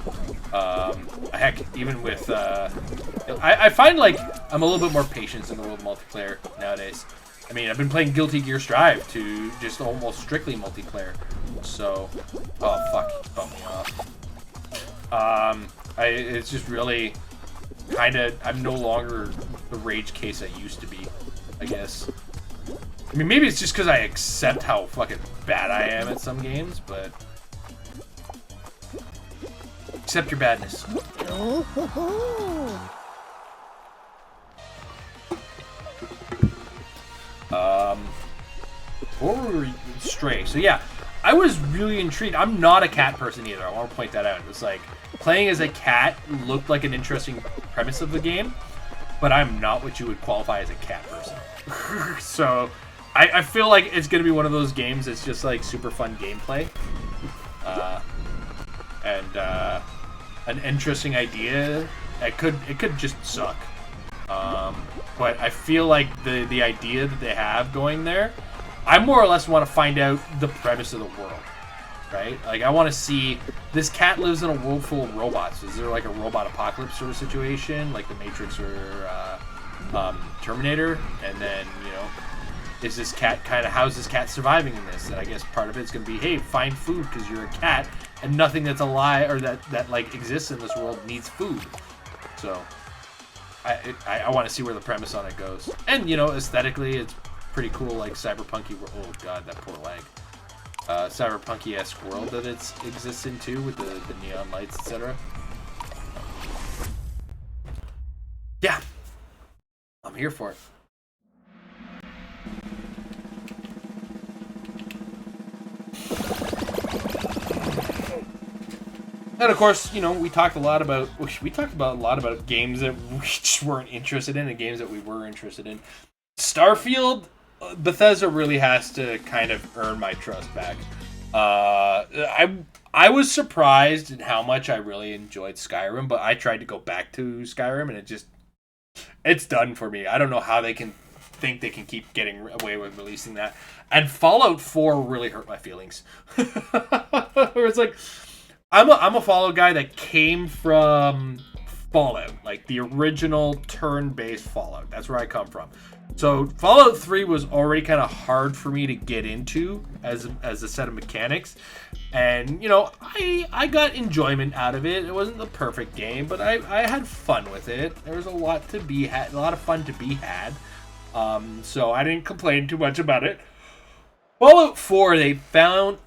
Heck, even with... I find, like, I'm a little bit more patient in the world multiplayer nowadays. I mean, I've been playing Guilty Gear Strive to just almost strictly multiplayer. So, oh fuck, he bumped me off. It's just really kind of, I'm no longer the rage case I used to be, I guess. I mean, maybe it's just because I accept how fucking bad I am at some games, but accept your badness. Where were we? Stray. So yeah, I was really intrigued. I'm not a cat person either. I want to point that out. It's like playing as a cat looked like an interesting premise of the game, but I'm not what you would qualify as a cat person. So I feel like it's gonna be one of those games that's just like super fun gameplay, and an interesting idea. It could just suck. But I feel like the idea that they have going there, I more or less want to find out the premise of the world, right? Like, I want to see, this cat lives in a world full of robots. Is there like a robot apocalypse sort of situation, like the Matrix or Terminator? And then, you know, is this cat how's this cat surviving in this? And I guess part of it's going to be, hey, find food because you're a cat, and nothing that's alive or that like exists in this world needs food. So I want to see where the premise on it goes. And, you know, aesthetically, it's pretty cool, like cyberpunky. Oh god, that poor leg. Cyberpunky-esque world that it exists in too, with the neon lights, etc. Yeah, I'm here for it. And of course, you know, we talked a lot about games that we just weren't interested in and games that we were interested in. Starfield, Bethesda really has to kind of earn my trust back. I was surprised at how much I really enjoyed Skyrim, but I tried to go back to Skyrim and it's done for me. I don't know how they can think they can keep getting away with releasing that. And Fallout 4 really hurt my feelings. Where it's like, I'm a Fallout guy that came from Fallout, like the original turn-based Fallout. That's where I come from. So Fallout 3 was already kind of hard for me to get into as a set of mechanics, and you know, I got enjoyment out of it. It wasn't the perfect game, but I had fun with it. There was a lot of fun to be had. So I didn't complain too much about it. Fallout 4, they found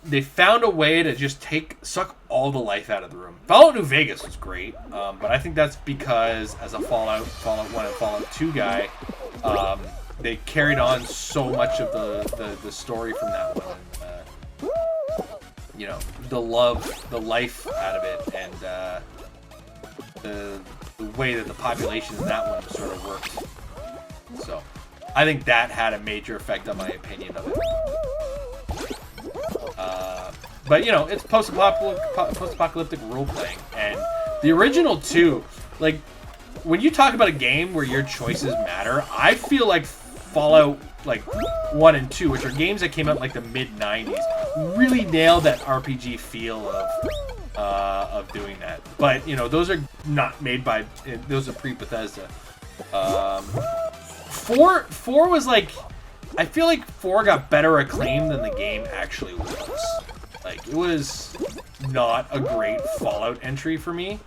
a way to just suck all the life out of the room. Fallout New Vegas was great, but I think that's because as a Fallout 1 and Fallout 2 guy, they carried on so much of the story from that one. You know, the life out of it, and the way that the population in that one sort of worked. So I think that had a major effect on my opinion of it. But you know, it's post-apocalyptic role-playing, and the original 2, like, when you talk about a game where your choices matter, I feel like Fallout like 1 and 2, which are games that came out in like the mid-90s, really nailed that RPG feel of doing that. But you know, those are not made by, those are pre-Bethesda. 4 was like, I feel like 4 got better acclaim than the game actually was. Like, it was not a great Fallout entry for me.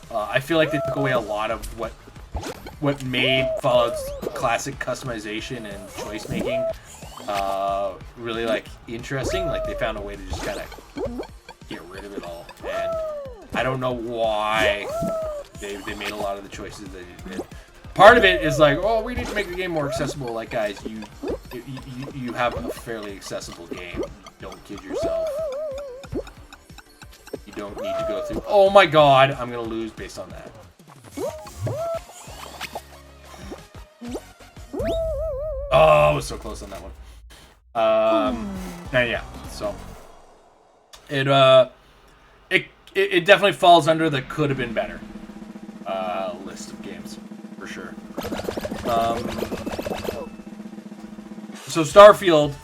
I feel like they took away a lot of what made Fallout's classic customization and choice making really like interesting. Like, they found a way to just kind of get rid of it all, and I don't know why they made a lot of the choices that they did. Part of it is like, oh, we need to make the game more accessible. Like, guys, you have a fairly accessible game. Don't kid yourself. You don't need to go through. Oh my god, I'm gonna lose based on that. Oh, I was so close on that one. And yeah, so it definitely falls under the could have been better list of games for sure. So Starfield.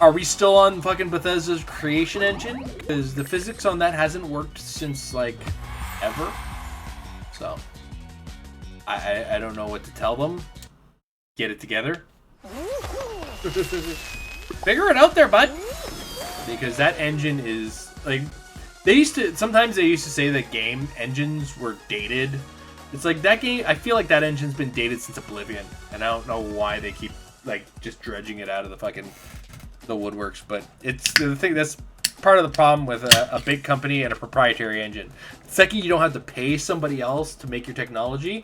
Are we still on fucking Bethesda's creation engine? Because the physics on that hasn't worked since, like, ever. So, I don't know what to tell them. get it together. Figure it out there, bud. Because that engine is like sometimes they used to say that game engines were dated. It's like that game, I feel like that engine's been dated since Oblivion, and I don't know why they keep like just dredging it out of the woodworks, but it's the thing that's part of the problem with a big company and a proprietary engine. The second you don't have to pay somebody else to make your technology,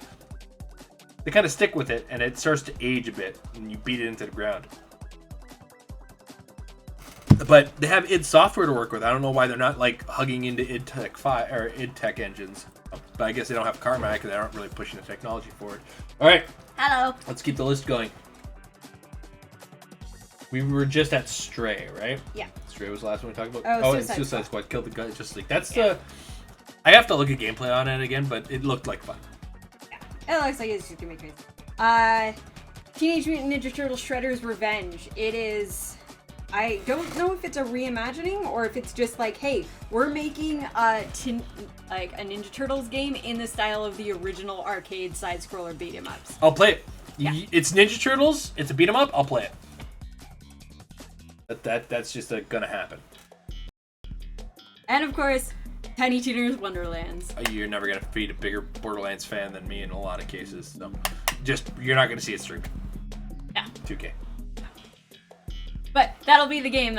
they kind of stick with it, and it starts to age a bit, and you beat it into the ground. But they have id Software to work with. I don't know why they're not like hugging into id Tech engines. But I guess they don't have Carmack and they aren't really pushing the technology forward. All right. Hello. Let's keep the list going. We were just at Stray, right? Yeah. Stray was the last one we talked about. Oh, and Suicide Squad killed the guy. Just like that's the. I have to look at gameplay on it again, but it looked like fun. Yeah. It looks like it's just gonna be crazy. Teenage Mutant Ninja Turtles Shredder's Revenge. It is. I don't know if it's a reimagining or if it's just like, hey, we're making a Ninja Turtles game in the style of the original arcade side-scroller beat-em-ups. I'll play it. Yeah. It's Ninja Turtles. It's a beat 'em up. I'll play it. That's just gonna happen. And of course, Tiny Tina's Wonderlands. You're never gonna feed a bigger Borderlands fan than me in a lot of cases. So, you're not gonna see it stream. Yeah. 2K. But that'll be the game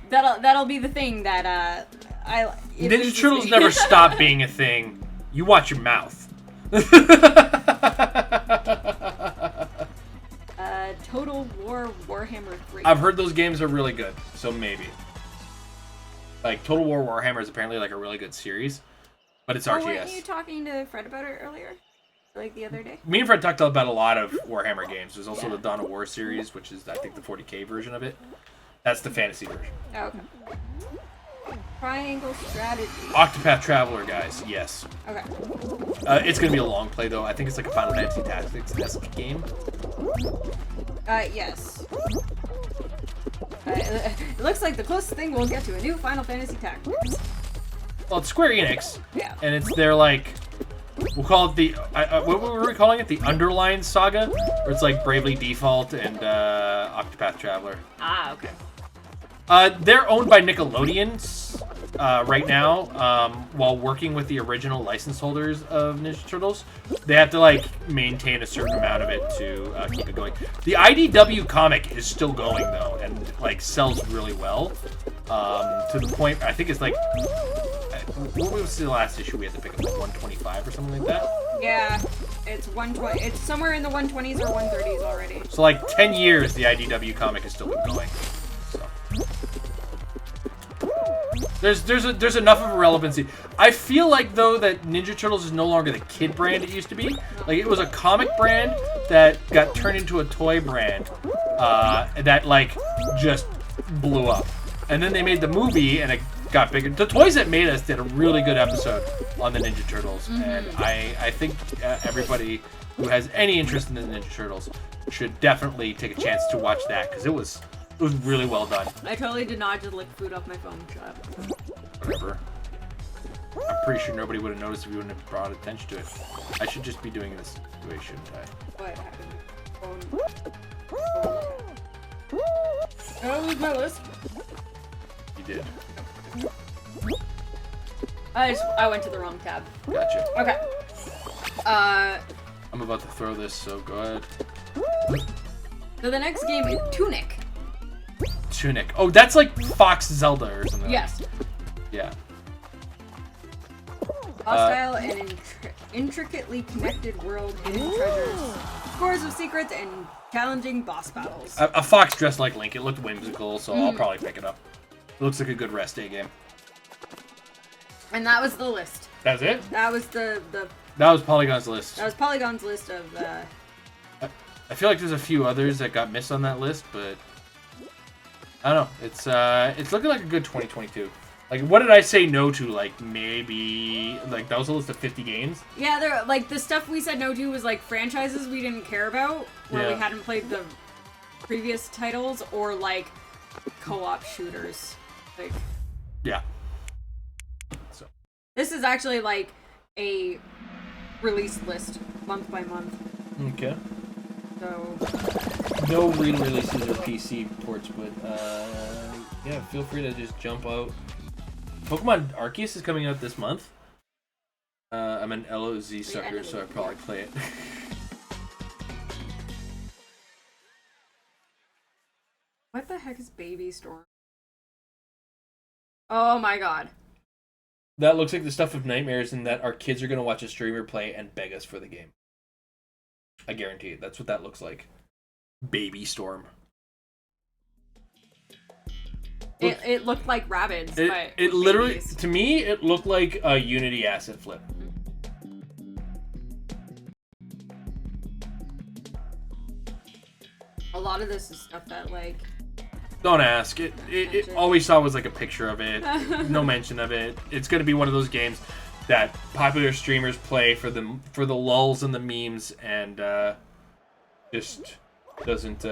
that'll be the thing that Ninja Turtles never stop being a thing. You watch your mouth. Total War Warhammer 3. I've heard those games are really good, so maybe. Like Total War Warhammer is apparently like a really good series, but it's RTS. Weren't you talking to Fred about it earlier? Like the other day? Me and Fred talked about a lot of Warhammer games. There's also the Dawn of War series, which is I think the 40K version of it. That's the fantasy version. Oh, okay. Triangle Strategy. Octopath Traveler, guys. Yes. Okay. It's gonna be a long play though. I think it's like a Final Fantasy Tactics-esque game. Yes. It looks like the closest thing we'll get to a new Final Fantasy Tactics. Well, it's Square Enix. Yeah. And it's their like. We'll call it the, what were we calling it? The Underline Saga? Where it's like Bravely Default and Octopath Traveler. Ah, okay. They're owned by Nickelodeon right now, while working with the original license holders of Ninja Turtles. They have to like maintain a certain amount of it to keep it going. The IDW comic is still going though, and like sells really well. To the point, I think it's like, what was the last issue we had to pick up? Like 125 or something like that? Yeah, it's 120. It's somewhere in the 120s or 130s already. So like 10 years, the IDW comic has still been going. So there's enough of a relevancy. I feel like though that Ninja Turtles is no longer the kid brand it used to be. Like it was a comic brand that got turned into a toy brand that like just blew up. And then they made the movie and it got bigger. The Toys That Made Us did a really good episode on the Ninja Turtles. And I think everybody who has any interest in the Ninja Turtles should definitely take a chance to watch that because it was really well done. I totally did not just lick food off my phone. Shut up. Whatever. I'm pretty sure nobody would have noticed if you wouldn't have brought attention to it. I should just be doing this way, shouldn't I? What happened? Did I lose my list? You did. I went to the wrong tab. Gotcha. Okay. I'm about to throw this, so go ahead. So the next game is Tunic. Tunic. Oh, that's like Fox Zelda or something. Yes. Yeah. Hostile and intricately connected world, hidden treasures, scores of secrets, and challenging boss battles. A fox dressed like Link. It looked whimsical, so I'll probably pick it up. It looks like a good rest day game. And that was the list. That's it? That was the That was Polygon's list. that was Polygon's list of I feel like there's a few others that got missed on that list, but I don't know. It's looking like a good 2022. Like, what did I say no to? Like, maybe like that was a list of 50 games. yeah, there like the stuff we said no to was like franchises we didn't care about where we hadn't played the previous titles or like co-op shooters. Like Yeah. So this is actually like a release list month by month. okay. So No re-releases or PC ports, but yeah, feel free to just jump out. Pokemon Arceus is coming out this month. I'm an LOZ sucker, so I'd probably play it. what the heck is Baby Storm? Oh my god. That looks like the stuff of nightmares, and that our kids are gonna watch a streamer play and beg us for the game. I guarantee it. That's what that looks like. Baby Storm. It looked like Rabbids, but it literally, babies. To me, it looked like a Unity asset flip. A lot of this is stuff that, like... Don't ask. It all we saw was like a picture of it. No mention of it. It's going to be one of those games that popular streamers play for the lulls and the memes, and just doesn't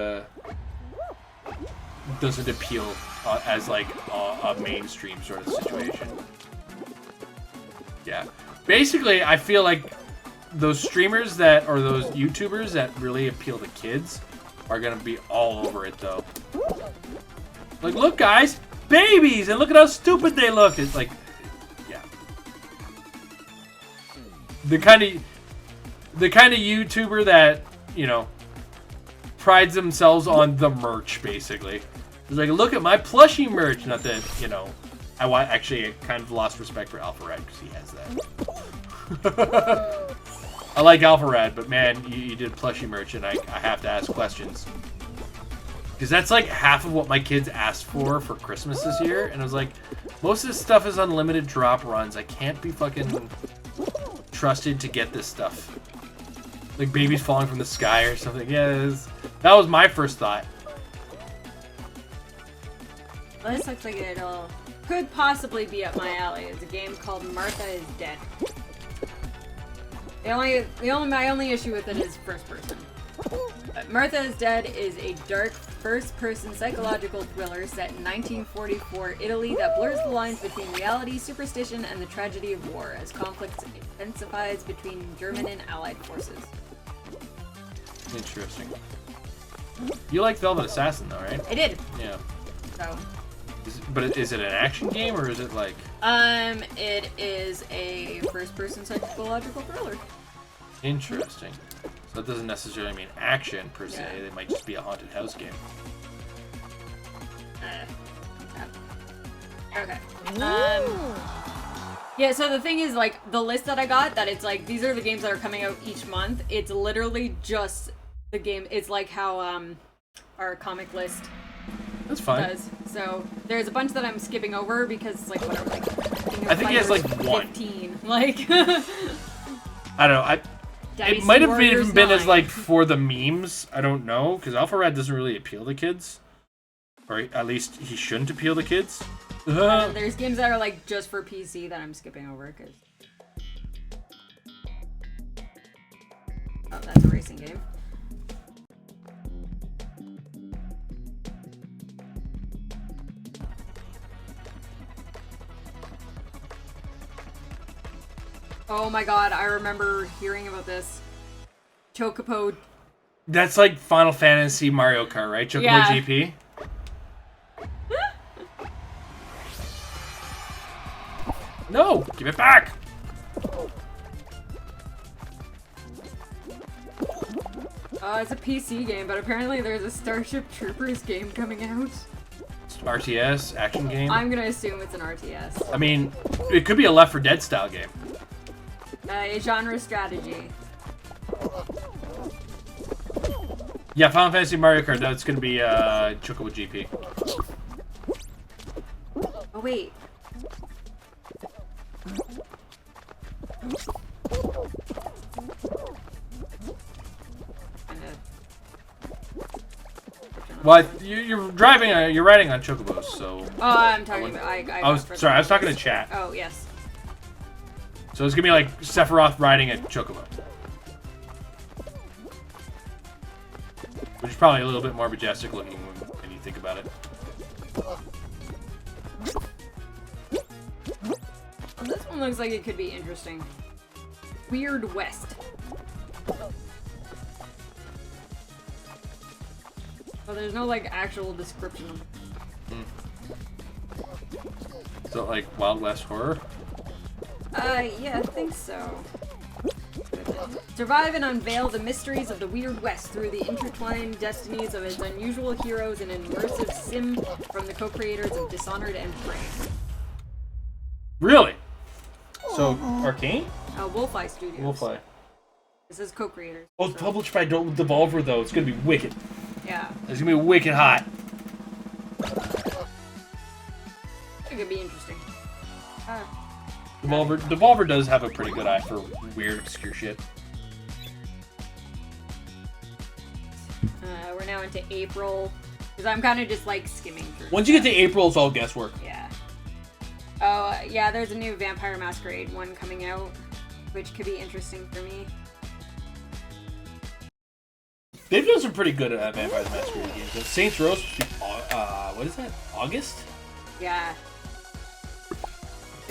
appeal as like a mainstream sort of situation. Yeah. Basically, I feel like those streamers or those YouTubers that really appeal to kids are gonna be all over it, though. Like, look, guys, babies, and look at how stupid they look. It's like, yeah, the kind of YouTuber that, you know, prides themselves on the merch, basically. It's like, look at my plushie merch. Not that, you know, I kind of lost respect for Alpha Rad because he has that. I like Alpha Rad, but man, you did plushie merch, and I have to ask questions. Because that's like half of what my kids asked for Christmas this year. And I was like, most of this stuff is unlimited drop runs. I can't be fucking trusted to get this stuff. Like babies falling from the sky or something. Yeah, that was my first thought. Well, this looks like it could possibly be up my alley. It's a game called Martha is Dead. My only issue with it is first person. Martha is Dead is a dark first-person psychological thriller set in 1944 Italy that blurs the lines between reality, superstition, and the tragedy of war as conflict intensifies between German and Allied forces. Interesting. You like Velvet Assassin, though, right? I did. Yeah. So. But is it an action game, or is it like... It is a first-person psychological thriller. Interesting. So that doesn't necessarily mean action, per se. Yeah. It might just be a haunted house game. Okay. Yeah, so the thing is, like, the list that I got, that it's like, these are the games that are coming out each month. It's literally just the game. It's like how, our comic list That's fine. does. So, there's a bunch that I'm skipping over because it's like, whatever, like, I think he has, like, 15. Like, I don't know, it might have even been as, like, for the memes. I don't know, because Alpha Rad doesn't really appeal to kids. Or at least he shouldn't appeal to kids. There's games that are, like, just for PC that I'm skipping over, because... Oh, that's a racing game. Oh my god, I remember hearing about this. Chocobo. That's like Final Fantasy Mario Kart, right? Chocobo GP? No! Give it back! It's a PC game, but apparently there's a Starship Troopers game coming out. RTS, action game? I'm gonna assume it's an RTS. I mean, it could be a Left 4 Dead style game. A genre strategy. Yeah, Final Fantasy Mario Kart, that's gonna be Chocobo GP. Oh, wait. Well, you're driving, you're riding on Chocobos, so... Oh, I'm talking about... I was talking to chat. Oh, yes. So it's gonna be like Sephiroth riding a Chocobo. Which is probably a little bit more majestic looking when you think about it. Well, this one looks like it could be interesting. Weird West. But there's no like actual description of it. Is that like Wild West horror? Yeah, I think so. Survive and unveil the mysteries of the Weird West through the intertwined destinies of its unusual heroes in an immersive sim from the co-creators of Dishonored and Prey. Really? So, Arcane? Wolfeye Studios. Wolfeye. This is co-creators. Oh, it's published by Devolver, though. It's going to be wicked. Yeah. It's going to be wicked hot. It could be interesting. Devolver does have a pretty good eye for weird, obscure shit. We're now into April. Because I'm kind of just like skimming through. Once you get to April, it's all guesswork. Yeah. Oh, yeah, there's a new Vampire Masquerade one coming out, which could be interesting for me. They've done some pretty good Vampire Masquerade games. Saints Row, what is that? August? Yeah.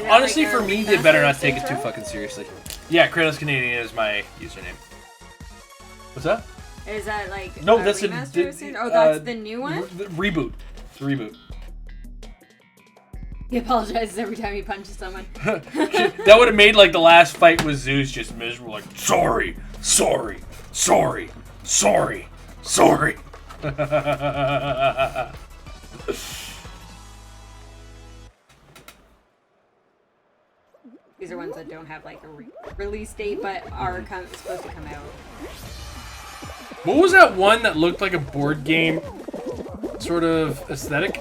Honestly, for me, they better not take it too fucking seriously. Yeah, Kratos Canadian is my username. What's that? Is that like no? A That's remaster? Oh, that's the new one. Reboot. It's a reboot. He apologizes every time he punches someone. That would have made like the last fight with Zeus just miserable. Like sorry. These are ones that don't have like a release date, but are supposed to come out. What was that one that looked like a board game sort of aesthetic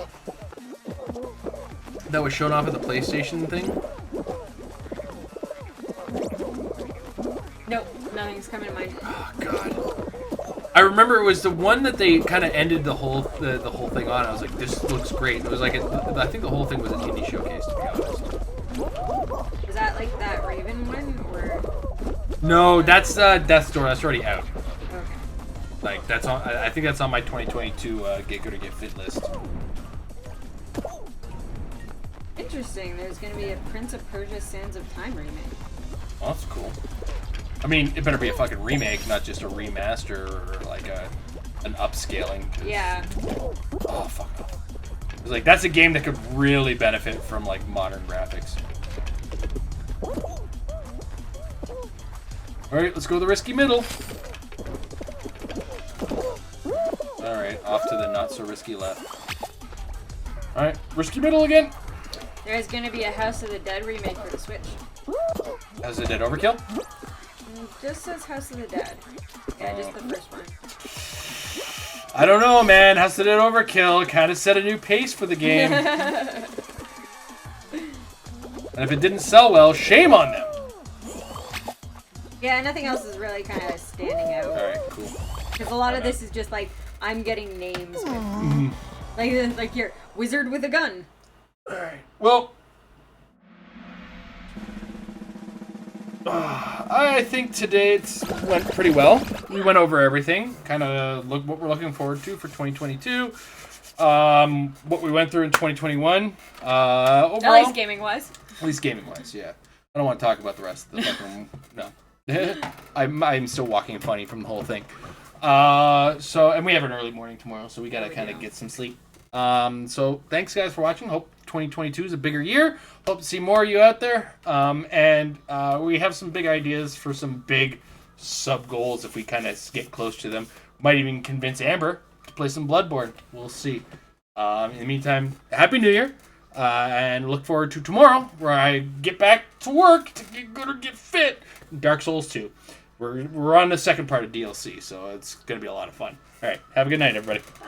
that was shown off at the PlayStation thing? Nope, nothing's coming to mind. Oh god. I remember it was the one that they kind of ended the whole thing on. I was like, this looks great. It was like I think the whole thing was an indie showcase, to be honest. Is that like that Raven one, or? No, that's Death's Door. That's already out. Okay. Like that's on. I think that's on my 2022 Git Good or Git Fit list. Interesting. There's gonna be a Prince of Persia: Sands of Time remake. Oh, that's cool. I mean, it better be a fucking remake, not just a remaster or like an upscaling. Yeah. Oh fuck off. It's like that's a game that could really benefit from like modern graphics. Alright, let's go to the risky middle. Alright, off to the not so risky left. Alright, risky middle again. There's gonna be a House of the Dead remake for the Switch. Has it dead overkill? Just says House of the Dead. Yeah, just the first one. I don't know, man. House of the Dead overkill kind of set a new pace for the game. And if it didn't sell well, shame on them. Yeah, nothing else is really kind of standing out. Alright, cool. Because a lot of this is just like, I'm getting names. Like here, wizard with a gun. Alright, well. I think today it went pretty well. We went over everything. Kind of what we're looking forward to for 2022. What we went through in 2021. Overall, At least gaming-wise. At least gaming-wise, yeah. I don't want to talk about the rest of the fucking... No. I'm still walking funny from the whole thing. And we have an early morning tomorrow, so we gotta kind of get some sleep. So thanks guys for watching. Hope 2022 is a bigger year. Hope to see more of you out there. And we have some big ideas for some big sub goals if we kind of get close to them. Might even convince Amber to play some Bloodborne. We'll see. In the meantime, Happy New Year. And look forward to tomorrow where I get back to work to get good or get fit. Dark Souls 2. We're on the second part of DLC, so it's going to be a lot of fun. All right. Have a good night, everybody. Bye.